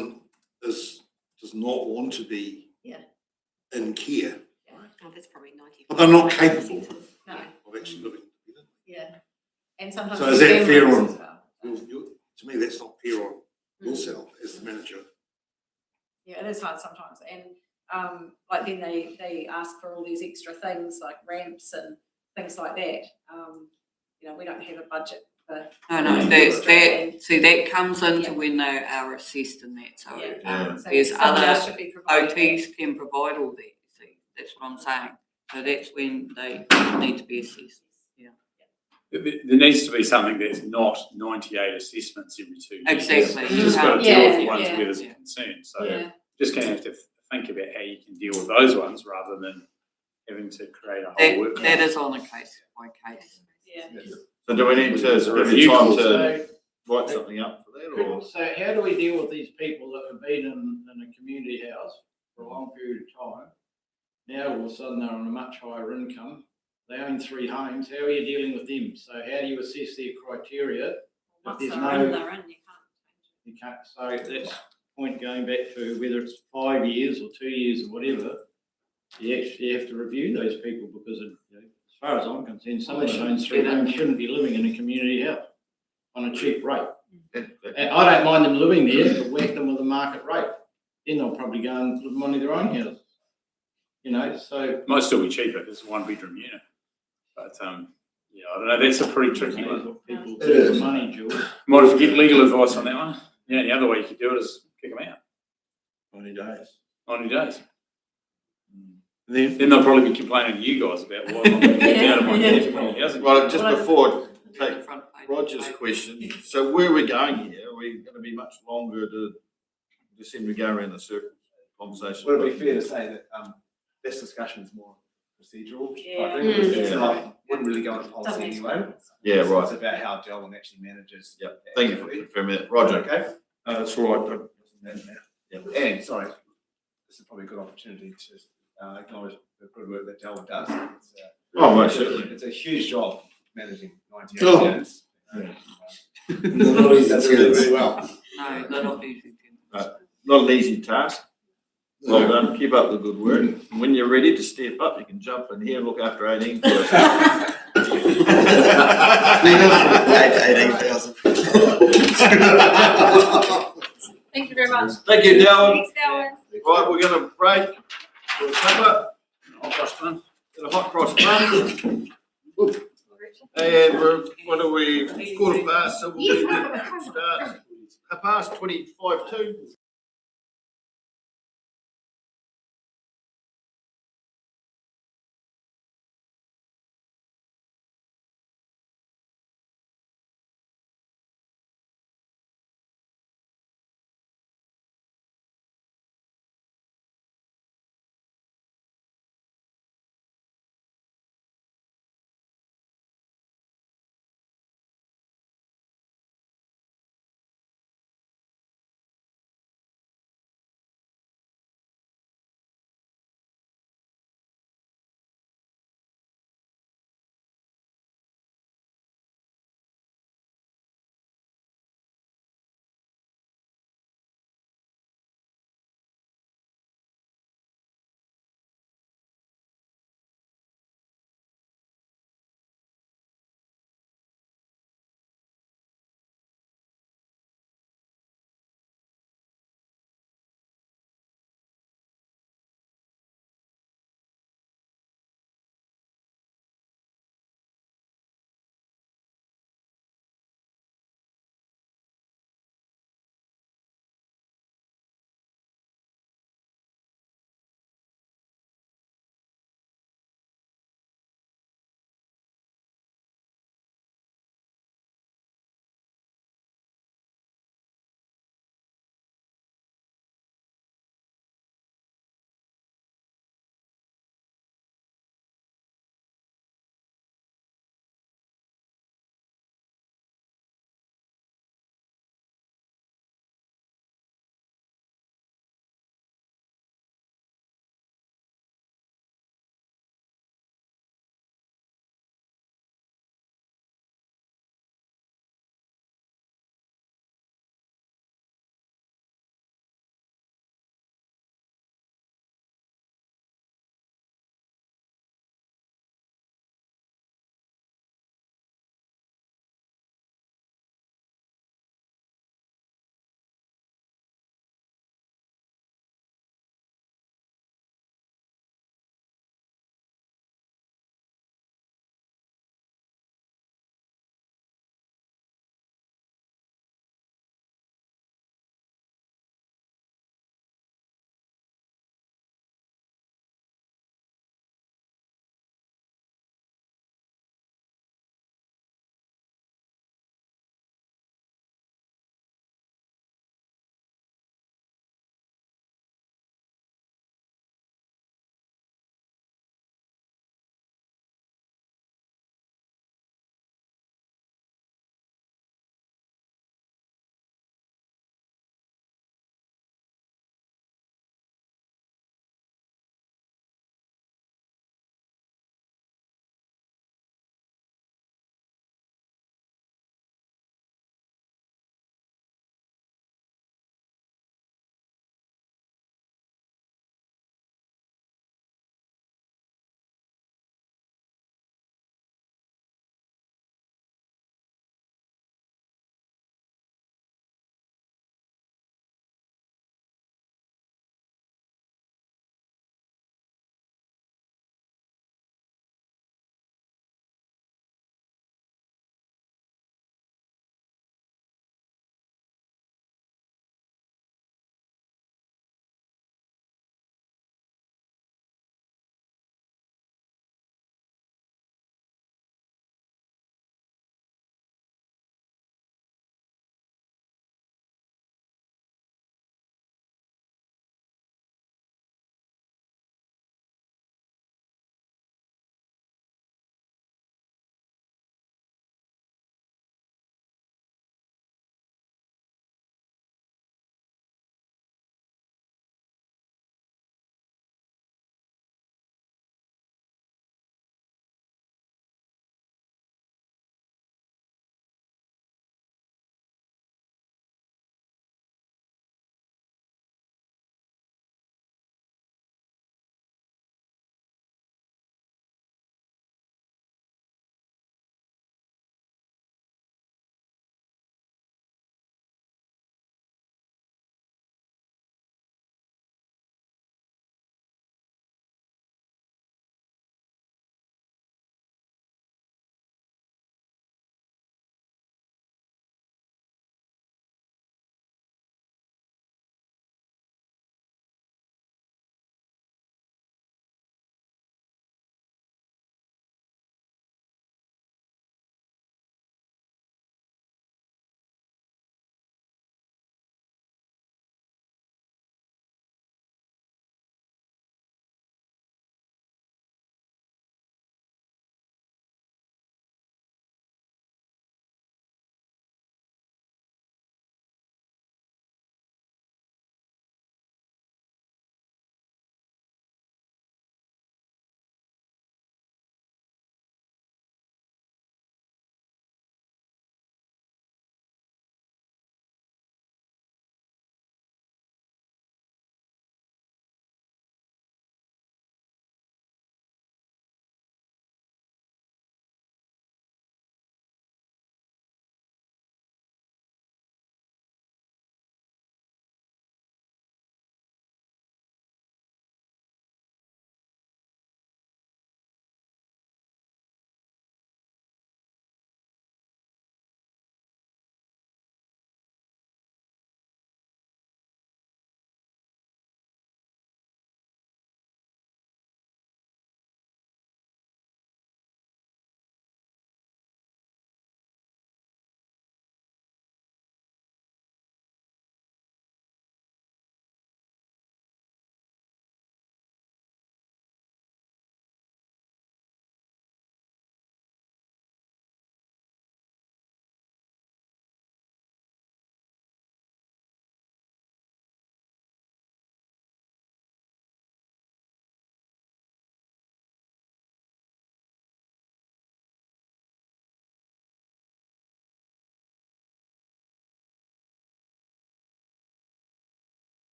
not want to be in care. Oh, that's probably 90. But they're not capable No, of actually living independently. yeah. And sometimes. So is that there's fair families on, as well. to me, that's not fair on yourself as the manager. Yeah, it is hard sometimes, and like then they ask for all these extra things like ramps and things like that. You know, we don't have a budget for. No, that comes into when they are assessed and that, so So there's somebody else other should be providing that. OTs can provide all that, see, that's what I'm saying. So that's when they need to be assessed, yeah. There needs to be something that's not 98 assessments every 2 years. Exactly. You just got to deal with the Yeah, ones yeah. where there's a concern. So Yeah. just going to have to think about how you can deal with those ones rather than having to create a whole work. That is on a case by case. Yeah. So do we need to review time calls. to write something up for that, or? So how do we deal with these people that have been in a community house for a long period of time? Now all of a sudden they're on a much higher income. They own 3 homes. How are you dealing with them? So how do you assess their criteria? If there's you can't. So that's the point going back to whether it's 5 years or 2 years or whatever. You actually have to review those people because as far as I'm concerned, someone that owns 3 homes shouldn't be living in a community house on a cheap rate. And I don't mind them living there, but whack them with a market rate. Then they'll probably go and live money their own houses. You know, so. Might still be cheaper if it's a 1-bedroom unit. But yeah, I don't know, that's a pretty tricky one. People do for money, Jules. Might have to get legal advice on that one. Yeah, the other way you could do it is kick them out. 90 days. 90 days. Then Then they'll probably be complaining to you guys about why I'm not getting out of my house. well, just before I take Roger's question, so where are we going here? Are we going to be much longer to just seem to go around the circle conversation? Would it be fair to say that this discussion is more procedural? Yeah. I think it's not, wouldn't really go into policy anyway. Yeah, So right. it's about how Delwyn actually manages. Yep. Thank you for confirming that. Roger. Okay. That's all right. Yep. And sorry, this is probably a good opportunity to acknowledge the good work that Delwyn does. It's, Most certainly. It's a huge job managing 98 Oh. units. Not easy That's to really, do. really well. No, they're not easy. Not an easy task. Well done. Keep up the good work. And when you're ready to step up, you can jump in here and look after 18. Thank you very much. Thank you, Delwyn. Thanks, Delwyn. Right, we're going to break. We'll cover. Hot cross bun. Get a hot cross bun. And what are we, 1:15, so we'll start 25:25.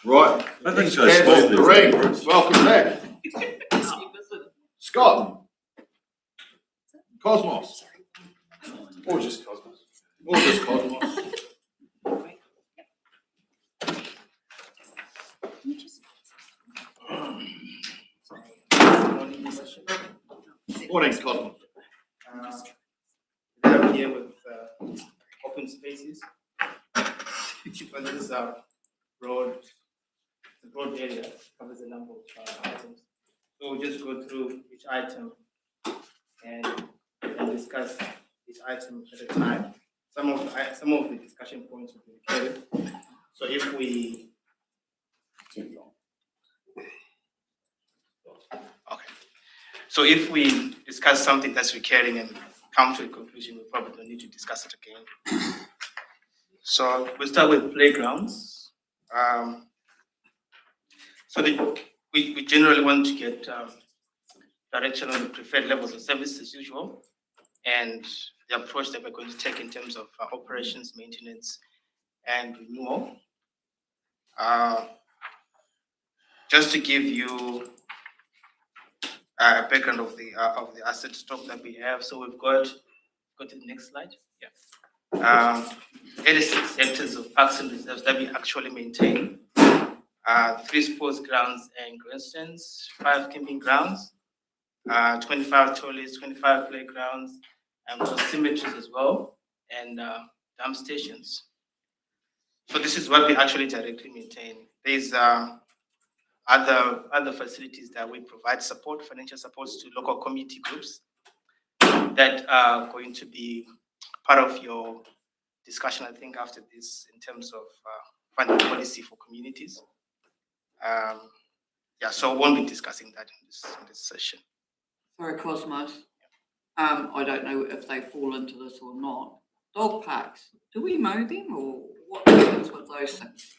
Right. I think so. Cancel the ring. Welcome back. Scott. Cosmos. Or just Cosmos. Or just Cosmos. Morning, Cosmos. I'm here with open spaces. But this is a broad area, covers a number of items. So we'll just go through each item and discuss each item at a time. Some of the discussion points will be carried. So if we So if we discuss something that's recurring and come to a conclusion, we probably don't need to discuss it again. So we'll start with playgrounds. We generally want to get direction on the preferred levels of service as usual, and the approach that we're going to take in terms of operations, maintenance, and renewal. Just to give you a background of the asset stock that we have. So we've got, go to the next slide. Yeah. 86 hectares of parks and reserves that we actually maintain. 3 sports grounds and grandstands, 5 camping grounds, 25 toilets, 25 playgrounds, and cemeteries as well, and dump stations. So this is what we actually directly maintain. There's other facilities that we provide support, financial support to local community groups that are going to be part of your discussion, I think, after this in terms of funding policy for communities. So we won't be discussing that in this session. Sorry, Cosmos. I don't know if they fall into this or not. Dog parks, do we mow them or what happens with those things?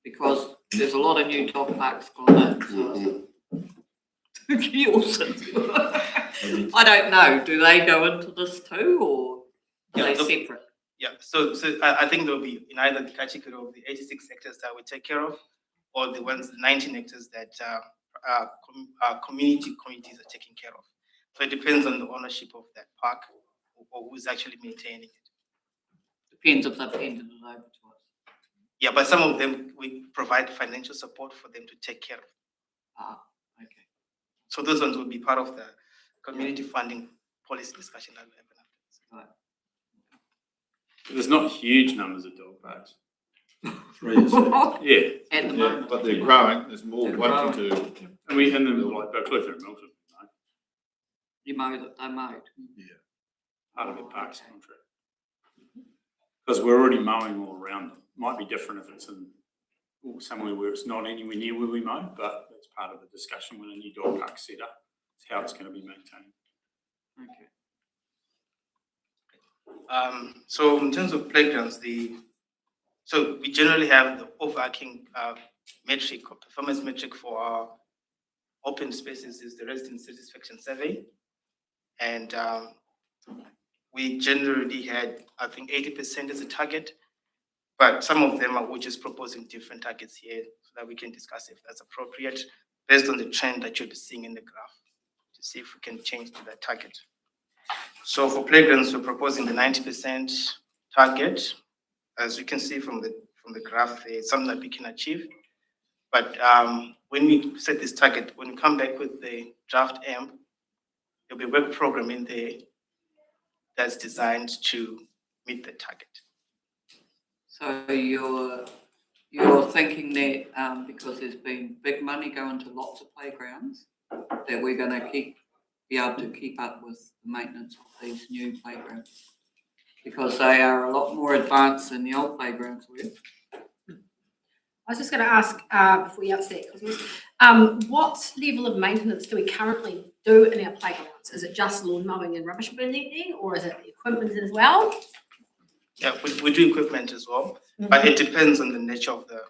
Because there's a lot of new dog parks gone in. So I don't know. Do they go into this too, or are they separate? Yeah. So I think there will be in either the category of the 86 hectares that we take care of, or the 19 hectares that communities are taking care of. So it depends on the ownership of that park or who's actually maintaining it. Depends if they've handed it over to us. Yeah, but some of them we provide financial support for them to take care of. Okay. So those ones will be part of the community funding policy discussion that we have. There's not huge numbers of dog parks. 3 is it? Yeah. At the moment. But they're growing. There's more wanting to. And we in them like Cliff and Milton. You mow that they mowed. Yeah. Part of a parks contract. Because we're already mowing all around them. Might be different if it's in somewhere where it's not anywhere near where we mow, but that's part of the discussion when a new dog park's set up. It's how it's going to be maintained. Okay. So in terms of playgrounds, so we generally have the overarching metric or performance metric for our open spaces is the resident satisfaction survey, and we generally had, I think, 80% as a target, but some of them we're just proposing different targets here so that we can discuss if that's appropriate based on the trend that you'll be seeing in the graph to see if we can change to that target. So for playgrounds, we're proposing the 90% target. As you can see from the graph, it's something that we can achieve. But when we set this target, when we come back with the draft AMP, there'll be a work program in there that's designed to meet the target. So you're thinking that because there's been big money going to lots of playgrounds, that we're going to be able to keep up with the maintenance of these new playgrounds, because they are a lot more advanced than the old playgrounds were. I was just going to ask before we answer that, what level of maintenance do we currently do in our playgrounds? Is it just lawn mowing and rubbish burning, or is it equipment as well? Yeah, we do equipment as well, but it depends on the nature of the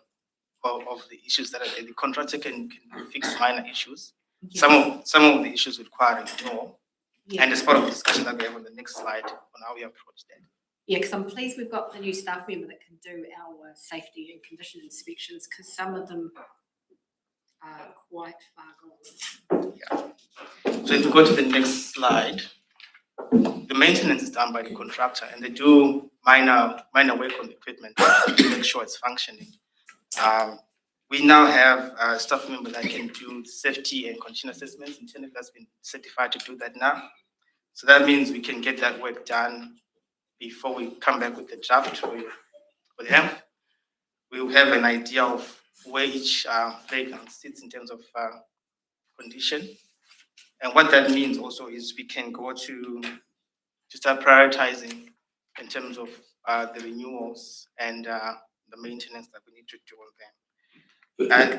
issues that are there. The contractor can fix minor issues. Yeah. Some of the issues require renewal, Yeah. And as part of the discussion that we have on the next slide on how we approach that. Yeah, because I'm pleased we've got the new staff member that can do our safety and condition inspections, because some of them are quite far gone. So if we go to the next slide, the maintenance is done by the contractor, and they do minor work on the equipment to make sure it's functioning. We now have a staff member that can do safety and condition assessments internally, that's been certified to do that now. So that means we can get that work done before we come back with the draft for them. We will have an idea of where each playground sits in terms of condition. And what that means also is we can go to start prioritizing in terms of the renewals and the maintenance that we need to do on them.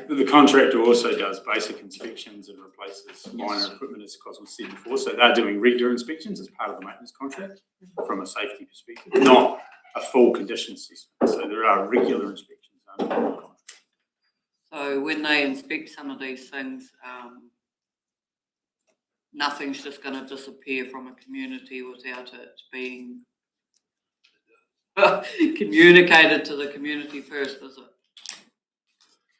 The contractor also does basic inspections and replaces minor equipment, as Cosmo said before. So they're doing regular inspections as part of the maintenance contract from a safety perspective, not a full condition assessment. So there are regular inspections under the contract. So when they inspect some of these things, nothing's just going to disappear from a community without it being communicated to the community first, is it?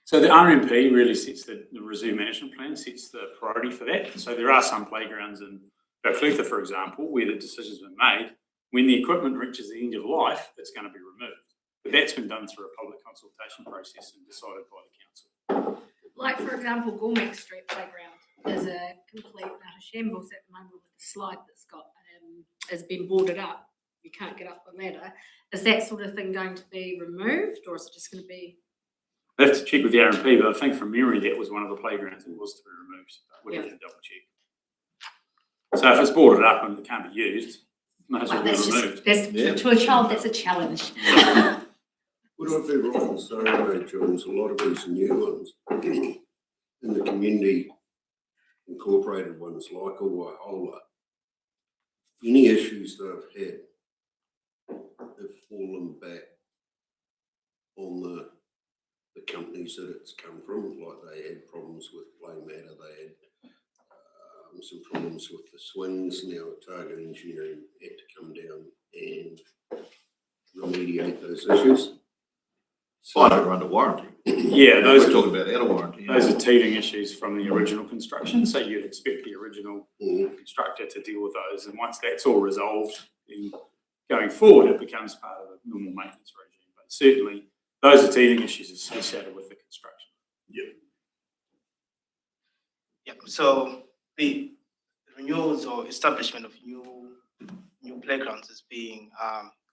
So the RMP really sets the reserve management plan, sets the priority for that. So there are some playgrounds in Beauclerc, for example, where the decision's been made. When the equipment reaches the end of life, it's going to be removed. But that's been done through a public consultation process and decided by the council. Like, for example, Gormack Street Playground is a complete utter shambles at the moment with the slide that's got has been boarded up. You can't get up the ladder. Is that sort of thing going to be removed, or is it just going to be? I have to check with the RMP, but I think from memory that was one of the playgrounds that was to be removed. We'll have to double check. So if it's boarded up and it can't be used, it might as well be removed. To a child, that's a challenge. Would I be right in saying, Jones, a lot of these new ones in the community incorporated ones like a Waihola, any issues they've had have fallen back on the companies that it's come from, like they had problems with play matter, they had some problems with the swings. Now Target Engineering had to come down and remediate those issues. So they're under warranty. Yeah, those we're talking about out of warranty. Those are teething issues from the original construction, so you'd expect the original constructor to deal with those. And once that's all resolved, then going forward, it becomes part of the normal maintenance regime. But certainly, those are teething issues associated with the construction. Yeah. So the renewals or establishment of new playgrounds is being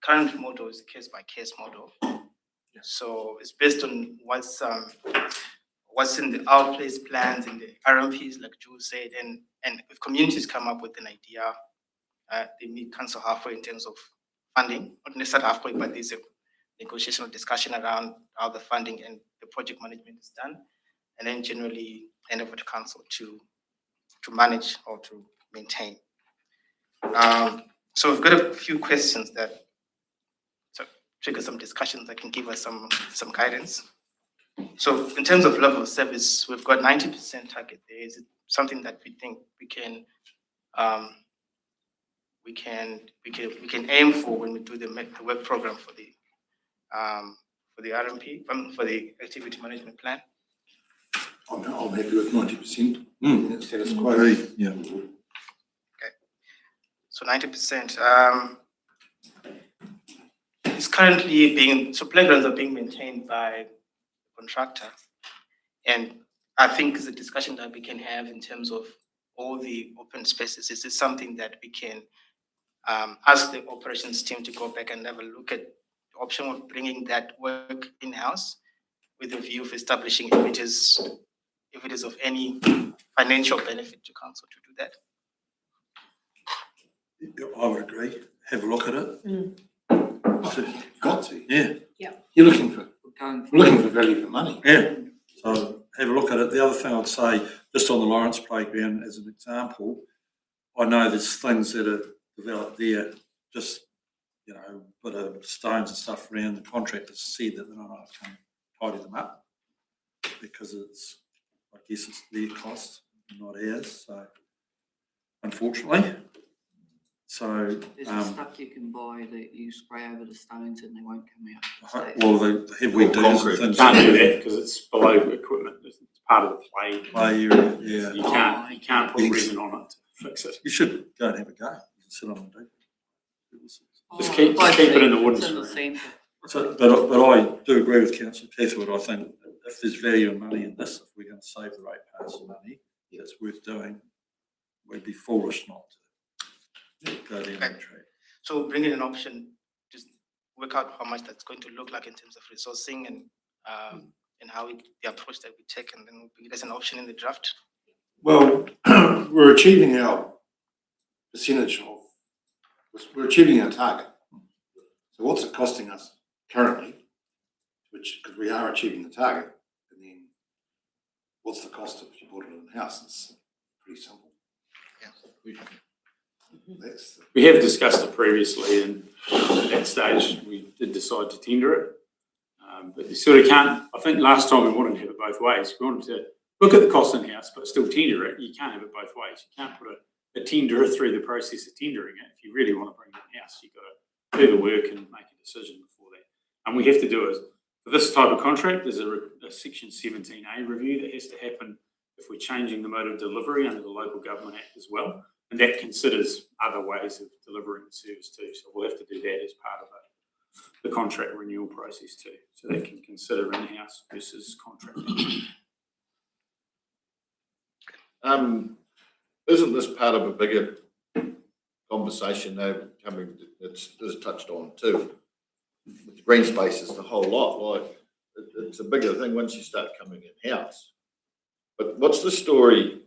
current model is a case by case model. So it's based on what's in the outplace plans and the RMPs, like Jules said, and if communities come up with an idea, they meet council halfway in terms of funding, not necessarily halfway, but there's a negotiation or discussion around how the funding and the project management is done, and then generally hand over to council to manage or to maintain. So we've got a few questions that trigger some discussions that can give us some guidance. So in terms of level of service, we've got 90% target there. Is it something that we think we can aim for when we do the work program for the RMP, for the activity management plan? I'm happy with 90%. That's status quo. Yeah. Okay. So 90%. It's currently playgrounds are being maintained by the contractor. And I think it's a discussion that we can have in terms of all the open spaces. Is this something that we can ask the operations team to go back and have a look at the option of bringing that work in-house with a view of establishing if it is of any financial benefit to council to do that? I would agree. Have a look at it. Got to. Yeah. Yeah. You're looking for value for money. Yeah. So have a look at it. The other thing I'd say, just on the Lawrence Playground as an example, I know there's things that are developed there, just, a bit of stones and stuff around. The contractors said that they're not going to tidy them up because I guess it's their cost, not ours. So unfortunately, So, There's a stuff you can buy that you spray over the stones and they won't come out. well, the heavy duties and Concrete, you things. can't do that because it's below equipment, it's part of the play. Play area, yeah. You can't put resin on it to fix it. You should go and have a go. You can sit on and do. Just keep it in the wooden It's in the stream. centre. So, but I do agree with Councillor Catherwood. I think if there's value in money in this, if we're going to save the ratepayers some money, it's worth doing. We'd be foolish not to go down that track. So bring in an option, just work out how much that's going to look like in terms of resourcing and how the approach that we take, and then we'll bring it as an option in the draft. Well, we're achieving our percentage of, we're achieving our target. So what's it costing us currently, which, because we are achieving the target, and then what's the cost if you bought it in-house? It's pretty simple. We have discussed it previously, and at that stage we did decide to tender it. But you sort of can't, I think last time we wanted to have it both ways. We wanted to look at the cost in-house but still tender it. You can't have it both ways. You can't put a tenderer through the process of tendering it. If you really want to bring it in-house, you've got to do the work and make a decision before that. And we have to do it. For this type of contract, there's a Section 17A review that has to happen if we're changing the mode of delivery under the Local Government Act as well. And that considers other ways of delivering the service too. So we'll have to do that as part of the contract renewal process too. So they can consider in-house versus contracting. Isn't this part of a bigger conversation now coming, it's touched on too? With the green spaces, the whole lot, like, it's a bigger thing once you start coming in-house. But what's the story?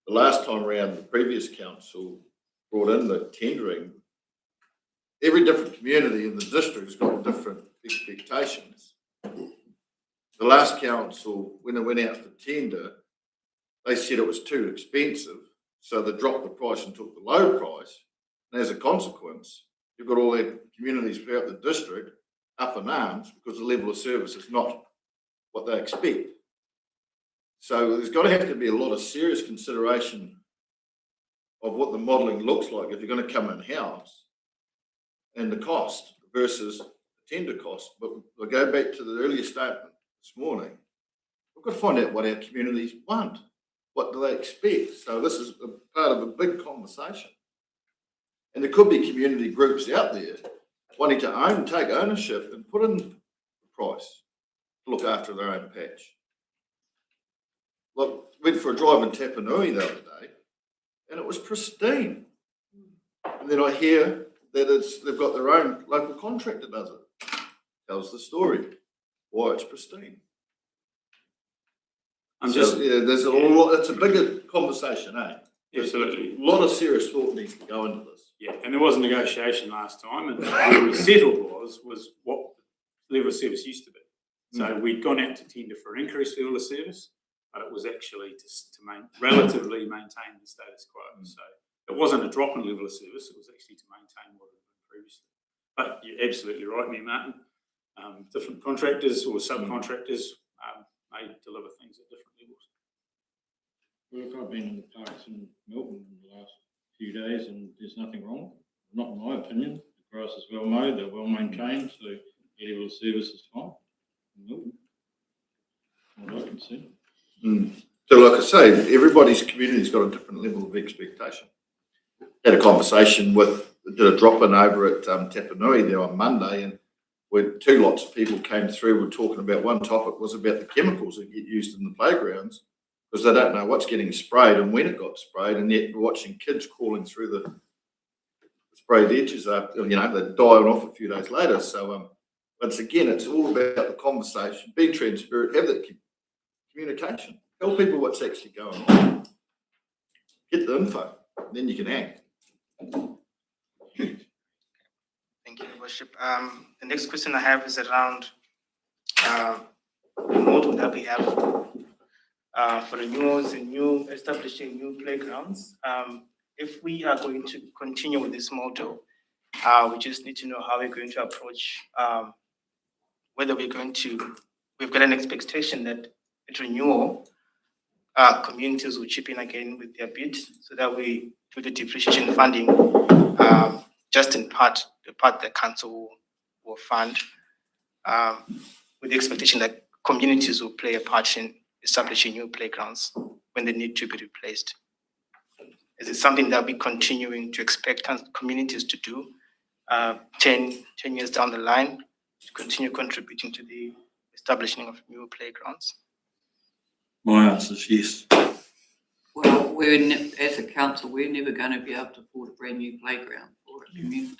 The last time around, the previous council brought in the tendering. Every different community in the district's got different expectations. The last council, when it went out for tender, they said it was too expensive, so they dropped the price and took the low price. And as a consequence, you've got all the communities throughout the district up in arms because the level of service is not what they expect. So there's got to have to be a lot of serious consideration of what the modelling looks like if you're going to come in-house and the cost versus the tender cost. But I'll go back to the earlier statement this morning. We've got to find out what our communities want. What do they expect? So this is a part of a big conversation. And there could be community groups out there wanting to take ownership and put in the price to look after their own patch. Look, went for a drive in Tapanui the other day, and it was pristine. And then I hear that they've got their own local contractor does it. Tells the story why it's pristine. There's a lot. It's a bigger conversation, eh? Absolutely. A lot of serious thought needs to go into this. Yeah, and there was a negotiation last time, and where we settled was what level of service used to be. So we'd gone out to tender for an increased level of service, but it was actually to relatively maintain the status quo. So it wasn't a drop in level of service, it was actually to maintain what it had been previously. But you're absolutely right, Mayor Martin. Different contractors or subcontractors may deliver things at different levels. Look, I've been in the parks in Melbourne in the last few days and there's nothing wrong. Not in my opinion. The grass is well mowed, they're well maintained, so the level of service is fine. In Melbourne. What I can see. So like I say, everybody's community's got a different level of expectation. Had a conversation did a drop-in over at Tapanui there on Monday, and where two lots of people came through, were talking about one topic was about the chemicals that get used in the playgrounds, because they don't know what's getting sprayed and when it got sprayed, and yet we're watching kids crawling through the sprayed edges up, they're dying off a few days later. So once again, it's all about the conversation, being transparent, have that communication, tell people what's actually going on, get the info, then you can act. Thank you, Worship. The next question I have is around the model that we have for renewals and establishing new playgrounds. If we are going to continue with this model, we just need to know how we're going to approach whether we've got an expectation that at renewal, communities will chip in again with their bid so that we do the depreciation funding just in part, the part that council will fund, with the expectation that communities will play a part in establishing new playgrounds when they need to be replaced. Is it something that we're continuing to expect communities to do 10 years down the line, to continue contributing to the establishing of new playgrounds? My answer is yes. Well, as a council, we're never going to be able to afford a brand new playground for a community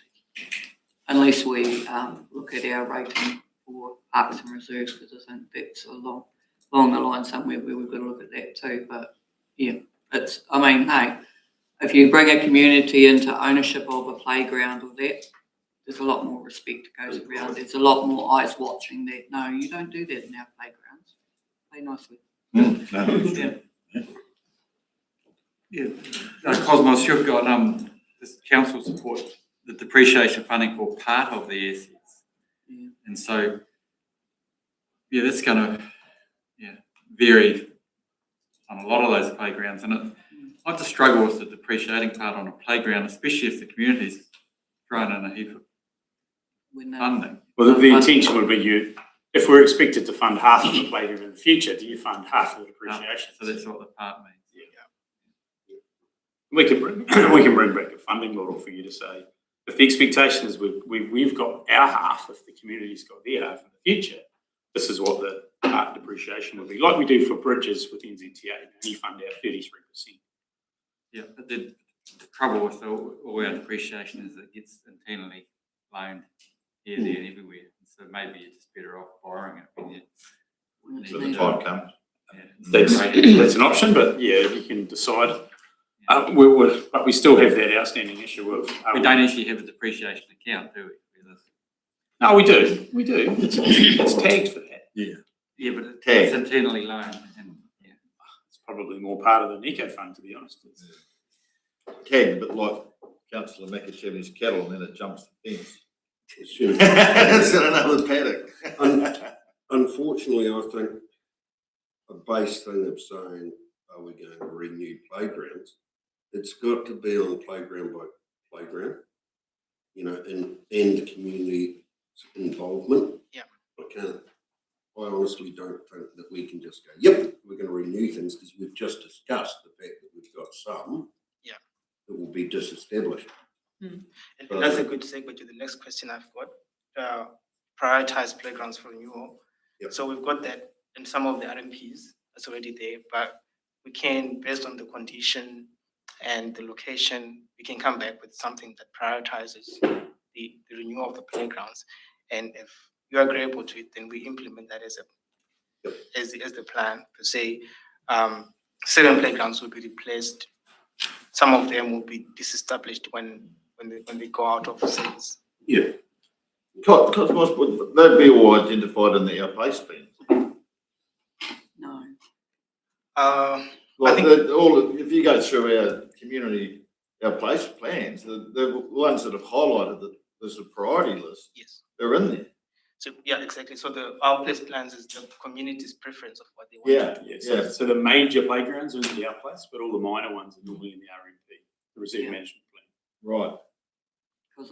unless we look at our rating for parks and reserves, because I think that's along the line somewhere where we've got to look at that too. But yeah, hey, if you bring a community into ownership of a playground or that, there's a lot more respect that goes around. There's a lot more eyes watching that. No, you don't do that in our playgrounds. Play nicely. Cosmos, you've got this council support the depreciation funding for part of the assets, and so that's going to vary on a lot of those playgrounds, and I have to struggle with the depreciating part on a playground, especially if the community's thrown in a heap of funding. Well, the intention would be if we're expected to fund half of the playground in the future, do you fund half of the depreciation? So that's what the part means. We can bring back a funding model for you to say, if the expectation is we've got our half, if the community's got their half in the future, this is what the part depreciation would be, like we do for bridges with NZTA. You fund our 33%. Yeah, but the trouble with all our depreciation is it gets internally loaned here, there, and everywhere. So maybe you're just better off borrowing it when the time comes. That's an option, but you can decide. But we still have that outstanding issue of we don't actually have a depreciation account, do we? No, we do. We do. It's tagged for that. Yeah, but it's internally loaned, and it's probably more part of the Nico fund, to be honest. Tagged, but like Councillor Makachev's cattle, and then it jumps the fence. It's in another paddock. Unfortunately, I think a base thing of saying, are we going to renew playgrounds? It's got to be on playground by playground, and community involvement. Yeah. I honestly don't think that we can just go, yep, we're going to renew things, because we've just discussed the fact that we've got some that will be disestablished. And that's a good segue to the next question I've got. Prioritize playgrounds for renewal. Yep. So we've got that in some of the RMPs, that's already there, but we can, based on the condition and the location, we can come back with something that prioritizes the renewal of the playgrounds. And if you're agreeable to it, then we implement that as the plan to say 7 playgrounds will be replaced. Some of them will be disestablished when they go out of service. Yeah. Cosmos, would that be all identified in the Our Place plans? No. If you go through our community, Our Place plans, the ones that have highlighted that there's a priority list, they're in there. So exactly. So Our Place plans is the community's preference of what they want. So the major playgrounds are in the Our Place, but all the minor ones are normally in the RMP, the Reserve Management Plan. Right. Because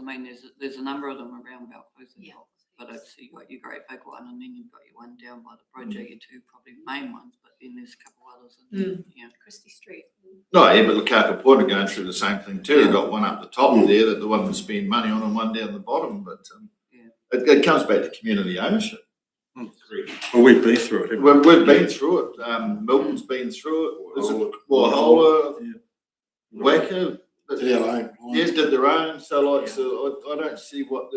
there's a number of them around Balclose as well. But you've got your great big one, and then you've got your one down by the project, your 2 probably main ones, but then there's a couple others in there. Christie Street. No, but Lukaka Point are going through the same thing too. They've got one up the top there that the one to spend money on, and one down the bottom. But it comes back to community ownership. Well, we've been through it. We've been through it. Milton's been through it. Walhalla, Wacker. Did their own. Did their own. So I don't see what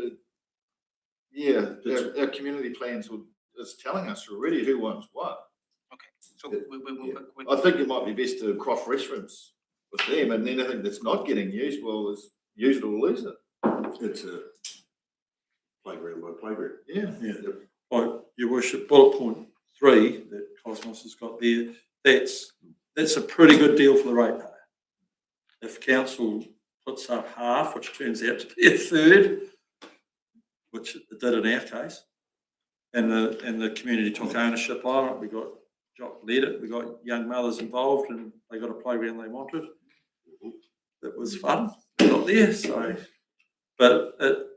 our community plans is telling us already who wants what. Okay. So I think it might be best to cross-reference with them, and anything that's not getting used, is use it or lose it. It's a playground by playground. Your worship, bullet point 3 that Cosmos has got there, that's a pretty good deal for the ratepayer. If council puts up half, which turns out to be a third, which it did in our case, and the community took ownership on it, we got Jock led it, we got young mothers involved, and they got a playground they wanted. It was fun. not there, so. But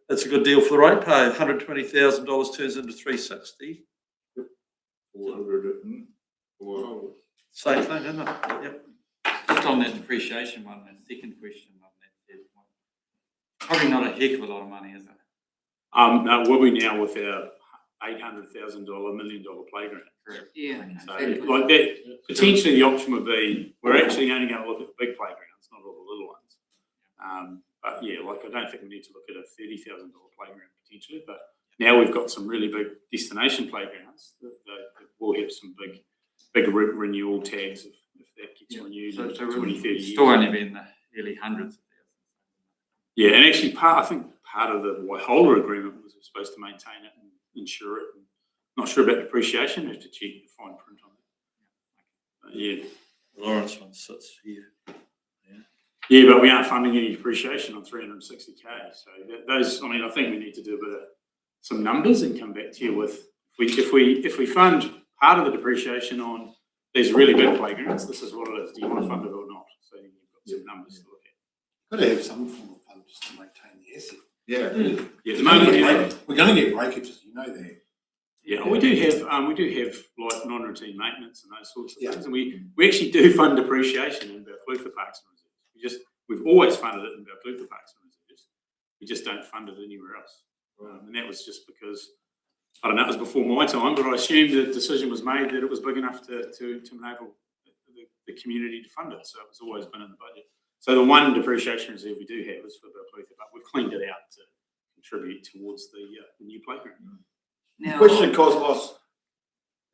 it's a good deal for the ratepayer. $120,000 turns into 360. 400. Wow. Same thing, isn't it? Yep. Just on that depreciation one, that second question on that third point. Probably not a heck of a lot of money, is it? No, will we now with our $800,000, $1 million playground? Correct. Yeah. So like that, potentially the option would be, we're actually only going to look at the big playgrounds, not all the little ones. But yeah, like I don't think we need to look at a $30,000 playground potentially, but now we've got some really big destination playgrounds that will have some big renewal tags if that gets renewed in 20, 30 years. Still only be in the early hundreds of thousands. Yeah, and actually I think part of the Waihola agreement was we're supposed to maintain it and insure it. And not sure about depreciation, have to check the fine print on it. But yeah. Lawrence one sits here. Yeah, but we aren't funding any depreciation on 360K. So those, I mean, I think we need to do a bit of some numbers and come back to you with if we fund part of the depreciation on these really big playgrounds, this is what it is. Do you want to fund it or not? So you've got some numbers to look at. Got to have some form of fund just to maintain the asset. Yeah. Yeah, at the moment we're going to get breakages, you know that. Yeah, we do have like non-routine maintenance and those sorts of things, and we actually do fund depreciation in Balclutha Parks and Reserves. We've always funded it in Balclutha Parks and Reserves. We just don't fund it anywhere else, and that was just because I don't know. It was before my time, but I assumed the decision was made that it was big enough to enable the community to fund it. So it's always been in the budget. So the one depreciation reserve we do have is for Balclutha, but we've cleaned it out to contribute towards the new playground. Now, Question, Cosmos.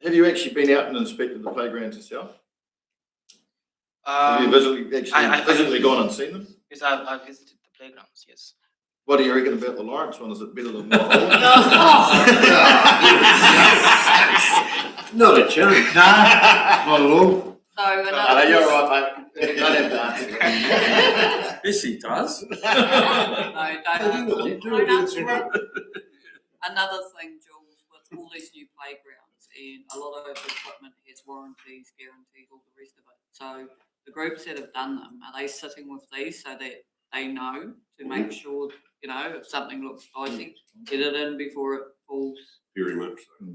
Have you actually been out and inspected the playgrounds yourself? Have you physically gone and seen them? Yes, I visited the playgrounds, yes. What do you reckon about the Lawrence one? Is it better than what? Not a chance. Not at all. so another, You're all right, mate. Don't have to answer. Yes, he does. no, don't answer it. Another thing, Jules, with all these new playgrounds and a lot of equipment has warranties, guarantees, all the rest of it. So the groups that have done them, are they sitting with these so that they know to make sure, you know, if something looks dicey, get it in before it falls? Very much so.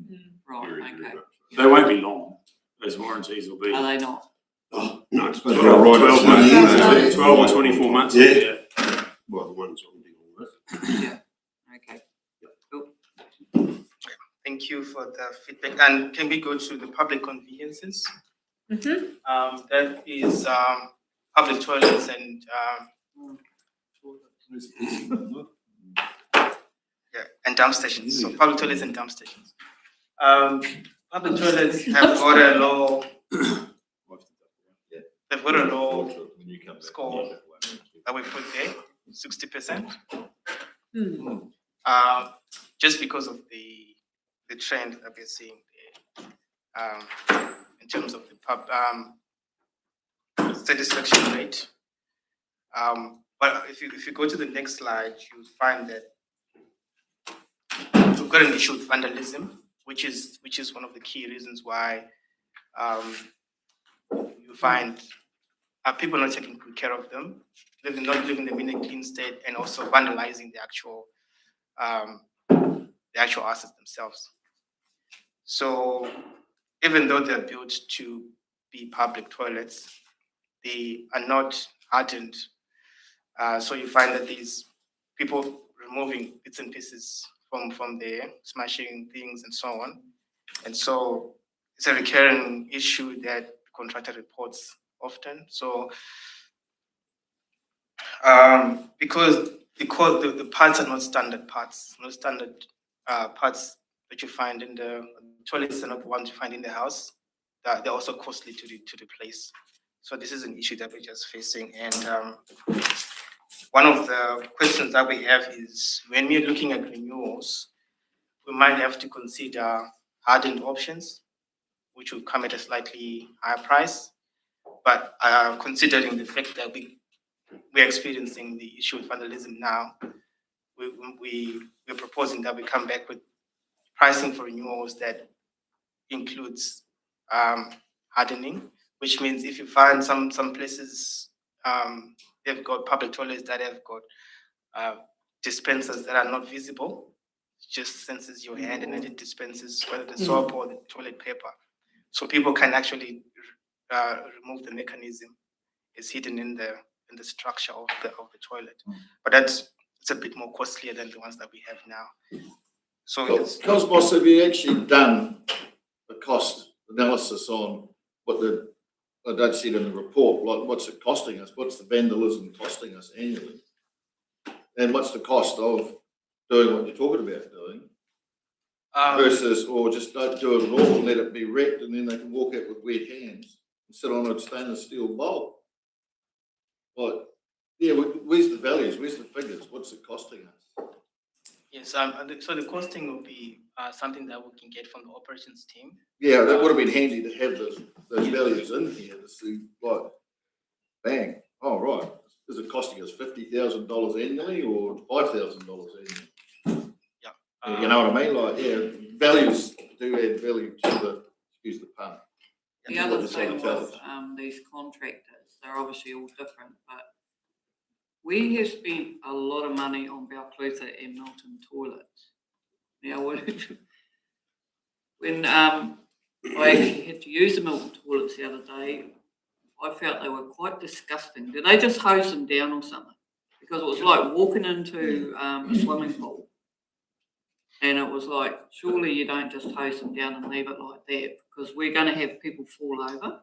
Right, Very okay. much so. They won't be long. Those warranties will be Are they not? Oh, no, it's 12 months, 12 or 24 months. Yeah. Well, the ones I'm dealing with. Yeah. Okay. Thank you for the feedback. And can we go to the public conveniences? That is public toilets and and dump stations. So public toilets and dump stations. Public toilets have got a low. They've got a low score that we put there, 60%. Just because of the trend that we're seeing there, in terms of the satisfaction rate. But if you go to the next slide, you'll find that we've got an issue with vandalism, which is one of the key reasons why you find people not taking good care of them, not leaving them in a clean state, and also vandalizing the actual assets themselves. So even though they're built to be public toilets, they are not hardened. So you find that these people removing bits and pieces from there, smashing things and so on. And so it's a recurring issue that the contractor reports often. So because the parts are not standard parts, not standard parts that you find in the toilets are not the ones you find in the house. They're also costly to replace. So this is an issue that we're just facing. And one of the questions that we have is when we're looking at renewals, we might have to consider hardened options, which will come at a slightly higher price. But considering the fact that we're experiencing the issue with vandalism now, we're proposing that we come back with pricing for renewals that includes hardening, which means if you find some places they've got public toilets that have got dispensers that are not visible. It just senses your hand and then it dispenses whether the soap or the toilet paper. So people can actually remove the mechanism. It's hidden in the structure of the toilet. But it's a bit more costlier than the ones that we have now. So it's Cosmos, have you actually done a cost analysis on what I don't see it in the report, like what's it costing us? What's the vandalism costing us annually? And what's the cost of doing what you're talking about doing versus, or just don't do it at all and let it be wrecked and then they can walk out with wet hands and sit on a stainless steel bowl? Like, yeah, where's the values? Where's the figures? What's it costing us? yes, so the costing will be something that we can get from the operations team. Yeah, that would have been handy to have those values in here to see, like, bang, oh, right. Is it costing us $50,000 annually or $5,000 annually? Yeah. You know what I mean? Like, yeah, values do add value to the, excuse the pun. The other thing with these contractors, they're obviously all different, but we have spent a lot of money on Balclutha and Milton toilets. Now, when I actually had to use the Milton toilets the other day, I felt they were quite disgusting. Did they just hose them down or something? Because it was like walking into a swimming pool. And it was like, surely you don't just hose them down and leave it like that, because we're going to have people fall over.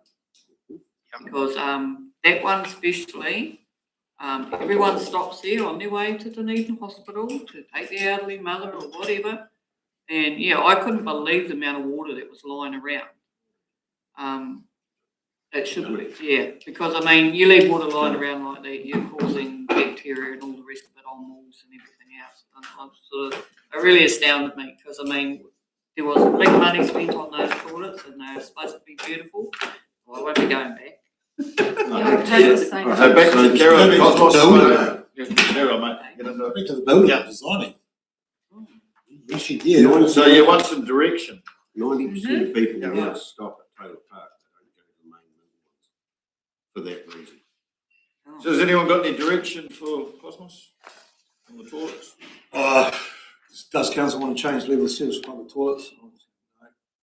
Because that one especially, everyone stops there on their way to Dunedin Hospital to take their elderly mother or whatever. And yeah, I couldn't believe the amount of water that was lying around. It should be, yeah, because I mean, you leave water lying around like that, you're causing bacteria and all the rest of it on walls and everything else. And it really astounded me, because I mean, there was big money spent on those toilets and they're supposed to be beautiful. Well, I won't be going back. So back to Carol, Cosmos. Carol, mate. Back to the building designing. Yes, you did. So you want some direction? 90% of people will stop at Taylor Park. They don't go to the main ones for that reason. So has anyone got any direction for Cosmos on the toilets? Does council want to change level of service for public toilets?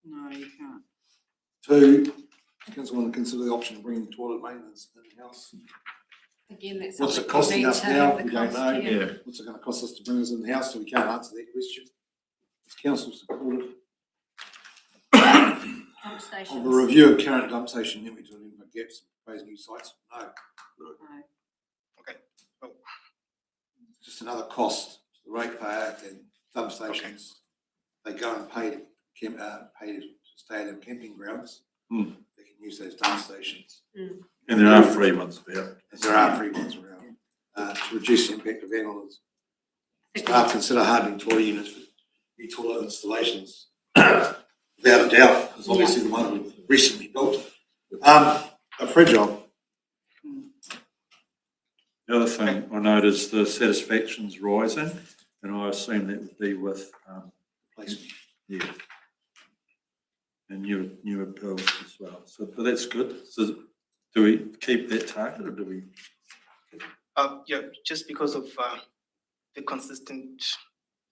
No, you can't. 2, does council want to consider the option of bringing toilet maintenance in-house? Again, that's What's it something we costing need us to now? have the We don't cost, know. yeah. What's it going to cost us to bring us in-house? So we can't answer that question. Is council supportive Pump of stations. a review of current dump station inventory to identify gaps and propose new sites? No. Okay. Oh. Just another cost to the ratepayer and dump stations. They go and pay to stay at their camping grounds. They can use those dump stations. And there are free ones about. As there are free ones around. To reduce the impact of vandalism. Staff consider hardening toilet units for new toilet installations. Without a doubt, because obviously the one we've recently built are fragile. The other thing I noticed, the satisfaction's rising, and I assume that would be with Placement. yeah, and newer builds as well. So, but that's good. So, do we keep that target, or do we? Yeah, just because of the consistent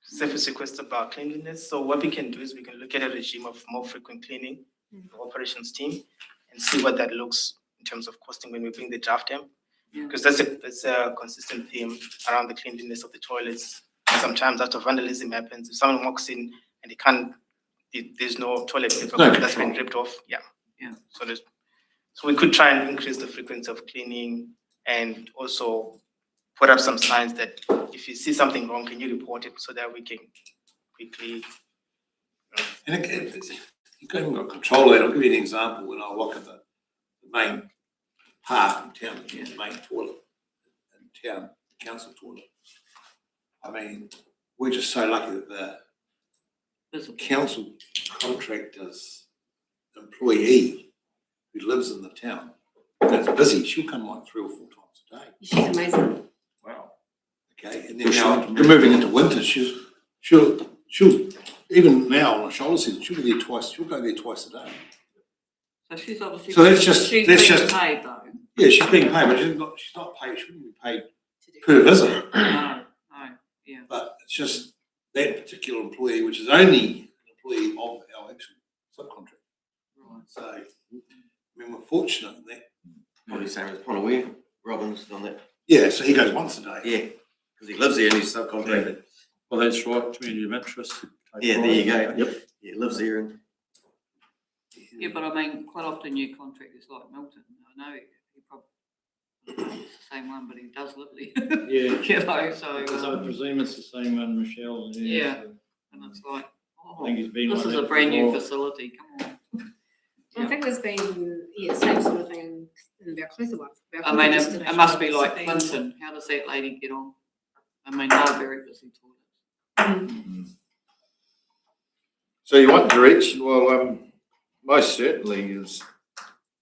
surface requests about cleanliness. So what we can do is we can look at a regime of more frequent cleaning, the operations team, and see what that looks in terms of costing when we bring the draft in. Because that's a consistent theme around the cleanliness of the toilets. Sometimes after vandalism happens, if someone walks in and there's no toilet paper that's been ripped off. Yeah. So we could try and increase the frequency of cleaning and also put up some signs that if you see something wrong, can you report it so that we can quickly. And you can't got control of that. I'll give you an example. When I walk in the main park in town, the main toilet in town, the council toilet. I mean, we're just so lucky that the council contractor's employee who lives in the town, that's busy, she'll come like 3 or 4 times a day. She's amazing. Wow. Okay, and then now we're moving into winter, she'll even now on a shoulder season, she'll go there twice a day. So she's obviously. So that's just being paid though. Yeah, she's being paid, but she's not paid, she wouldn't be paid per visit. No, yeah. But it's just that particular employee, which is only an employee of our actual subcontract. Right. So, I mean, we're fortunate in that. Probably same as Ponaware, Robin's done that. Yeah, so he goes once a day. Yeah, because he lives there and he's subcontracted. Well, that's right, community of interest. Yeah, there you go. Yep. He lives there and. Yeah, but I mean, quite often you contractors like Milton, I know he probably, it's the same one, but he does live there. Yeah. You know, so. Because I presume it's the same one, Michelle. Yeah, so and it's like, I think he's been this like is that a brand new before. facility, come on. I think there's been, same sort of thing in Valclutha one. I mean, it must be like Clinton, how does that lady get on? I mean, they're very busy toilets. So you want direction? Well, most certainly is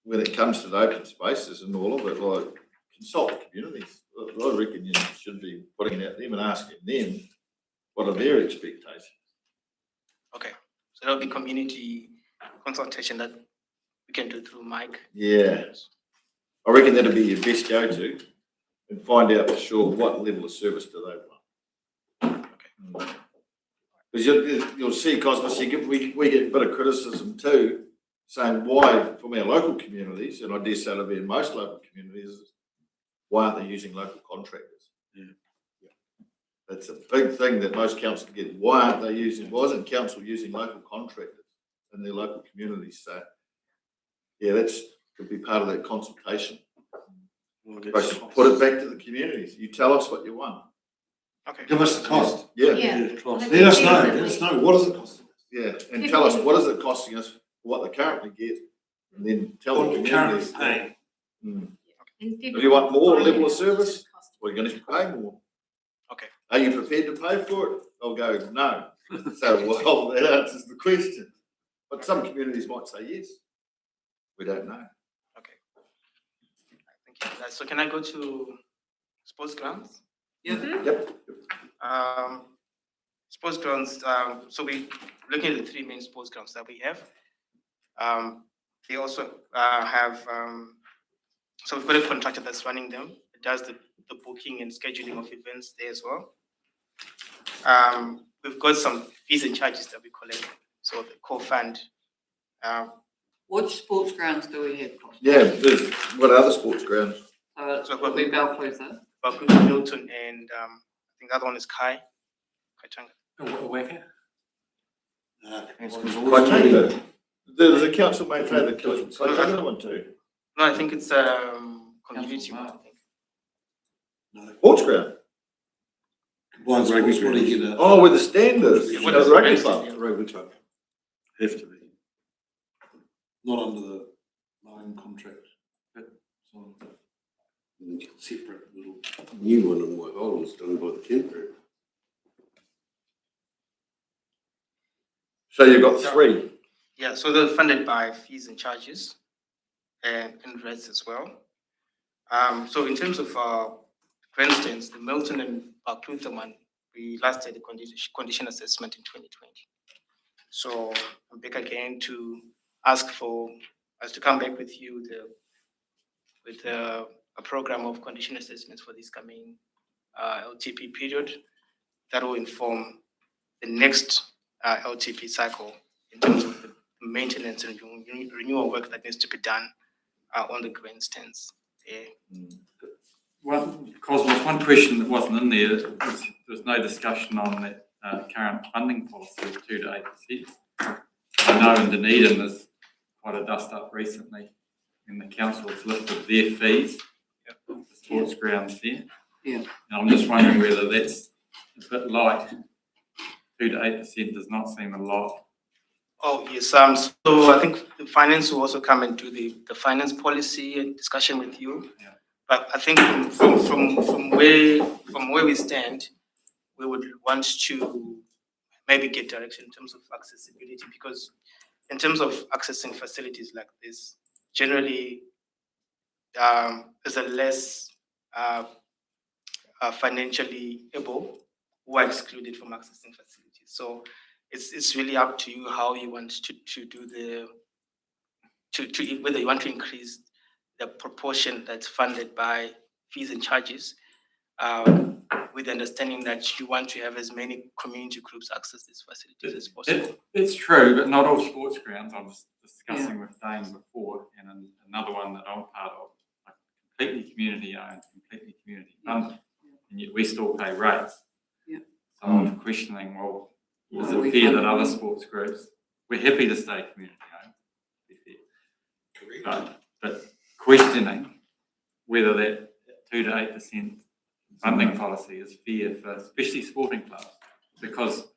when it comes to the open spaces and all of it, like consult the communities. I reckon you should be putting it out them and asking them what are their expectations. Okay, so that'll be community consultation that we can do through Mike. Yeah, I reckon that'll be your best go-to and find out for sure what level of service do they want. Okay. Because you'll see, Cosmos, we get a bit of criticism too, saying why, from our local communities, and I dare say it'll be in most local communities, why aren't they using local contractors? Yeah. That's a big thing that most councils get. Why isn't council using local contractors in their local communities? So, yeah, that's could be part of that consultation. Just put it back to the communities. You tell us what you want. Okay. Give us the cost. Yeah. Let us know, what is it costing? Yeah, and tell us what is it costing us for what they currently get, and then tell the communities. If you want more level of service, well, you're going to pay more. Okay. Are you prepared to pay for it? They'll go, no. So, well, that answers the question. But some communities might say yes. We don't know. Okay. Thank you. So can I go to sports grounds? Yeah. Yep. Sports grounds, so we're looking at the three main sports grounds that we have. They also have, so we've got a contractor that's running them. It does the booking and scheduling of events there as well. We've got some fees and charges that we collect. So the co-fund. What sports grounds do we have? Yeah, there's what other sports grounds? So it'll be Balclutha. Balclutha, Milton, and I think the other one is Kaitanga. Weka? Kaitanga. There's a council may pay the Kaitanga one too. No, I think it's community one, I think. Sports ground. Combined sports, what do you get? Oh, with the standards. Yeah, You what know, is the rugby the club. rest? Rugby club, Have to be. not under the mowing contract. So, separate little. New one in Whitehall was done by the temporary. So you've got three. Yeah, so they're funded by fees and charges and rates as well. So in terms of for instance, the Milton and Balclutha one, we last did the condition assessment in 2020. So I'm back again to ask for us to come back with you with a program of condition assessments for this coming LTP period that will inform the next LTP cycle in terms of the maintenance and renewal work that needs to be done on the grandstands. Cosmos, one question that wasn't in there, there's no discussion on that current funding policy of 2 to 8%. I know in Dunedin there's quite a dust up recently, and the council's lifted their fees, the sports grounds there. Yeah. And I'm just wondering whether that's a bit light. 2 to 8% does not seem a lot. Oh, yes. So I think the finance will also come and do the finance policy and discussion with you. Yeah. But I think from where we stand, we would want to maybe get direction in terms of accessibility, because in terms of accessing facilities like this, generally there's a less financially able who are excluded from accessing facilities. So it's really up to you how you want to do whether you want to increase the proportion that's funded by fees and charges, with the understanding that you want to have as many community groups access these facilities as possible. It's true, but not all sports grounds. I was discussing with Dane before, and another one that I'm part of, like completely community owned, completely community funded, and yet we still pay rates. Yeah. So I'm questioning, well, is it fair that other sports groups, we're happy to stay community owned, to be fair. But questioning whether that 2 to 8% funding policy is fair for especially sporting clubs, because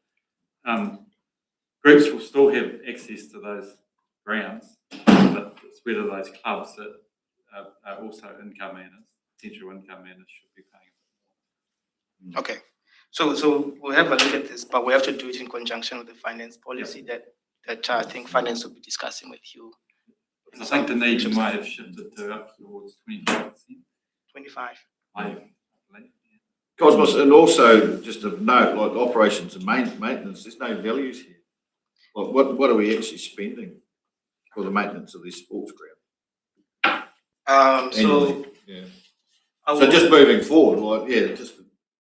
groups will still have access to those grounds, but it's whether those clubs that are also income earners, potential income earners, should be paying. Okay, so we'll have a look at this, but we have to do it in conjunction with the finance policy that I think finance will be discussing with you. I think the need might have shifted to up towards 25%. 25. I believe. Cosmos, and also just a note, like operations and maintenance, there's no values here. Like what are we actually spending for the maintenance of this sports ground? So yeah. So just moving forward, like just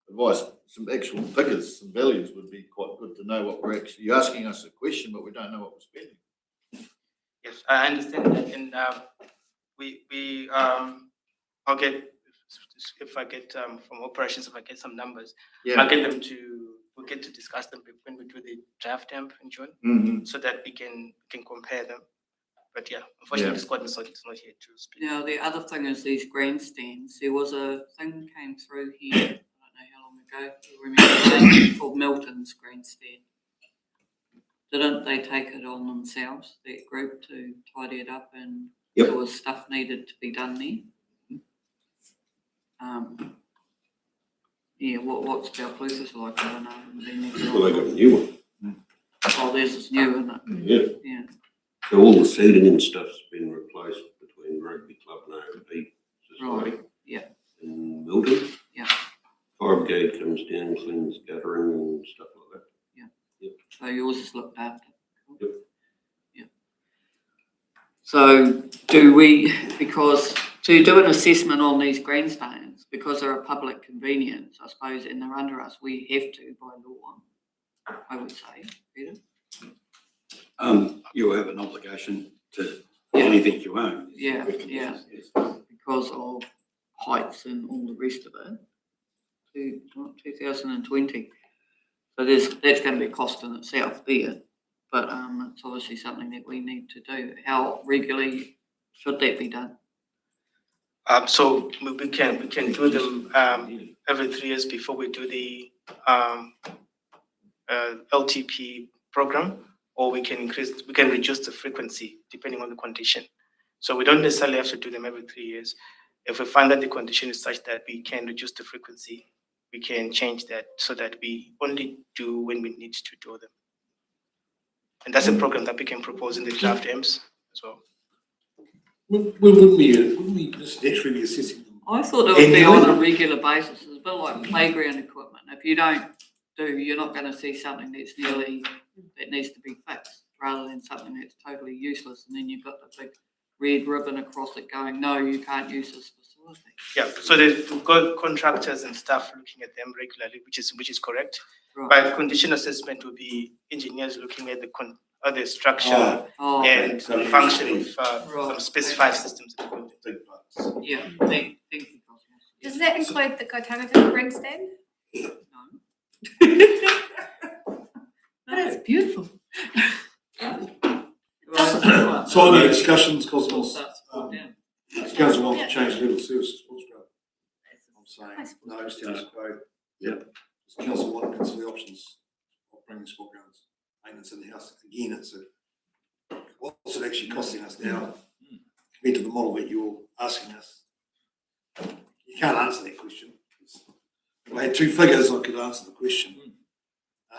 advice, some actual figures, some values would be quite good to know what we're actually. You're asking us a question, but we don't know what we're spending. Yes, I understand that, and I'll get, if I get from operations, if I get some numbers, I'll get them we'll get to discuss them when we do the draft in June, so that we can compare them. But unfortunately, this court is not here to speak. Now, the other thing is these grandstands. There was a thing came through here, I don't know how long ago, you remember, called Milton's grandstand. Didn't they take it on themselves, that group, to tidy it up, and there was stuff needed to be done there? What's Balclutha's like? I don't know. Well, they got a new one. Oh, there's this new, isn't it? Yeah. So all the seating and stuff's been replaced between Rugby Club and AMP Society. Right. Yeah. In Milton. Yeah. Fire brigade comes down, cleans guttering and stuff like that. So yours is looked after. Yep. Yeah. So do we, because to do an assessment on these grandstands, because they're a public convenience, I suppose, and they're under us, we have to by law, I would say, Peter. You have an obligation to anything you own. Yeah, because of heights and all the rest of it. 2020. So that's going to be a cost in itself there, but it's obviously something that we need to do. How regularly should that be done? So we can do them every 3 years before we do the LTP program, or we can reduce the frequency depending on the condition. So we don't necessarily have to do them every 3 years. If we find that the condition is such that we can reduce the frequency, we can change that so that we only do when we need to do them. And that's a program that we can propose in the draft M's as well. Wouldn't we just naturally be assessing them? I thought it would be on a regular basis. It's a bit like playground equipment. If you don't you're not going to see something that needs to be fixed, rather than something that's totally useless, and then you've got the big red ribbon across it going, no, you can't use this facility. Yeah, so we've got contractors and staff looking at them regularly, which is correct. Right. But condition assessment will be engineers looking at the structure and the function of some specified systems in the building. Yeah, thank you. Does that include the Kaitangata grandstand? But it's beautiful. So on the discussions, Cosmos, council wants to change level services sports ground. I'm saying no status quo. Yep. Council want to consider the options of bringing sport grounds maintenance in the house. Again, what's it actually costing us now compared to the model that you're asking us? You can't answer that question. If I had 2 figures, I could answer the question.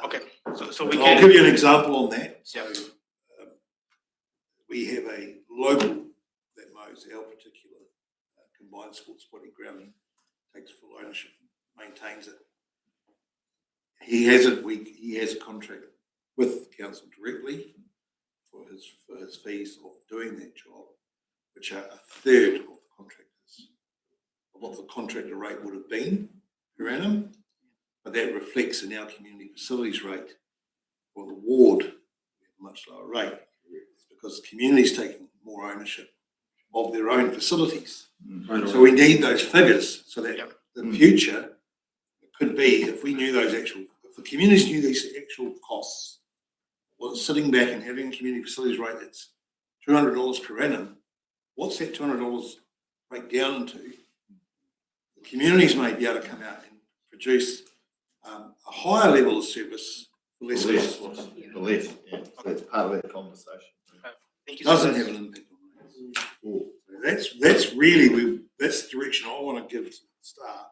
Okay, so I'll give you an example on that. So we have a local that mows our particular combined sports body ground, takes full ownership, maintains it. He has a contract with council directly for his fees of doing that job, which are a third of the contractors, of what the contractor rate would have been per annum, but that reflects in our community facilities rate for the ward, we have a much lower rate. It's because the community's taking more ownership of their own facilities. So we need those figures so that in the future, it could be, if we knew those actual, if the communities knew these actual costs, well, sitting back and having a community facilities rate that's $200 per annum, what's that $200 break down into? The communities may be able to come out and produce a higher level of service for less cost. For less, yeah. So that's part of that conversation. Thank you. Doesn't have an impact on rates. That's really, that's the direction I want to give to the staff.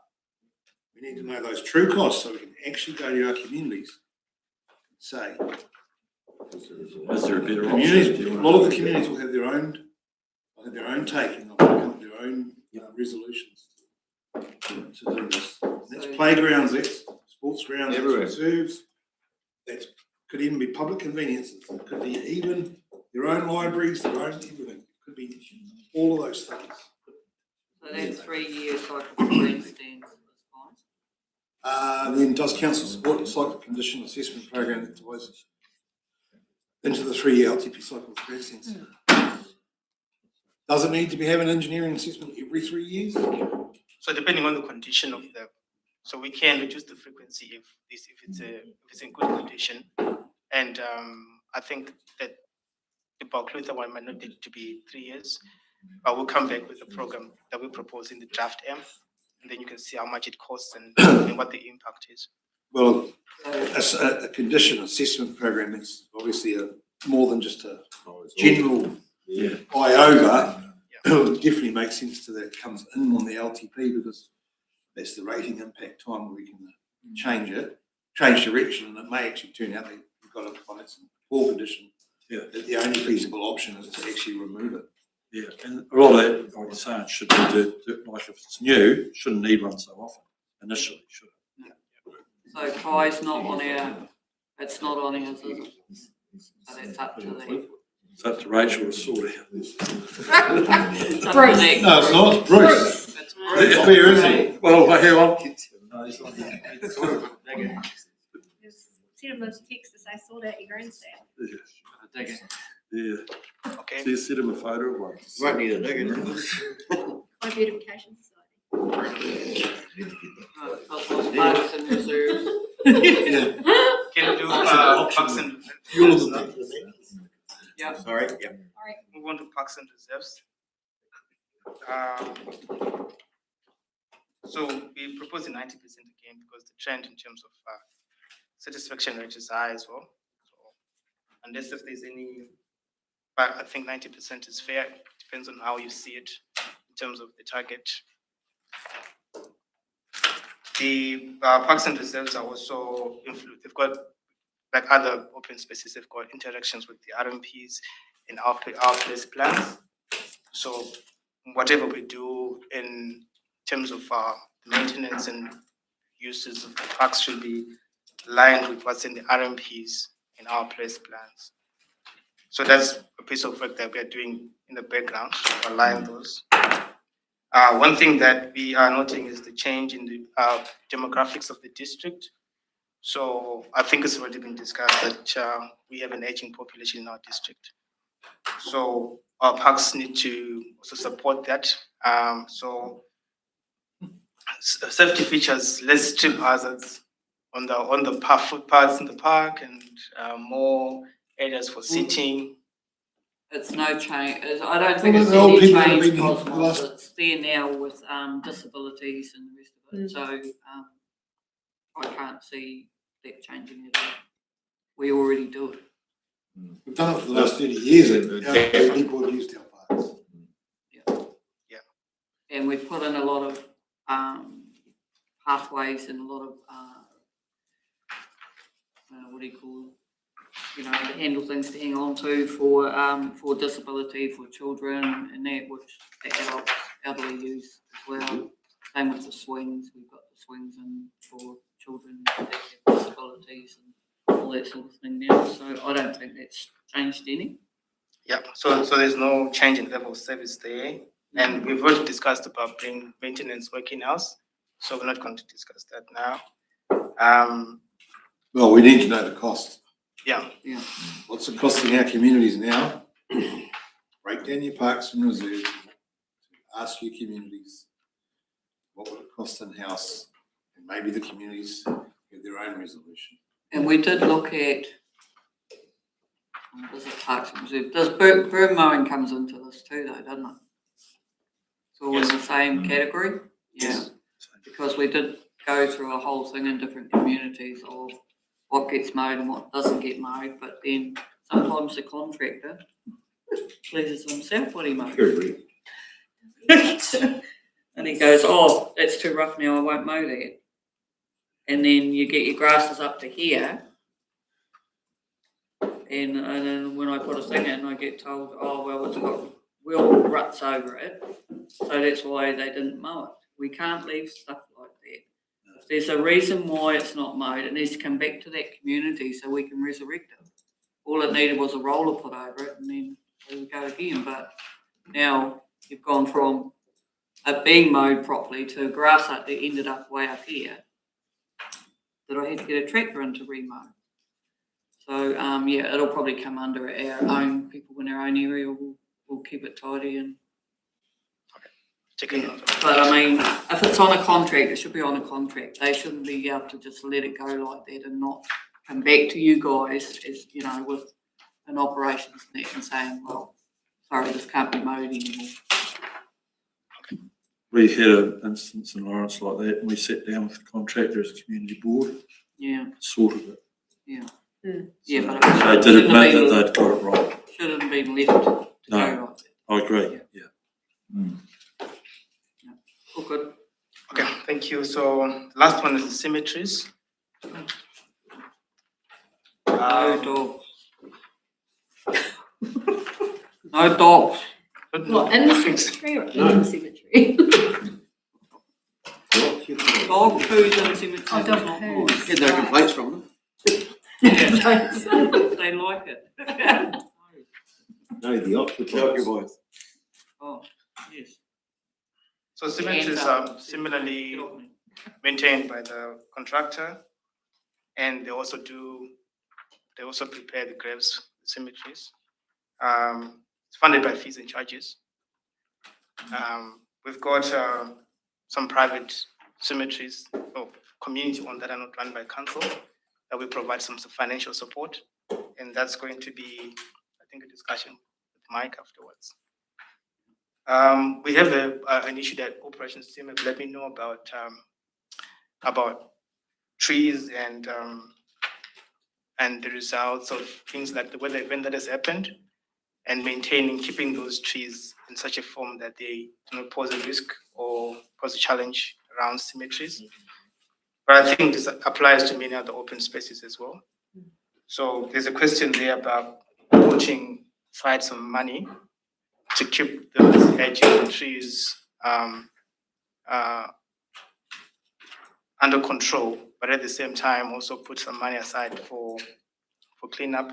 We need to know those true costs so we can actually go to our communities and say, Is there a better communities, option? a lot of the communities will have their own taking, they'll come up with their own resolutions to do this. That's playgrounds, that's sports grounds, that's reserves, that could even be public conveniences, it could be even their own libraries, their own everything, it could be all of those things. So that's 3 years cycle for grandstands. Then does council support the cycle condition assessment program that ties into the 3-year LTP cycle for grandstands? Does it need to be having engineering assessment every 3 years? So depending on the condition of the, so we can reduce the frequency if it's in good condition. And I think that the Balclutha one might not need to be 3 years, but we'll come back with a program that we propose in the draft M, and then you can see how much it costs and what the impact is. Well, a condition assessment program is obviously more than just a general over. It would definitely make sense to that comes in on the LTP because that's the rating impact time where we can change direction, and it may actually turn out that we've got to find some poor condition. Yeah. That the only feasible option is to actually remove it. Yeah, and a lot of that, like you're saying, should be like if it's new, shouldn't need one so often initially, should it? So Kai's not on our, it's not on ours, is it? So that's up to the. It's up to Rachel to sort out. Bruce. No, it's not. It's Bruce. It's Bruce. Where is he? Well, hang on. Send him a text to say, sort out your grandstand. Yeah. Okay. So you send him a photo of one. Won't need a digger. My beautification society. Parks and reserves. Can you do parks and Yeah. Sorry, yeah. move on to parks and reserves? So we propose the 90% again because the trend in terms of satisfaction rate is high as well. So unless if there's any, but I think 90% is fair. It depends on how you see it in terms of the target. The parks and reserves are also they've got, like other open spaces, they've got interactions with the RMPs in our place plans. So whatever we do in terms of maintenance and uses of the parks should be aligned with what's in the RMPs in our place plans. So that's a piece of work that we are doing in the background to align those. One thing that we are noting is the change in the demographics of the district. So I think it's already been discussed that we have an aging population in our district. So our parks need to also support that. So safety features, less trip hazards on the footpaths in the park, and more areas for sitting. It's no change. I don't think it's any change cosmos. It's there now with disabilities and the rest of it. So I can't see that changing at all. We already do it. We've done it for the last 30 years and people have used our parks. Yeah. And we've put in a lot of pathways and a lot of what do you call it? You know, to handle things to hang on to for disability, for children, and that which the adults, elderly use as well. Same with the swings. We've got the swings in for children that have disabilities and all that sort of thing now. So I don't think that's changed any. Yeah. So there's no change in level of service there. And we've already discussed about bring maintenance working house, so we're not going to discuss that now. Well, we need to know the cost. Yeah. What's it costing our communities now? Break down your parks and reserves. Ask your communities, what would it cost in-house? And maybe the communities have their own resolution. And we did look at, does it parks and reserve, does broom mowing comes into this too though, doesn't it? It's all in the same category? Yeah. Because we did go through a whole thing in different communities of what gets mowed and what doesn't get mowed, but then sometimes the contractor pleases himself what he mows. And he goes, oh, that's too rough now, I won't mow that. And then you get your grasses up to here. And then when I put a thing in, I get told, oh, well, it's got wheel ruts over it. So that's why they didn't mow it. We can't leave stuff like that. If there's a reason why it's not mowed, it needs to come back to that community so we can resurrect it. All it needed was a roller put over it and then we would go again. But now you've gone from it being mowed properly to grass that ended up way up here that I had to get a tractor in to remow. So yeah, it'll probably come under our own people in our own area. We'll keep it tidy and. Yeah. But I mean, if it's on a contract, it should be on a contract. They shouldn't be able to just let it go like that and not come back to you guys as you know with an operations net and saying, well, sorry, this can't be mowed anymore. We had an instance in Lawrence like that, and we sat down with the contractor as a community board. Yeah. Sorted it. Yeah. Yeah, but they did admit that they'd got it wrong. Shouldn't have been left to go like that. I agree. Yeah. All good. Okay, thank you. So last one is the cemeteries. No dogs. No dogs. What, in the cemetery or in the cemetery? Dog food in the cemetery. Oh, dog food. Get no complaints from them. They like it. No, the occupiers. Oh, yes. So cemeteries are similarly maintained by the contractor, and they also prepare the graves, the cemeteries. It's funded by fees and charges. We've got some private cemeteries or community-owned that are not run by council that we provide some financial support, and that's going to be, I think, a discussion with Mike afterwards. We have an issue that operations team have let me know about trees and the results of things like the weather event that has happened, and keeping those trees in such a form that they do not pose a risk or pose a challenge around cemeteries. But I think this applies to many other open spaces as well. So there's a question there about putting aside some money to keep those hedges and trees under control, but at the same time also put some money aside for cleanup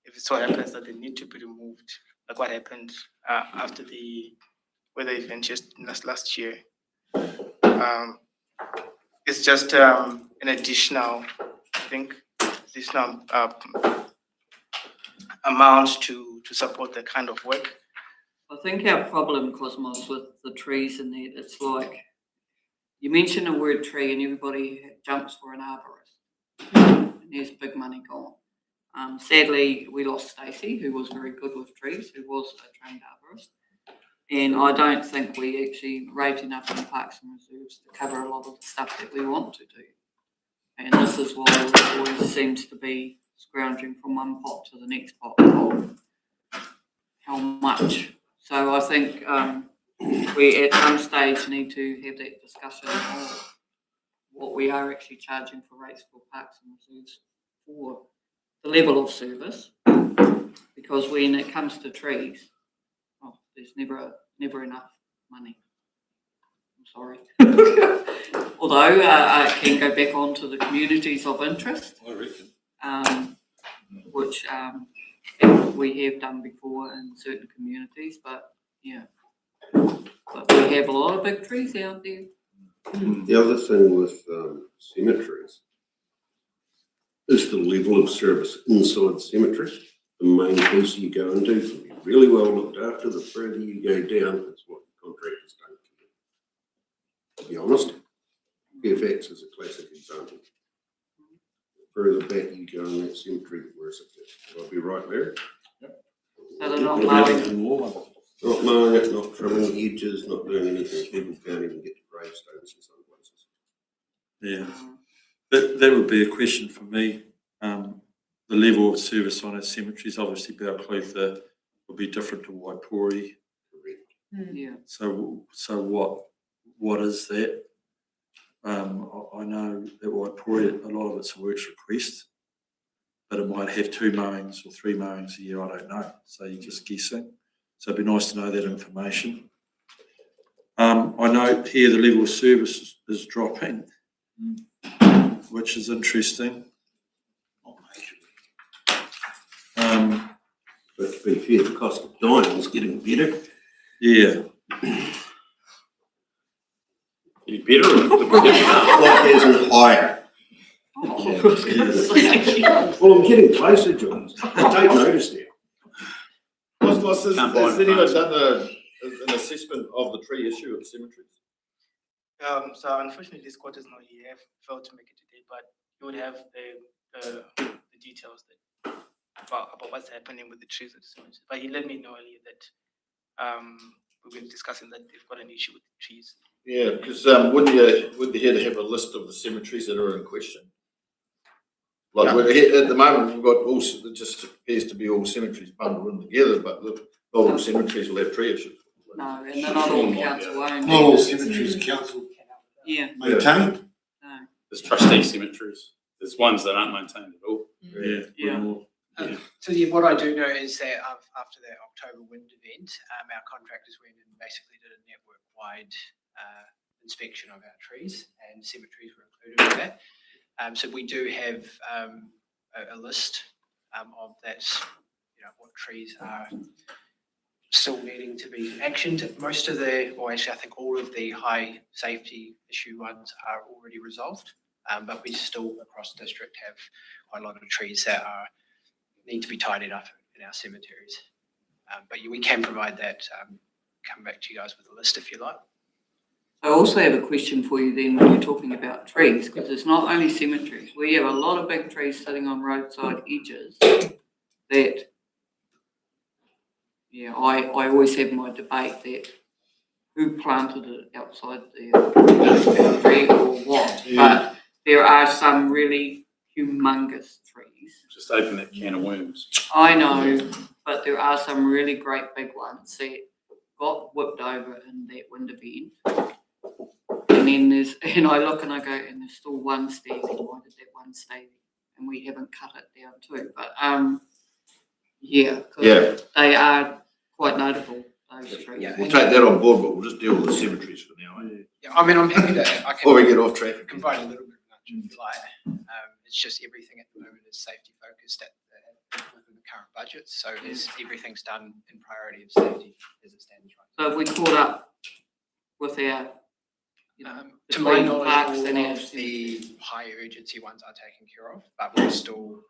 if it so happens that they need to be removed, like what happened after the weather event just last year. It's just an additional, I think, amount to support that kind of work. I think our problem, Cosmos, with the trees and that, it's like you mention a word tree and everybody jumps for an arborist. And there's big money gone. Sadly, we lost Stacey, who was very good with trees, who was a trained arborist. And I don't think we actually rate enough in parks and reserves to cover a lot of the stuff that we want to do. And this is why it always seems to be scrounging from one pot to the next pot of how much. So I think we at some stage need to have that discussion of what we are actually charging for rates for parks and reserves for the level of service, because when it comes to trees, there's never enough money. I'm sorry. Although it can go back onto the communities of interest, I reckon. Which we have done before in certain communities, but yeah. But we have a lot of big trees out there. The other thing with cemeteries is the level of service inside cemeteries. The main piece you go into can be really well looked after. The further you go down, it's what the contractors don't do. To be honest, Fairfax is a classic example. The further back you go in that cemetery, the worse it gets. Will I be right, Larry? So they're not mowing. Not mowing it, not trimming hedges, not doing anything. People can't even get to gravestones in some places. Yeah, that would be a question for me. The level of service on our cemeteries, obviously Balclutha will be different to Waipori. Yeah. So what is that? I know that Waipori, a lot of it's a works request, but it might have 2 mowings or 3 mowings a year, I don't know. So you're just guessing. So it'd be nice to know that information. I note here the level of service is dropping, which is interesting. But to be fair, the cost of dying is getting better. Yeah. Getting better or like as in higher. Well, I'm getting closer, John. Take notice there. Has anyone done an assessment of the tree issue at cemeteries? So unfortunately, this quarter is not here. I've failed to make it today, but you would have the details about what's happening with the trees at the cemetery. But he let me know earlier that we've been discussing that they've got an issue with the trees. Yeah, because wouldn't you here to have a list of the cemeteries that are in question? Like we're here, at the moment, we've got all, it just appears to be all cemeteries bundled in together, but look, not all cemeteries will have tree issues. No, and they're not all council owned. Not all cemeteries council Yeah. maintained. No. There's trustee cemeteries. There's ones that aren't maintained at all. Yeah. So what I do know is that after the October wind event, our contractors went and basically did a network-wide inspection of our trees, and cemeteries were included in that. So we do have a list of that, what trees are still needing to be actioned. Most of or actually I think all of the high safety issue ones are already resolved, but we still across the district have quite a lot of trees that need to be tidied up in our cemeteries. But we can provide that, come back to you guys with a list if you like. I also have a question for you then when you're talking about trees, because it's not only cemeteries. We have a lot of big trees sitting on roadside edges that, I always have my debate that who planted it outside the boundary or what. But there are some really humongous trees. Just open that can of worms. I know, but there are some really great big ones that got whipped over in that wind event. And then and I look and I go, and there's still one standing. Why did that one stay there? And we haven't cut it down too. But because they are quite notable, those trees. We'll take that on board, but we'll just deal with the cemeteries for now. Yeah, I mean, I'm happy to. Before we get off track, provide a little bit of nudge if you like. It's just everything at the moment is safety focused within the current budget. So everything's done in priority of safety as it stands right now. So if we caught up with our, to my knowledge, all of the high urgency ones are taken care of, but we're still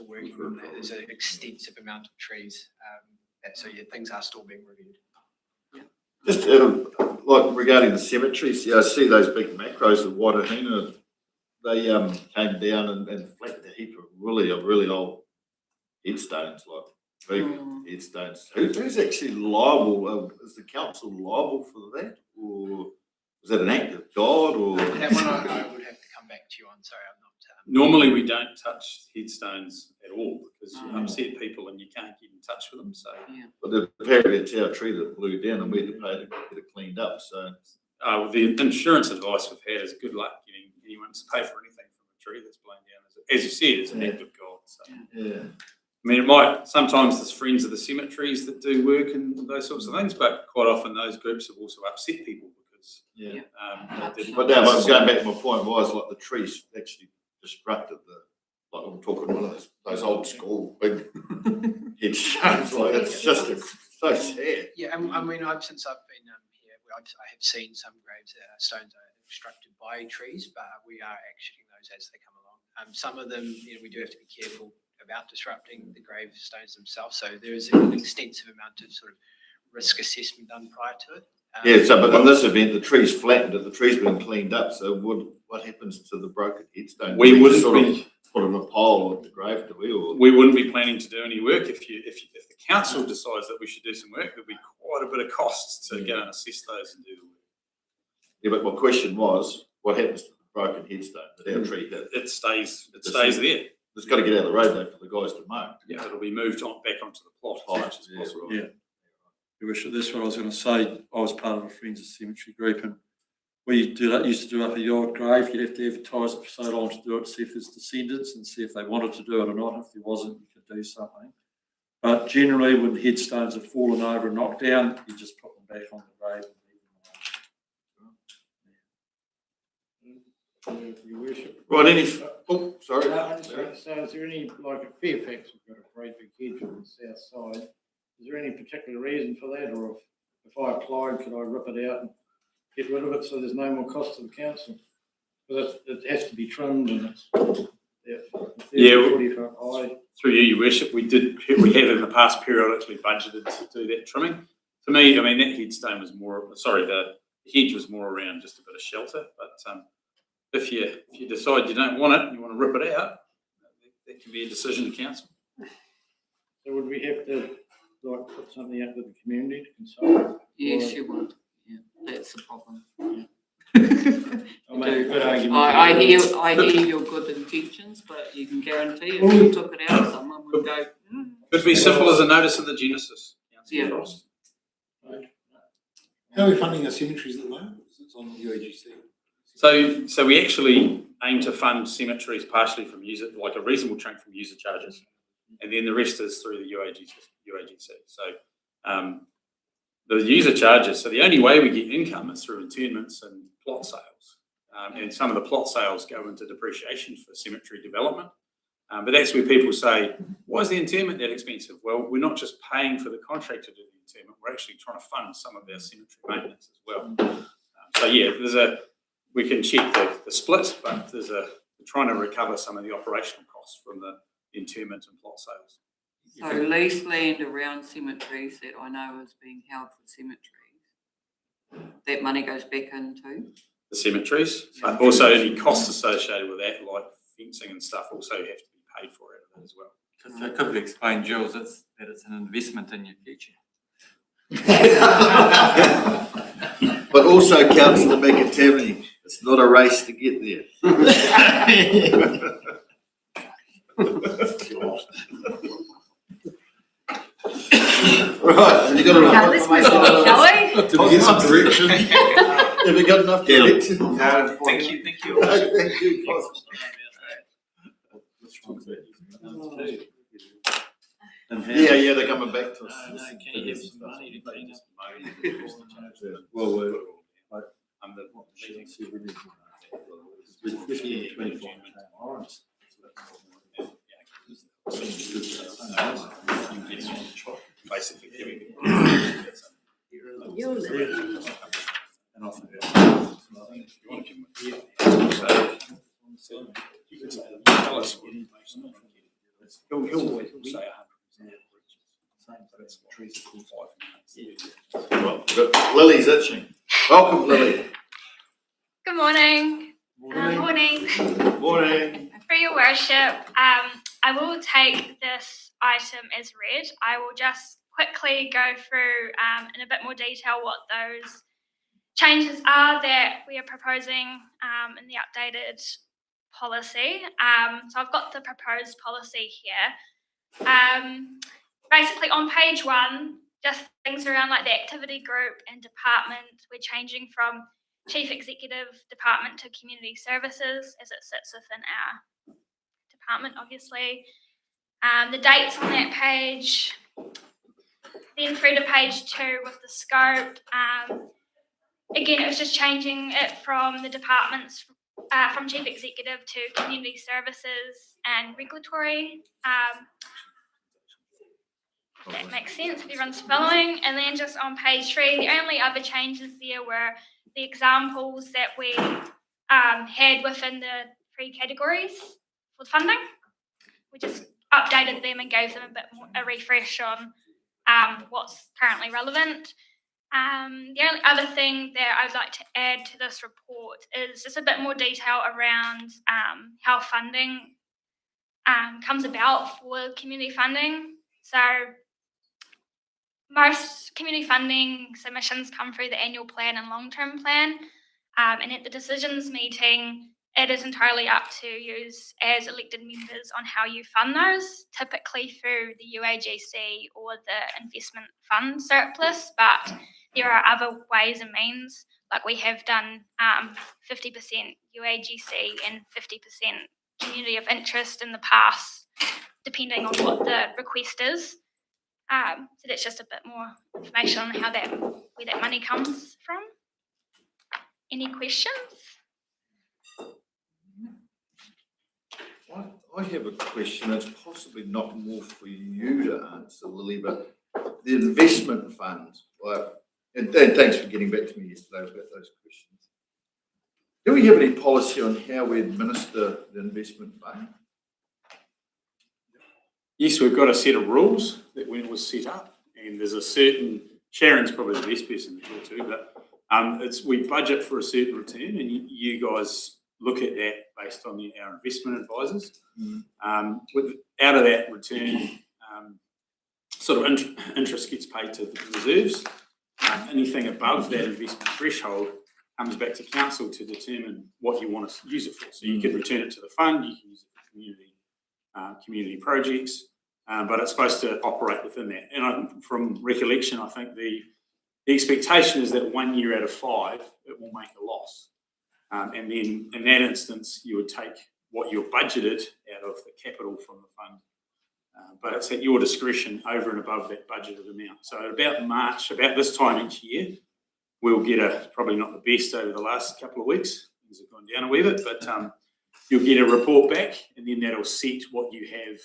working on that. There's an extensive amount of trees, so things are still being reviewed. Just like regarding the cemeteries, I see those big macros of Watahina. They came down and flattened a heap of really old headstones, like big headstones. Who's actually liable? Is the council liable for that, or is that an act of God? Or that one I would have to come back to you on. Sorry, I'm not. Normally, we don't touch headstones at all because you upset people and you can't get in touch with them. So, but apparently it's our tree that blew down, and we had to pay to get it cleaned up. So, the insurance advice we've had is good luck getting anyone to pay for anything from a tree that's blown down. As you said, it's an act of God. So. I mean, sometimes there's friends of the cemeteries that do work and those sorts of things, but quite often those groups have also upset people because. But now, going back to my point was like the trees actually disrupted I'm talking one of those old school big headstones. Like it's just So sad. Yeah, I mean, since I've been here, I have seen some graves stones are obstructed by trees, but we are actioning those as they come along. Some of them, we do have to be careful about disrupting the gravestones themselves. So there is an extensive amount of sort of risk assessment done prior to it. Yeah, so but on this event, the tree's flattened and the tree's been cleaned up. So what happens to the broken headstone? We wouldn't sort be- of put in a pile at the grave, do we? Or We wouldn't be planning to do any work. If the council decides that we should do some work, there'll be quite a bit of costs to go and assess those and do the work. yeah, but my question was, what happens to the broken headstone? That our tree, It stays there. it's got to get out of the road though for the guys to mow. Yeah, it'll be moved on back onto the plot as much as possible. Yeah. That's what I was going to say. I was part of a Friends of Cemetery group, and we used to do up a yard grave. You'd have to advertise it for so long to do it, see if there's descendants and see if they wanted to do it or not. If there wasn't, you could do something. But generally, when headstones have fallen over and knocked down, you just put them back on the grave. Your worship. Right, sorry. So is there any, like at Fairfax, we've got a great big hedge on the south side. Is there any particular reason for that, or if I applied, could I rip it out and get rid of it so there's no more cost to the council? Because it has to be trimmed and it's 40 foot high. Through you, your worship, we have in the past periodically budgeted to do that trimming. To me, I mean, that headstone was the hedge was more around just a bit of shelter. But if you decide you don't want it and you want to rip it out, that can be a decision of council. So would we have to put something out to the community to consult? Yes, you would. Yeah, that's the problem. I hear your good intentions, but you can guarantee if you took it out, someone would go. Could be simple as a notice of the genesis. Yeah. How are we funding our cemeteries at the moment? It's on UAGC. So we actually aim to fund cemeteries partially from like a reasonable chunk from user charges, and then the rest is through the UAGC. So the user charges. So the only way we get income is through interments and plot sales, and some of the plot sales go into depreciation for cemetery development. But that's where people say, "Why is the interment that expensive?" Well, we're not just paying for the contractor to do the interment; we're actually trying to fund some of our cemetery maintenance as well. So yeah, we can check the split, but we're trying to recover some of the operational costs from the interment and plot sales. So leased land around cemeteries that I know is being held for cemeteries, that money goes back into? The cemeteries, but also any costs associated with that, like fencing and stuff, also have to be paid for out of that as well. So it could be explained, Jules, that it's an investment in your future. But also, Councillor McAtamney, it's not a race to get there. Right, have you got enough information? Shall we? To get some direction. Have you got enough direction? No, thank you. Thank you. Yeah, they're coming back to us. Can you have some money to clean up? Well, I'm the basically giving You're living. tell us what information. He'll say 100%. Well, Lily's itching. Welcome, Lily. Good morning. Morning. Morning. For your worship, I will take this item as read. I will just quickly go through in a bit more detail what those changes are that we are proposing in the updated policy. So I've got the proposed policy here. Basically on page 1, just things around like the activity group and department. We're changing from Chief Executive Department to Community Services as it sits within our department, obviously. The dates on that page, then through to page 2 with the scope. Again, it was just changing it from the departments, from Chief Executive to Community Services and Regulatory. That makes sense if everyone's following. And then just on page 3, the only other changes there were the examples that we had within the 3 categories for funding. We just updated them and gave them a bit more a refresh on what's currently relevant. The only other thing that I'd like to add to this report is just a bit more detail around how funding comes about for community funding. So most community funding submissions come through the annual plan and long-term plan. And at the decisions meeting, it is entirely up to you as elected members on how you fund those, typically through the UAGC or the investment fund surplus, but there are other ways and means, like we have done 50% UAGC and 50% community of interest in the past, depending on what the request is. So that's just a bit more information on how where that money comes from. Any questions? I have a question. It's possibly not more for you to answer, Lily, but the investment fund, and thanks for getting back to me yesterday about those questions. Do we have any policy on how we administer the investment fund? Yes, we've got a set of rules that when it was set up, and there's a certain, Sharon's probably the best person to talk to, but we budget for a certain return, and you guys look at that based on our investment advisors. Out of that return, sort of interest gets paid to the reserves. Anything above that investment threshold comes back to council to determine what you want to use it for. So you can return it to the fund, you can use it for community projects, but it's supposed to operate within that. And from recollection, I think the expectation is that 1 year out of 5, it will make a loss. And then in that instance, you would take what you're budgeted out of the capital from the fund. But it's at your discretion over and above that budgeted amount. So about March, about this time each year, we'll get probably not the best over the last couple of weeks. Things have gone down a wee bit, but you'll get a report back, and then that'll set what you have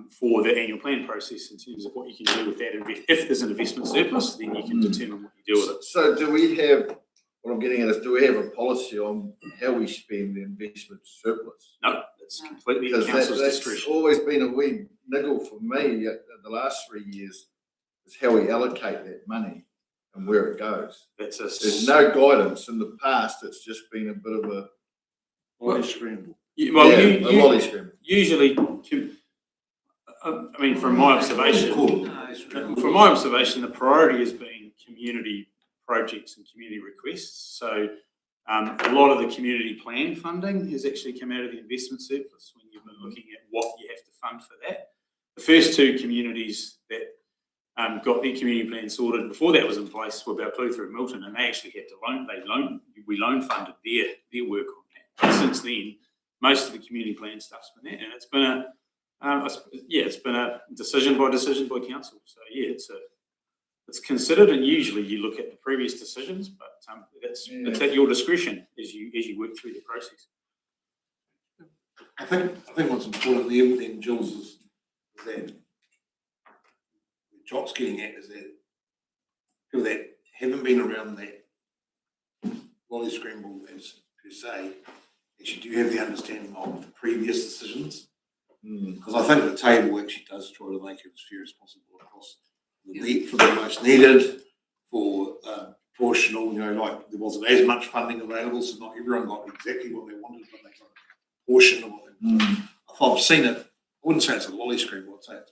for the annual plan process in terms of what you can do with that. If there's an investment surplus, then you can determine what you do with it. So do we have, what I'm getting at is, do we have a policy on how we spend the investment surplus? No, it's completely the council's discretion. That's always been a wee niggle for me in the last 3 years, is how we allocate that money and where it goes. There's no guidance in the past. It's just been a bit of a lolly scramble. A lolly scramble. Usually, I mean, from my observation, the priority has been community projects and community requests. So a lot of the community plan funding has actually come out of the investment surplus when you've been looking at what you have to fund for that. The first 2 communities that got their community plan sorted before that was in place were Balclutha and Milton, and they actually had to we loan funded their work on that. But since then, most of the community plan stuff's been there, and it's been a decision by council. So yeah, it's considered, and usually you look at the previous decisions, but it's at your discretion as you work through the process. I think what's important there then, Jules, is that what Jock's getting at is that people that haven't been around that lolly scramble as per se, actually do have the understanding of the previous decisions. Because I think the table actually does try to make it as fair as possible across the need for the most needed, for proportional, like there wasn't as much funding available, so not everyone got exactly what they wanted, but they got a portion of what they wanted. If I've seen it, I wouldn't say it's a lolly scramble, I'd say it's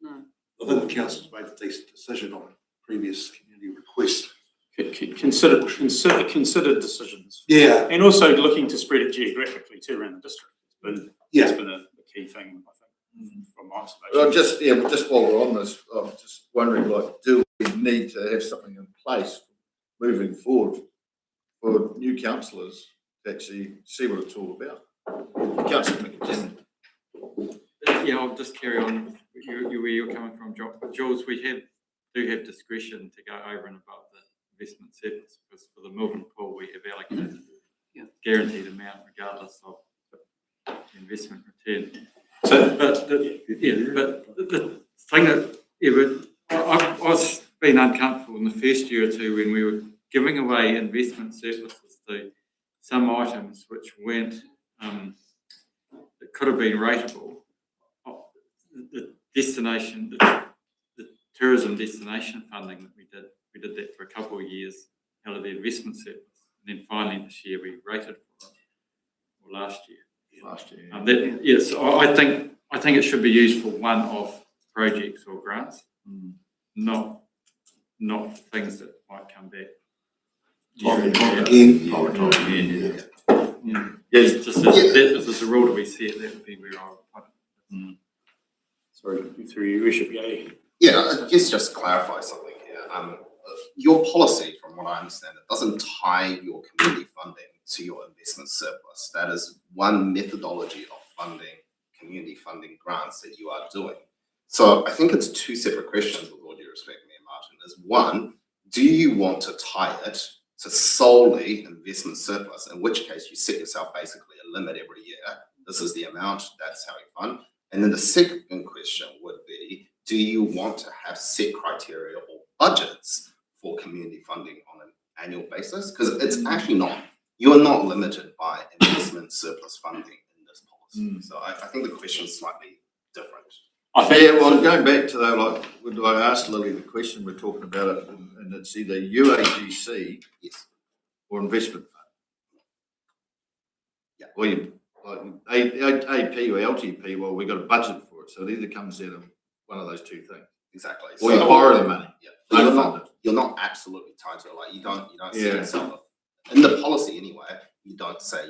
I think the council's made a decent decision on previous community requests. Considered decisions. Yeah. And also looking to spread it geographically too around the district. It's been a key thing, I think, from my observation. Well, just while we're on this, I'm just wondering, do we need to have something in place moving forward for new councillors to actually see what it's all about? Councillor McKinnon. Yeah, I'll just carry on where you're coming from, Jules. We do have discretion to go over and above the investment surplus, because for the Milton pool we have allocated guaranteed amount regardless of the investment return. So, but the thing that Yeah, but I was being uncomfortable in the first year or two when we were giving away investment surpluses to some items which weren't, that could have been rateable. The destination, the tourism destination funding that we did that for a couple of years out of the investment surplus. And then finally this year we rated for it, or last year. Yes, I think it should be used for one-off projects or grants, not things that might come back. Yes, just if there's a rule to be set, that would be where I would put it. Sorry, through you, Bishop. Yeah, I guess just to clarify something here. Your policy, from what I understand, it doesn't tie your community funding to your investment surplus. That is one methodology of funding community funding grants that you are doing. So I think it's two separate questions, with all due respect, Mayor Martin. Is one, do you want to tie it to solely investment surplus, in which case you set yourself basically a limit every year. This is the amount, that's how you fund. And then the second question would be, do you want to have set criteria or budgets for community funding on an annual basis? Because it's actually not. You are not limited by investment surplus funding in this policy. So I think the question is slightly different. Well, going back to that, like when I asked Lily the question, we're talking about it, and it's either UAGC or investment fund. Yeah. Or you, like AP or LTP, well, we've got a budget for it, so it either comes out of one of those two things. Exactly. Or you borrow the money. Yeah. You're not absolutely tied to it. Like you don't see yourself up. In the policy anyway, you don't say,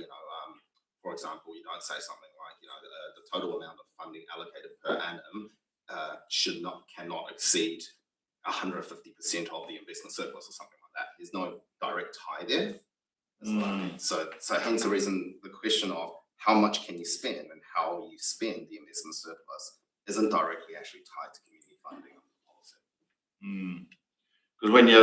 for example, you don't say something like, the total amount of funding allocated per annum cannot exceed 150% of the investment surplus or something like that. There's no direct tie there. So hence the reason the question of how much can you spend and how you spend the investment surplus isn't directly actually tied to community funding of the policy. Because when you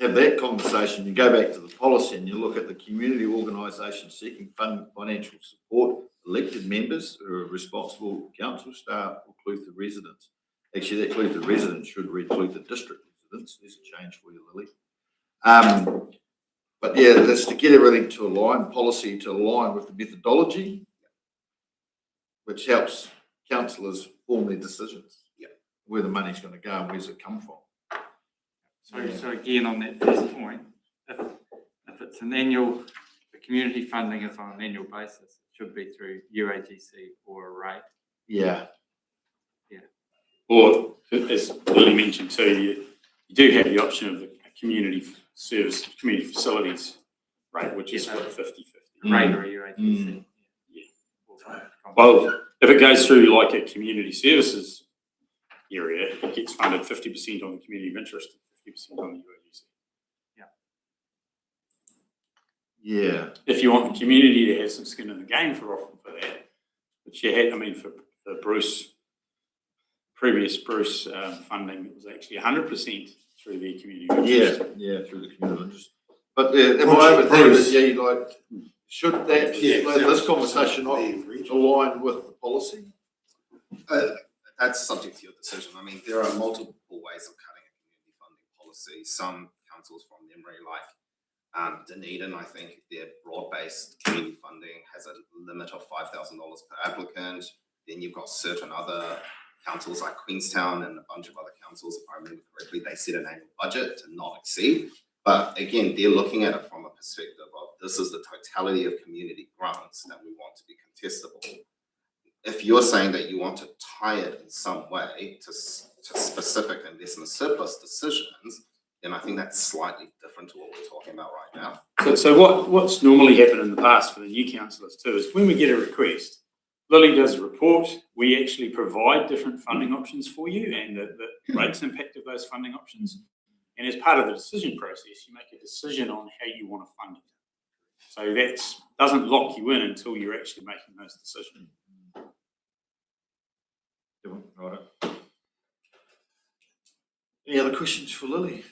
have that conversation, you go back to the policy and you look at the community organisations seeking financial support, elected members who are responsible council staff, include the residents. Actually, that includes the residents should include the district residents. There's a change for you, Lily. But yeah, that's to get everything to align, policy to align with the methodology, which helps councillors form their decisions. Where the money's going to go and where's it come from. So again, on that first point, if it's an annual, the community funding is on an annual basis, it should be through UAGC or a rate. Yeah. Or, as Lily mentioned too, you do have the option of the community service, community facilities rate, which is what, 50-50. Rate or UAGC. Well, if it goes through like a community services area, it gets funded 50% on the community of interest and 50% on the UAGC. Yeah. If you want the community to have some skin in the game for that, which you had, for previous Bruce funding, it was actually 100% through the community of interest. Yeah, through the community of interest. But am I over there, should that, this conversation not align with the policy? That's subject to your decision. There are multiple ways of cutting a community funding policy. Some councils from memory, like Dunedin, I think their broad-based community funding has a limit of $5,000 per applicant. Then you've got certain other councils like Queenstown and a bunch of other councils, if I remember correctly, they set an annual budget to not exceed. But again, they're looking at it from a perspective of this is the totality of community grants that we want to be contestable. If you're saying that you want to tie it in some way to specific investment surplus decisions, then I think that's slightly different to what we're talking about right now. So what's normally happened in the past for the new councillors too is when we get a request, Lily does a report, we actually provide different funding options for you and the rates impact of those funding options. And as part of the decision process, you make a decision on how you want to fund it. So that doesn't lock you in until you're actually making those decisions. Right. Any other questions for Lily?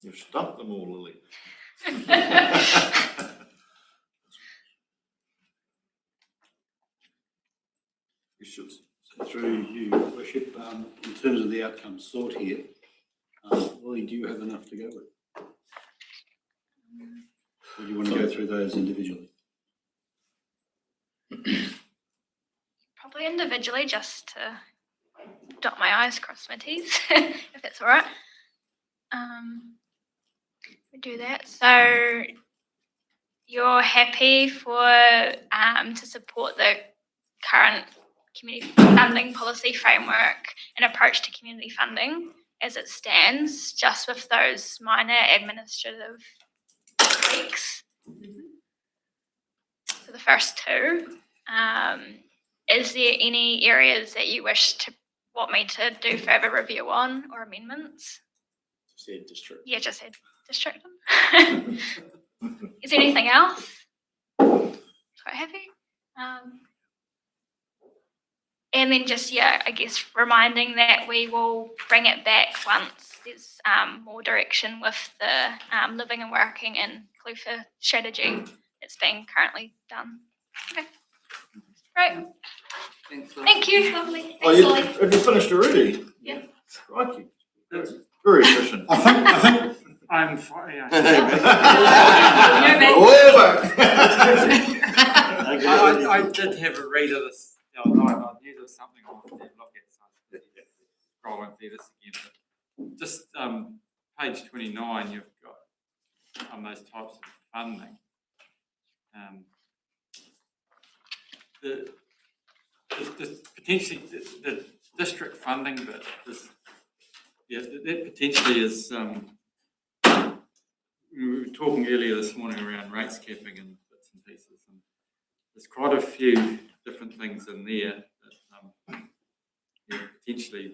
You've stumped them all, Lily. In terms of the outcome sought here, Lily, do you have enough to go with? Or do you want to go through those individually? Probably individually, just to dot my I's, cross my T's, if that's all right. We do that. So you're happy for to support the current community funding policy framework and approach to community funding as it stands, just with those minor administrative tweaks. So the first two. Is there any areas that you want me to do further review on or amendments? Said district. Yeah, just said district. Is there anything else? Quite happy. And then just, I guess reminding that we will bring it back once there's more direction with the living and working in Clufa strategy that's being currently done. Okay. Right. Thank you. Lovely. Oh, have you finished already? Yeah. Crikey. That's very efficient. I think I'm fine. I did have a read of this the other night. I knew there was something I wanted to look at, so I scroll through this again. But just page 29, you've got on those types of funding. Potentially the district funding, but that potentially is. We were talking earlier this morning around rates capping and bits and pieces, and there's quite a few different things in there that potentially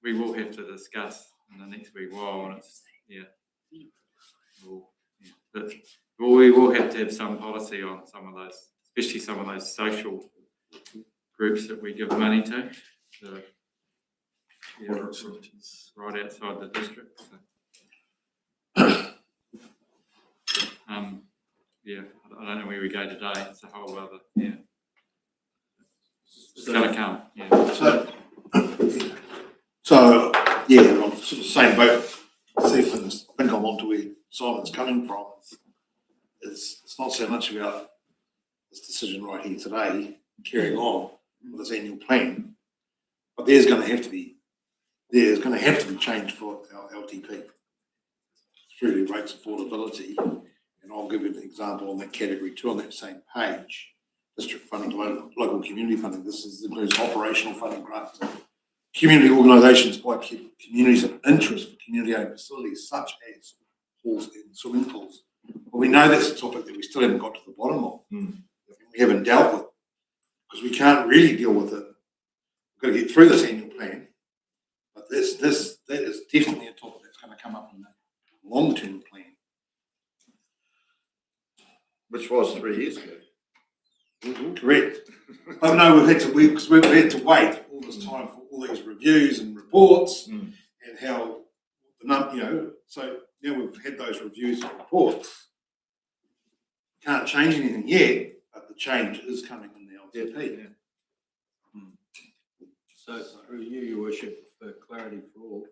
we will have to discuss in the next wee while, and it's but we will have to have some policy on some of those, especially some of those social groups that we give money to. Which is right outside the district. So. I don't know where we go today. It's a whole other, It's going to come, So, I'm sort of same boat. I think I'm onto where Simon's coming from. It's not so much about this decision right here today, carrying on with this annual plan, but there's going to have to be change for our LTP through the rates affordability. And I'll give you an example on that category 2 on that same page. District funding, local community funding. This includes operational funding grants, community organisations by communities of interest for community-owned facilities such as halls and swimming pools. Well, we know that's a topic that we still haven't got to the bottom of. We haven't dealt with because we can't really deal with it. We've got to get through this annual plan, but that is definitely a topic that's going to come up in the long-term plan. Which was 3 years ago. Correct. Oh no, we've had to wait all this time for all these reviews and reports and how so now we've had those reviews and reports. Can't change anything yet, but the change is coming in the LTP. So through you, Your Worship, for clarity for all,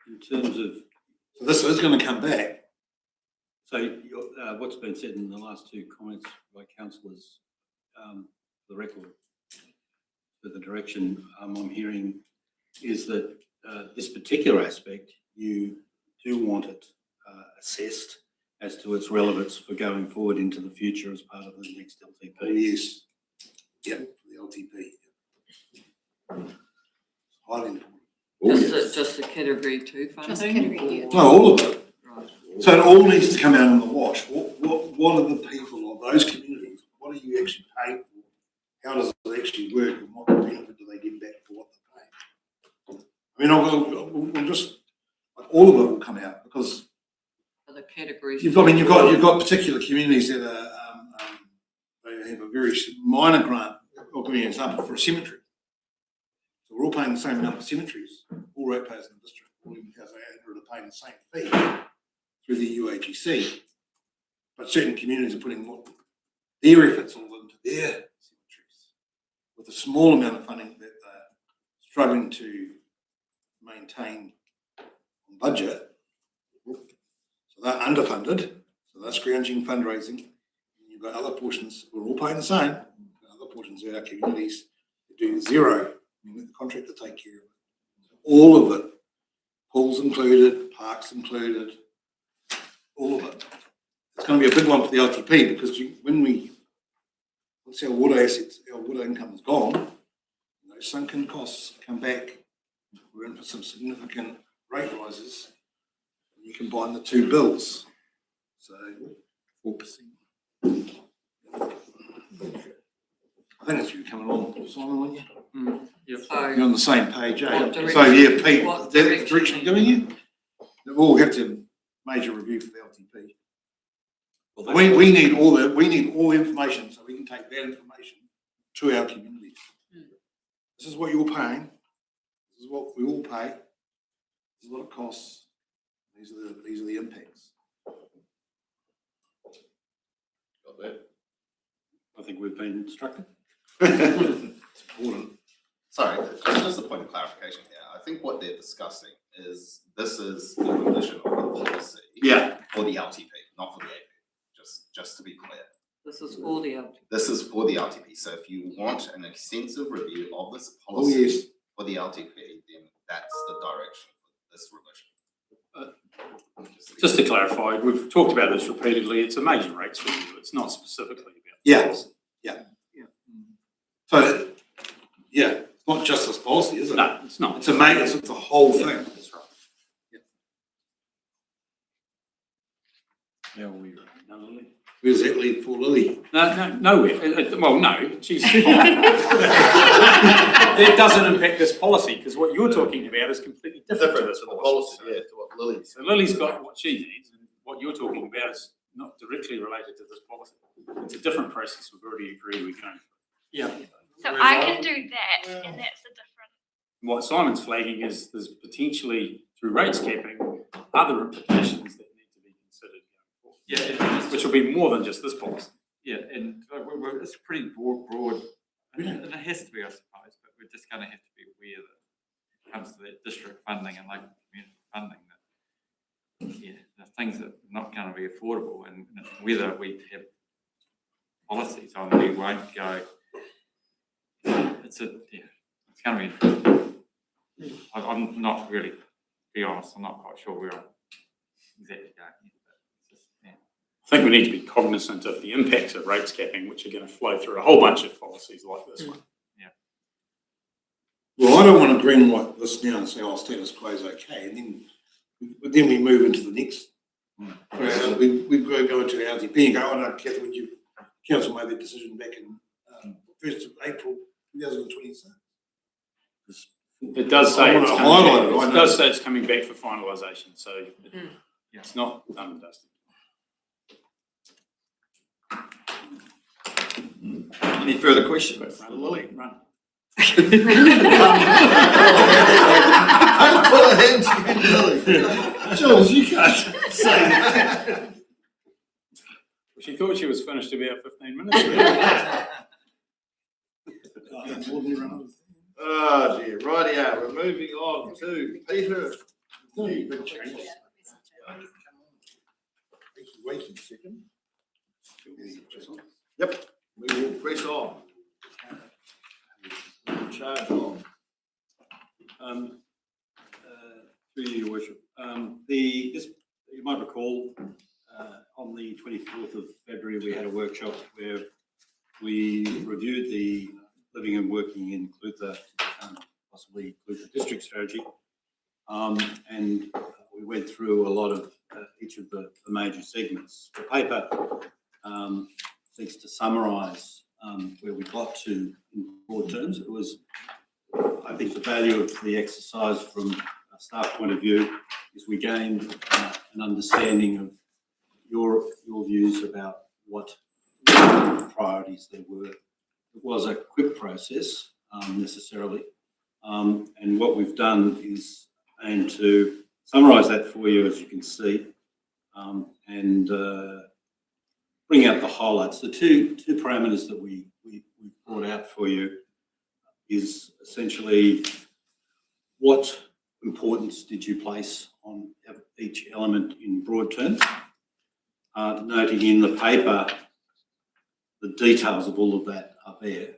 in terms of... So this is going to come back. So what's been said in the last two comments by councillors, for the record, for the direction I'm hearing is that this particular aspect, you do want it assessed as to its relevance for going forward into the future as part of the next LTP. Oh, yes. Yep, the LTP. Highly important. Just the category 2 funding? Just category 2. No, all of it. Right. So it all needs to come out in the wash. What are the people of those communities? What are you actually paying for? How does it actually work? And what benefit do they get back for what they're paying? I mean, we'll just all of it will come out because For the categories. you've got particular communities that are they have a very minor grant. I'll give you an example for a cemetery. So we're all paying the same amount for cemeteries. All ratepayers in the district, all even are paying the same fee through the UAGC. But certain communities are putting their efforts all into their cemeteries with a small amount of funding that struggling to maintain on budget. So they're underfunded, so they're scrounging fundraising. And you've got other portions, we're all paying the same. Other portions of our communities that do zero, the contractor take care of it. All of it, pools included, parks included, all of it. It's going to be a big one for the LTP because once our water assets, our water income is gone, those sunken costs come back. We're in for some significant rate rises. You combine the two bills, so 4%. I think that's you coming along, Simon, weren't you? You're on the same page, eh? So yeah, Pete, is that the direction you're going in? We'll have to have major review for the LTP. Well, we need all the information so we can take that information to our communities. This is what you're paying. This is what we all pay. This is what it costs. These are the impacts. Got that? I think we've been instructed. It's important. Sorry, just a point of clarification here. I think what they're discussing is this is the revision of the policy for the LTP, not for the AP. Just to be clear. This is for the LTP. This is for the LTP. So if you want an extensive review of this policy for the LTP, then that's the direction for this revision. Just to clarify, we've talked about this repeatedly. It's a major rates review. It's not specifically about policy. So it's not just this policy, is it? No, it's not. It's it's a whole thing. That's right. Yeah, we Where's that lead for Lily? Nowhere. Well, no, she's fine. That doesn't impact this policy because what you're talking about is completely different to this policy. To what Lily's. So Lily's got what she needs, and what you're talking about is not directly related to this policy. It's a different process we've already agreed we're going through. Yeah. So I can do that, and that's a different. What Simon's flagging is there's potentially, through rates capping, other implications that need to be considered going forward. Yeah, which will be more than just this policy. Yeah, and it's pretty broad, and it has to be, I suppose, but we're just going to have to be aware that when it comes to that district funding and local community funding, that the things that are not going to be affordable, and whether we have policies on we won't go. It's going to be. I'm not really, to be honest, I'm not quite sure where I'm exactly going. I think we need to be cognizant of the impacts of rates capping, which are going to flow through a whole bunch of policies like this one. Yeah. Well, I don't want to greenlight this now and say, "Oh, status quo is okay," and then we move into the next. We go into our LTP and go, "Oh no, Catherine, council made that decision back in 1st of April 2026." It does say it's coming. It does say it's coming back for finalisation, so it's not done and dusted. Any further questions? Lily, run. Don't put a hand to Lily. Jules, you can't say that. She thought she was finished about 15 minutes ago. Oh dear, rightio, we're moving on to Peter. Big changes. Wait a second. Yep, we will press on. Charge on. Through you, Your Worship. You might recall, on the 24th of February, we had a workshop where we reviewed the living and working in Clutha, possibly Clutha district strategy, and we went through a lot of each of the major segments. The paper seeks to summarise where we got to in broad terms. It was, I think, the value of the exercise from a staff point of view is we gained an understanding of your views about what priorities there were. It was a quick process, necessarily, and what we've done is aim to summarise that for you, as you can see, and bring out the highlights. The two parameters that we brought out for you is essentially what importance did you place on each element in broad terms? Noting in the paper, the details of all of that are there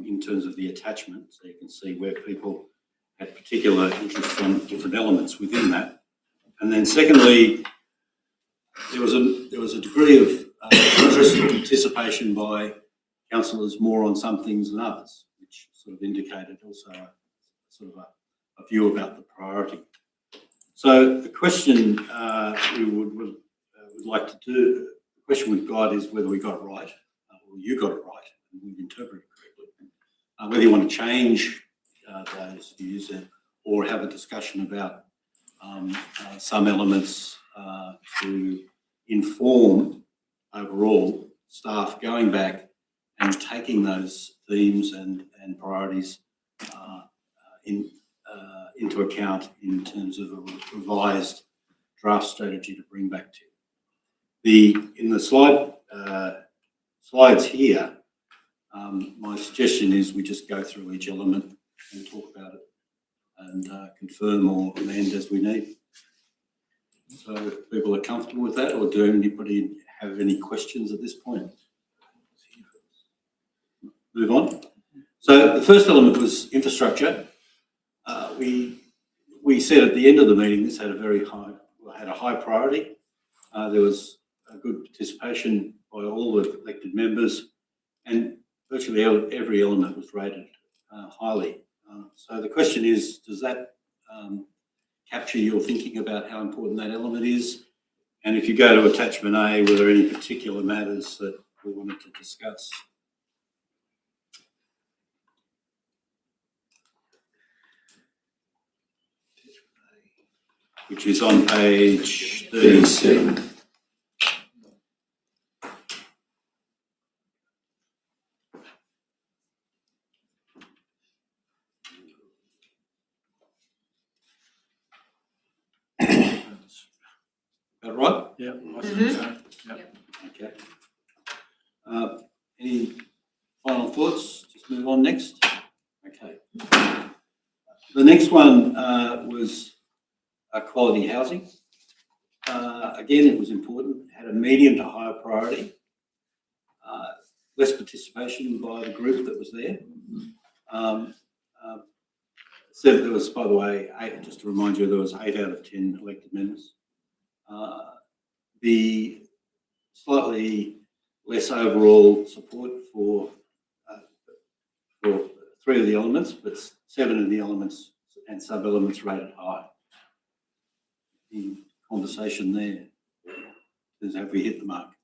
in terms of the attachment, so you can see where people had particular interest on different elements within that. And then secondly, there was a degree of interest and participation by councillors more on some things than others, which sort of indicated also a view about the priority. So the question we would like to do, the question we've got is whether we got it right, or you got it right, and we've interpreted it correctly. Whether you want to change those views or have a discussion about some elements to inform overall staff going back and taking those themes and priorities into account in terms of a revised draft strategy to bring back to you. In the slides here, my suggestion is we just go through each element and talk about it and confirm or amend as we need. So if people are comfortable with that, or do anybody have any questions at this point? Move on. So the first element was infrastructure. We said at the end of the meeting this had a high priority. There was a good participation by all the elected members, and virtually every element was rated highly. So the question is, does that capture your thinking about how important that element is? And if you go to attachment A, were there any particular matters that we wanted to discuss? Which is on page 37. That right? Yeah, I think so. Yep. Okay. Any final thoughts? Just move on next. Okay. The next one was quality housing. Again, it was important. It had a medium to higher priority. Less participation by the group that was there. So there was, by the way, just to remind you, there was 8 out of 10 elected members. The slightly less overall support for 3 of the elements, but 7 of the elements and sub-elements rated high. The conversation there is, have we hit the mark?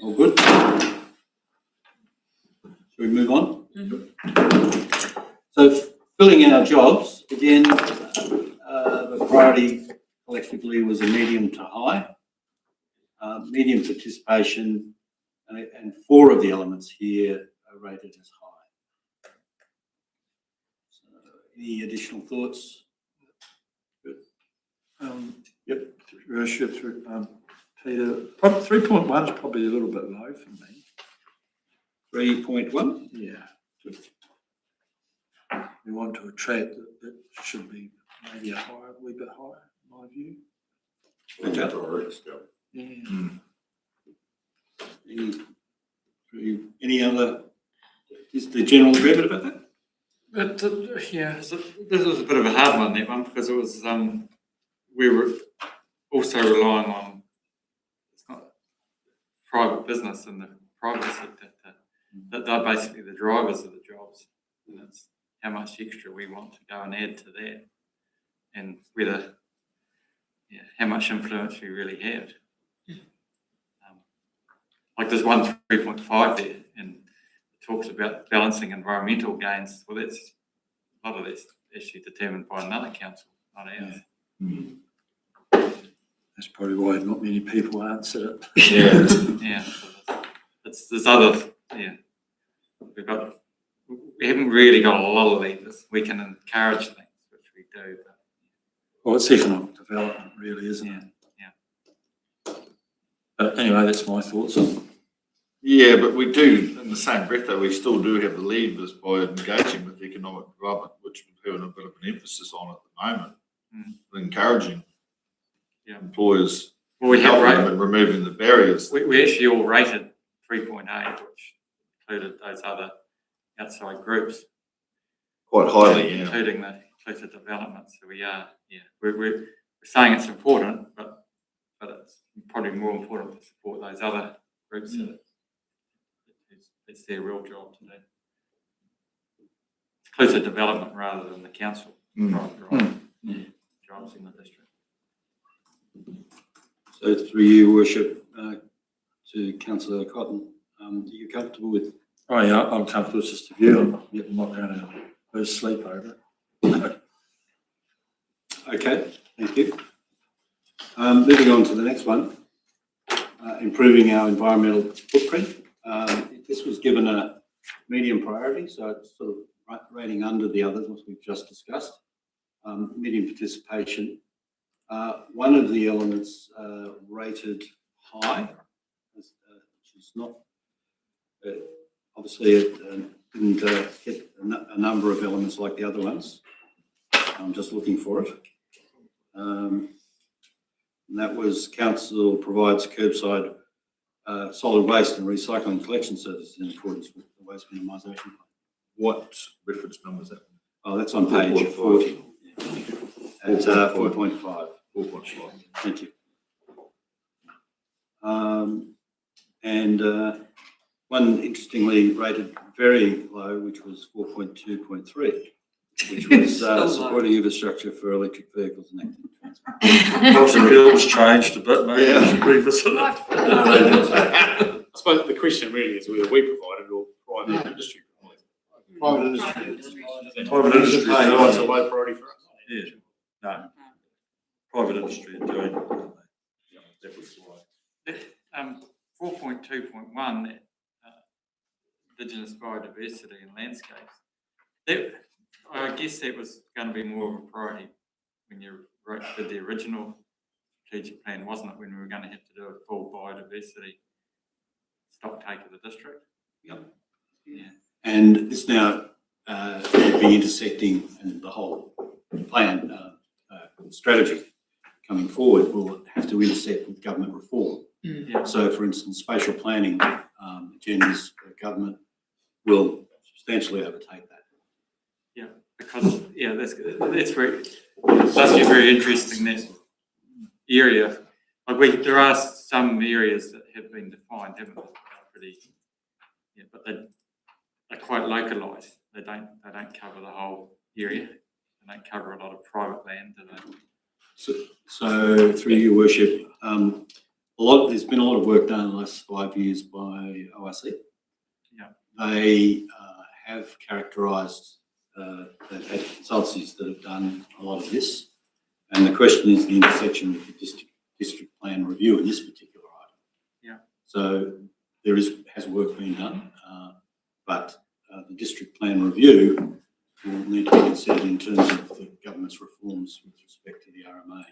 All good? Shall we move on? Mm-hmm. So filling our jobs, again, the priority collectively was a medium to high. Medium participation, and 4 of the elements here are rated as high. So any additional thoughts? Good. Yep, Peter, 3.1 is probably a little bit low for me. 3.1? Yeah. We want to attract, it should be maybe a wee bit higher, in my view. Yeah. Any other, is the general agreement about that? Yeah, so this was a bit of a hard one, that one, because it was, we were also relying on, it's not private business in the private sector, that they're basically the drivers of the jobs. And it's how much extra we want to go and add to that, and whether, how much influence we really have. Like there's one 3.5 there, and it talks about balancing environmental gains. Well, a lot of that's actually determined by another council, not ours. Yeah. That's probably why not many people answer it. Yeah. So there's other, we haven't really got a lot of levers. We can encourage things, which we do. But Well, it's economic development, really, isn't it? Yeah. But anyway, that's my thoughts on. Yeah, but we do, in the same breath though, we still do have the levers by engaging with economic development, which we're having a bit of an emphasis on at the moment, encouraging employers, Well, helping them and removing the barriers. We actually all rated 3.8, which included those other outside groups. Quite highly, yeah. Including the inclusive development. So we are, we're saying it's important, but it's probably more important to support those other groups. It's their real job to do. Inclusive development rather than the council jobs in the district. So through you, Worship, to Councillor Cotton, are you comfortable with? Oh yeah, I'm comfortable with just a view. I'm not going to lose sleep over it. Okay, thank you. Moving on to the next one, improving our environmental footprint. This was given a medium priority, so it's sort of rating under the others, as we've just discussed. Medium participation. One of the elements rated high, which is not, obviously it didn't hit a number of elements like the other ones. I'm just looking for it. And that was council provides curbside solid waste and recycling collection services in accordance with the waste minimisation plan. What reference number is that? Oh, that's on page 40. At 4.5. 4.5. Thank you. And one interestingly rated very low, which was 4.2.3, which was supporting infrastructure for electric vehicles and active transport. Obviously, the bill's changed a bit, maybe we should revisit it. I suppose the question really is whether we provide it or private industry provides it. Private industry. Private industry. So it's a low priority for us. Yeah, no. Private industry are doing it. 4.2.1, Indigenous biodiversity and landscapes. I guess that was going to be more of a priority when you did the original strategic plan, wasn't it? When we were going to have to do a full biodiversity stock take of the district. Yep. Yeah. And this now will be intersecting, and the whole plan strategy coming forward will have to intersect with government reform. Yeah. So, for instance, spatial planning agendas for government will substantially overtake that. Yeah, because that's very very interesting, that area. Like there are some areas that have been defined, haven't they? Pretty, but they're quite localised. They don't cover the whole area. They don't cover a lot of private land, do they? So through your worship, there's been a lot of work done in the last 5 years by ORC. Yeah. They have characterised, they've had consultancies that have done a lot of this, and the question is the intersection with the district plan review in this particular item. Yeah. So there has work been done, but the district plan review will need to be considered in terms of the government's reforms with respect to the RMA.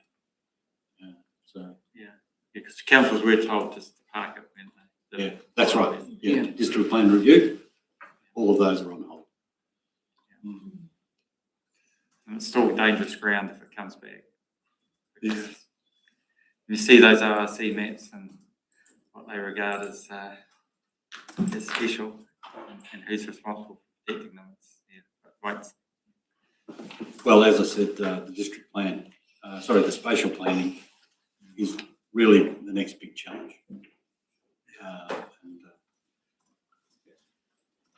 Because councils were told just to park it, weren't they? Yeah, that's right. Yeah, district plan review, all of those are on hold. And it's still dangerous ground if it comes back. Because you see those ORC maps and what they regard as special, and who's responsible for protecting them. Well, as I said, the district plan, the spatial planning is really the next big challenge.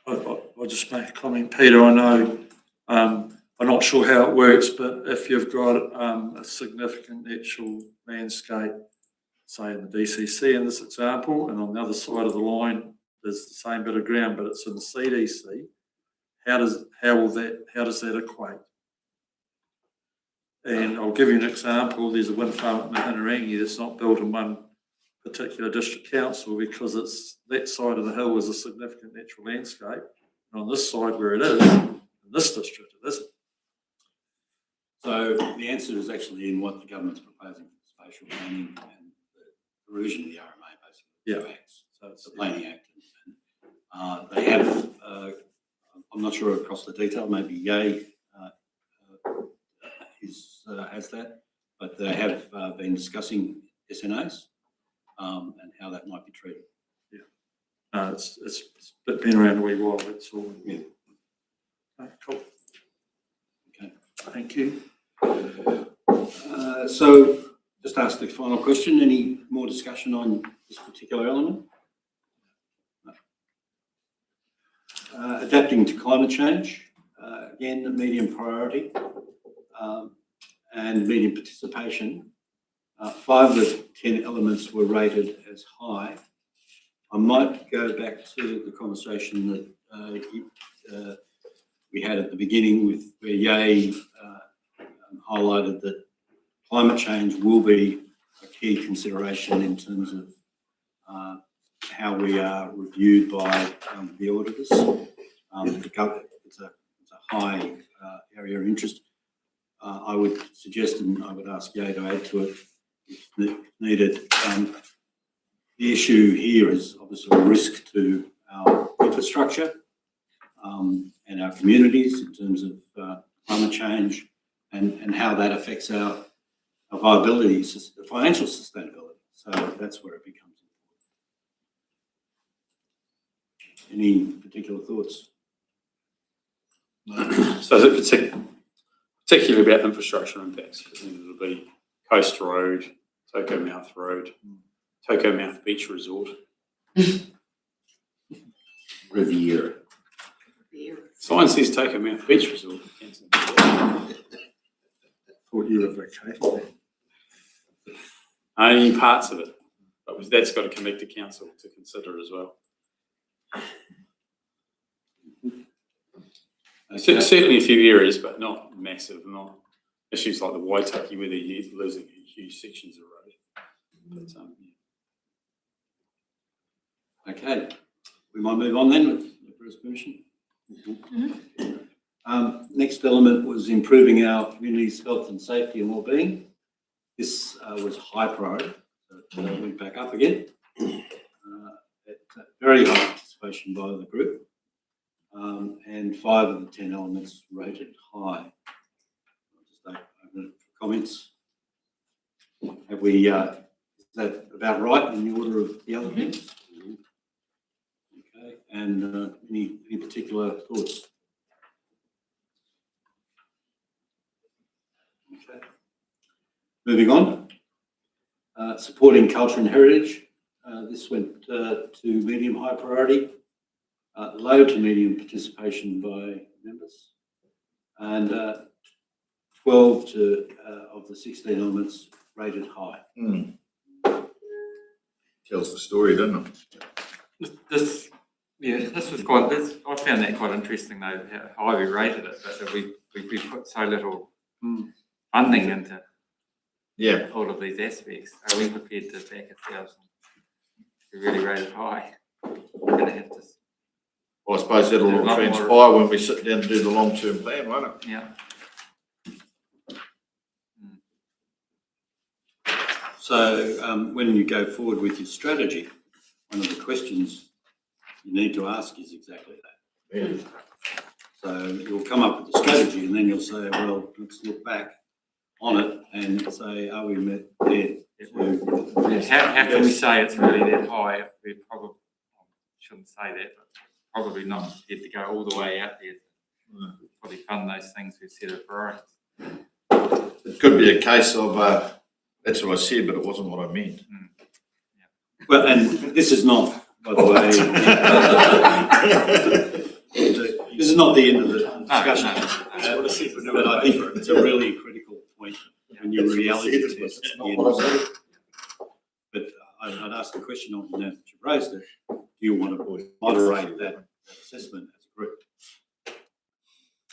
I'll just make a comment, Peter. I know I'm not sure how it works, but if you've got a significant natural landscape, say in the DCC in this example, and on the other side of the line there's the same bit of ground, but it's in the CDC, how does that equate? And I'll give you an example. There's a wind farm at Mahinarangi that's not built in one particular district council because it's that side of the hill is a significant natural landscape, and on this side where it is, in this district it isn't. So the answer is actually in what the government's proposing for spatial planning and the revision of the RMA, basically. Yeah. So it's the Planning Act. They have, I'm not sure across the detail, maybe Yay has that, but they have been discussing SNAs and how that might be treated. Yeah. No, it's been around a wee while, that's all. Yeah. Cool. Okay. Thank you. So just ask the final question. Any more discussion on this particular element? No. Adapting to climate change, again, a medium priority and medium participation. 5 of the 10 elements were rated as high. I might go back to the conversation that we had at the beginning with where Yay highlighted that climate change will be a key consideration in terms of how we are reviewed by the auditors. It's a high area of interest. I would suggest, and I would ask Yay to add to it if needed. The issue here is obviously a risk to our infrastructure and our communities in terms of climate change and how that affects our viability, financial sustainability. So that's where it becomes important. Any particular thoughts? No. So is it particularly about infrastructure impacts? It'll be Coast Road, Toko Mouth Road, Toko Mouth Beach Resort. Riviera. Sign says Toko Mouth Beach Resort. Thought you were vacationing. Only parts of it, but that's got to come back to council to consider as well. Certainly a few areas, but not massive, not issues like the Waitaki where they're losing huge sections of road. But, Okay, we might move on then with the Bruce's permission. Next element was improving our community's health and safety and wellbeing. This was high priority, so it went back up again. Very high participation by the group, and 5 of the 10 elements rated high. I'll just open it for comments. Have we? Is that about right in the order of the other things? Okay, and any particular thoughts? Okay. Moving on. Supporting culture and heritage. This went to medium high priority. Low to medium participation by members. And 12 of the 16 elements rated high. Tells the story, doesn't it? This was quite. I found that quite interesting though, how high we rated it, but we put so little funding into all of these aspects. Are we prepared to back ourselves to really rate it high? We're going to have to. Well, I suppose that'll all transpire when we sit down to do the long-term plan, won't it? Yeah. So when you go forward with your strategy, one of the questions you need to ask is exactly that. Yeah. So you'll come up with a strategy and then you'll say, well, let's look back on it and say, are we met there? How can we say it's really that high if we probably shouldn't say that, but probably not prepared to go all the way out there. Probably fund those things we've set as priorities. It could be a case of, that's what I said, but it wasn't what I meant. Well, and this is not, by the way, this is not the end of the discussion. But I think it's a really critical point when you reality test at the end of it. But I'd ask the question on now that you've raised it, do you want to moderate that assessment as a group?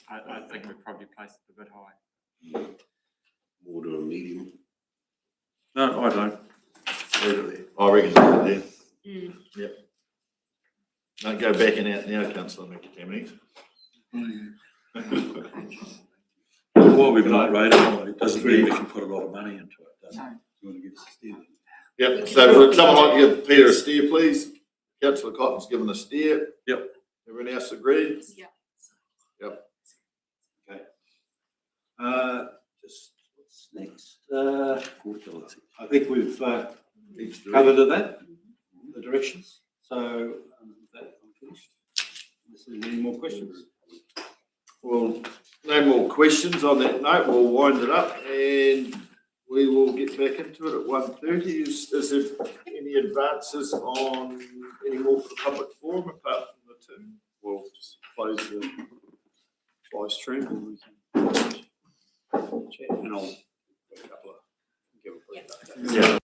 I think we've probably placed it a bit high. More to a medium. No, I don't. Leave it there. I reckon leave it there. Yep. Don't go backing out now, Councillor McCammings. While we've not rated it, it doesn't mean we can put a lot of money into it, does it? You want to give us a steer? Yep, so would someone like to give Peter a steer, please? Councillor Cotton's given a steer. Yep. Everyone else agreed? Yeah. Yep. Okay. Just what's next? I think we've covered that, the directions. So that I'm finished. Unless there's any more questions. Well, no more questions on that note. We'll wind it up and we will get back into it at 1:30. Is there any advances on any more for the public forum apart from the two? We'll just close the live stream and we can chat and I'll give a couple of, give a brief update. Yeah.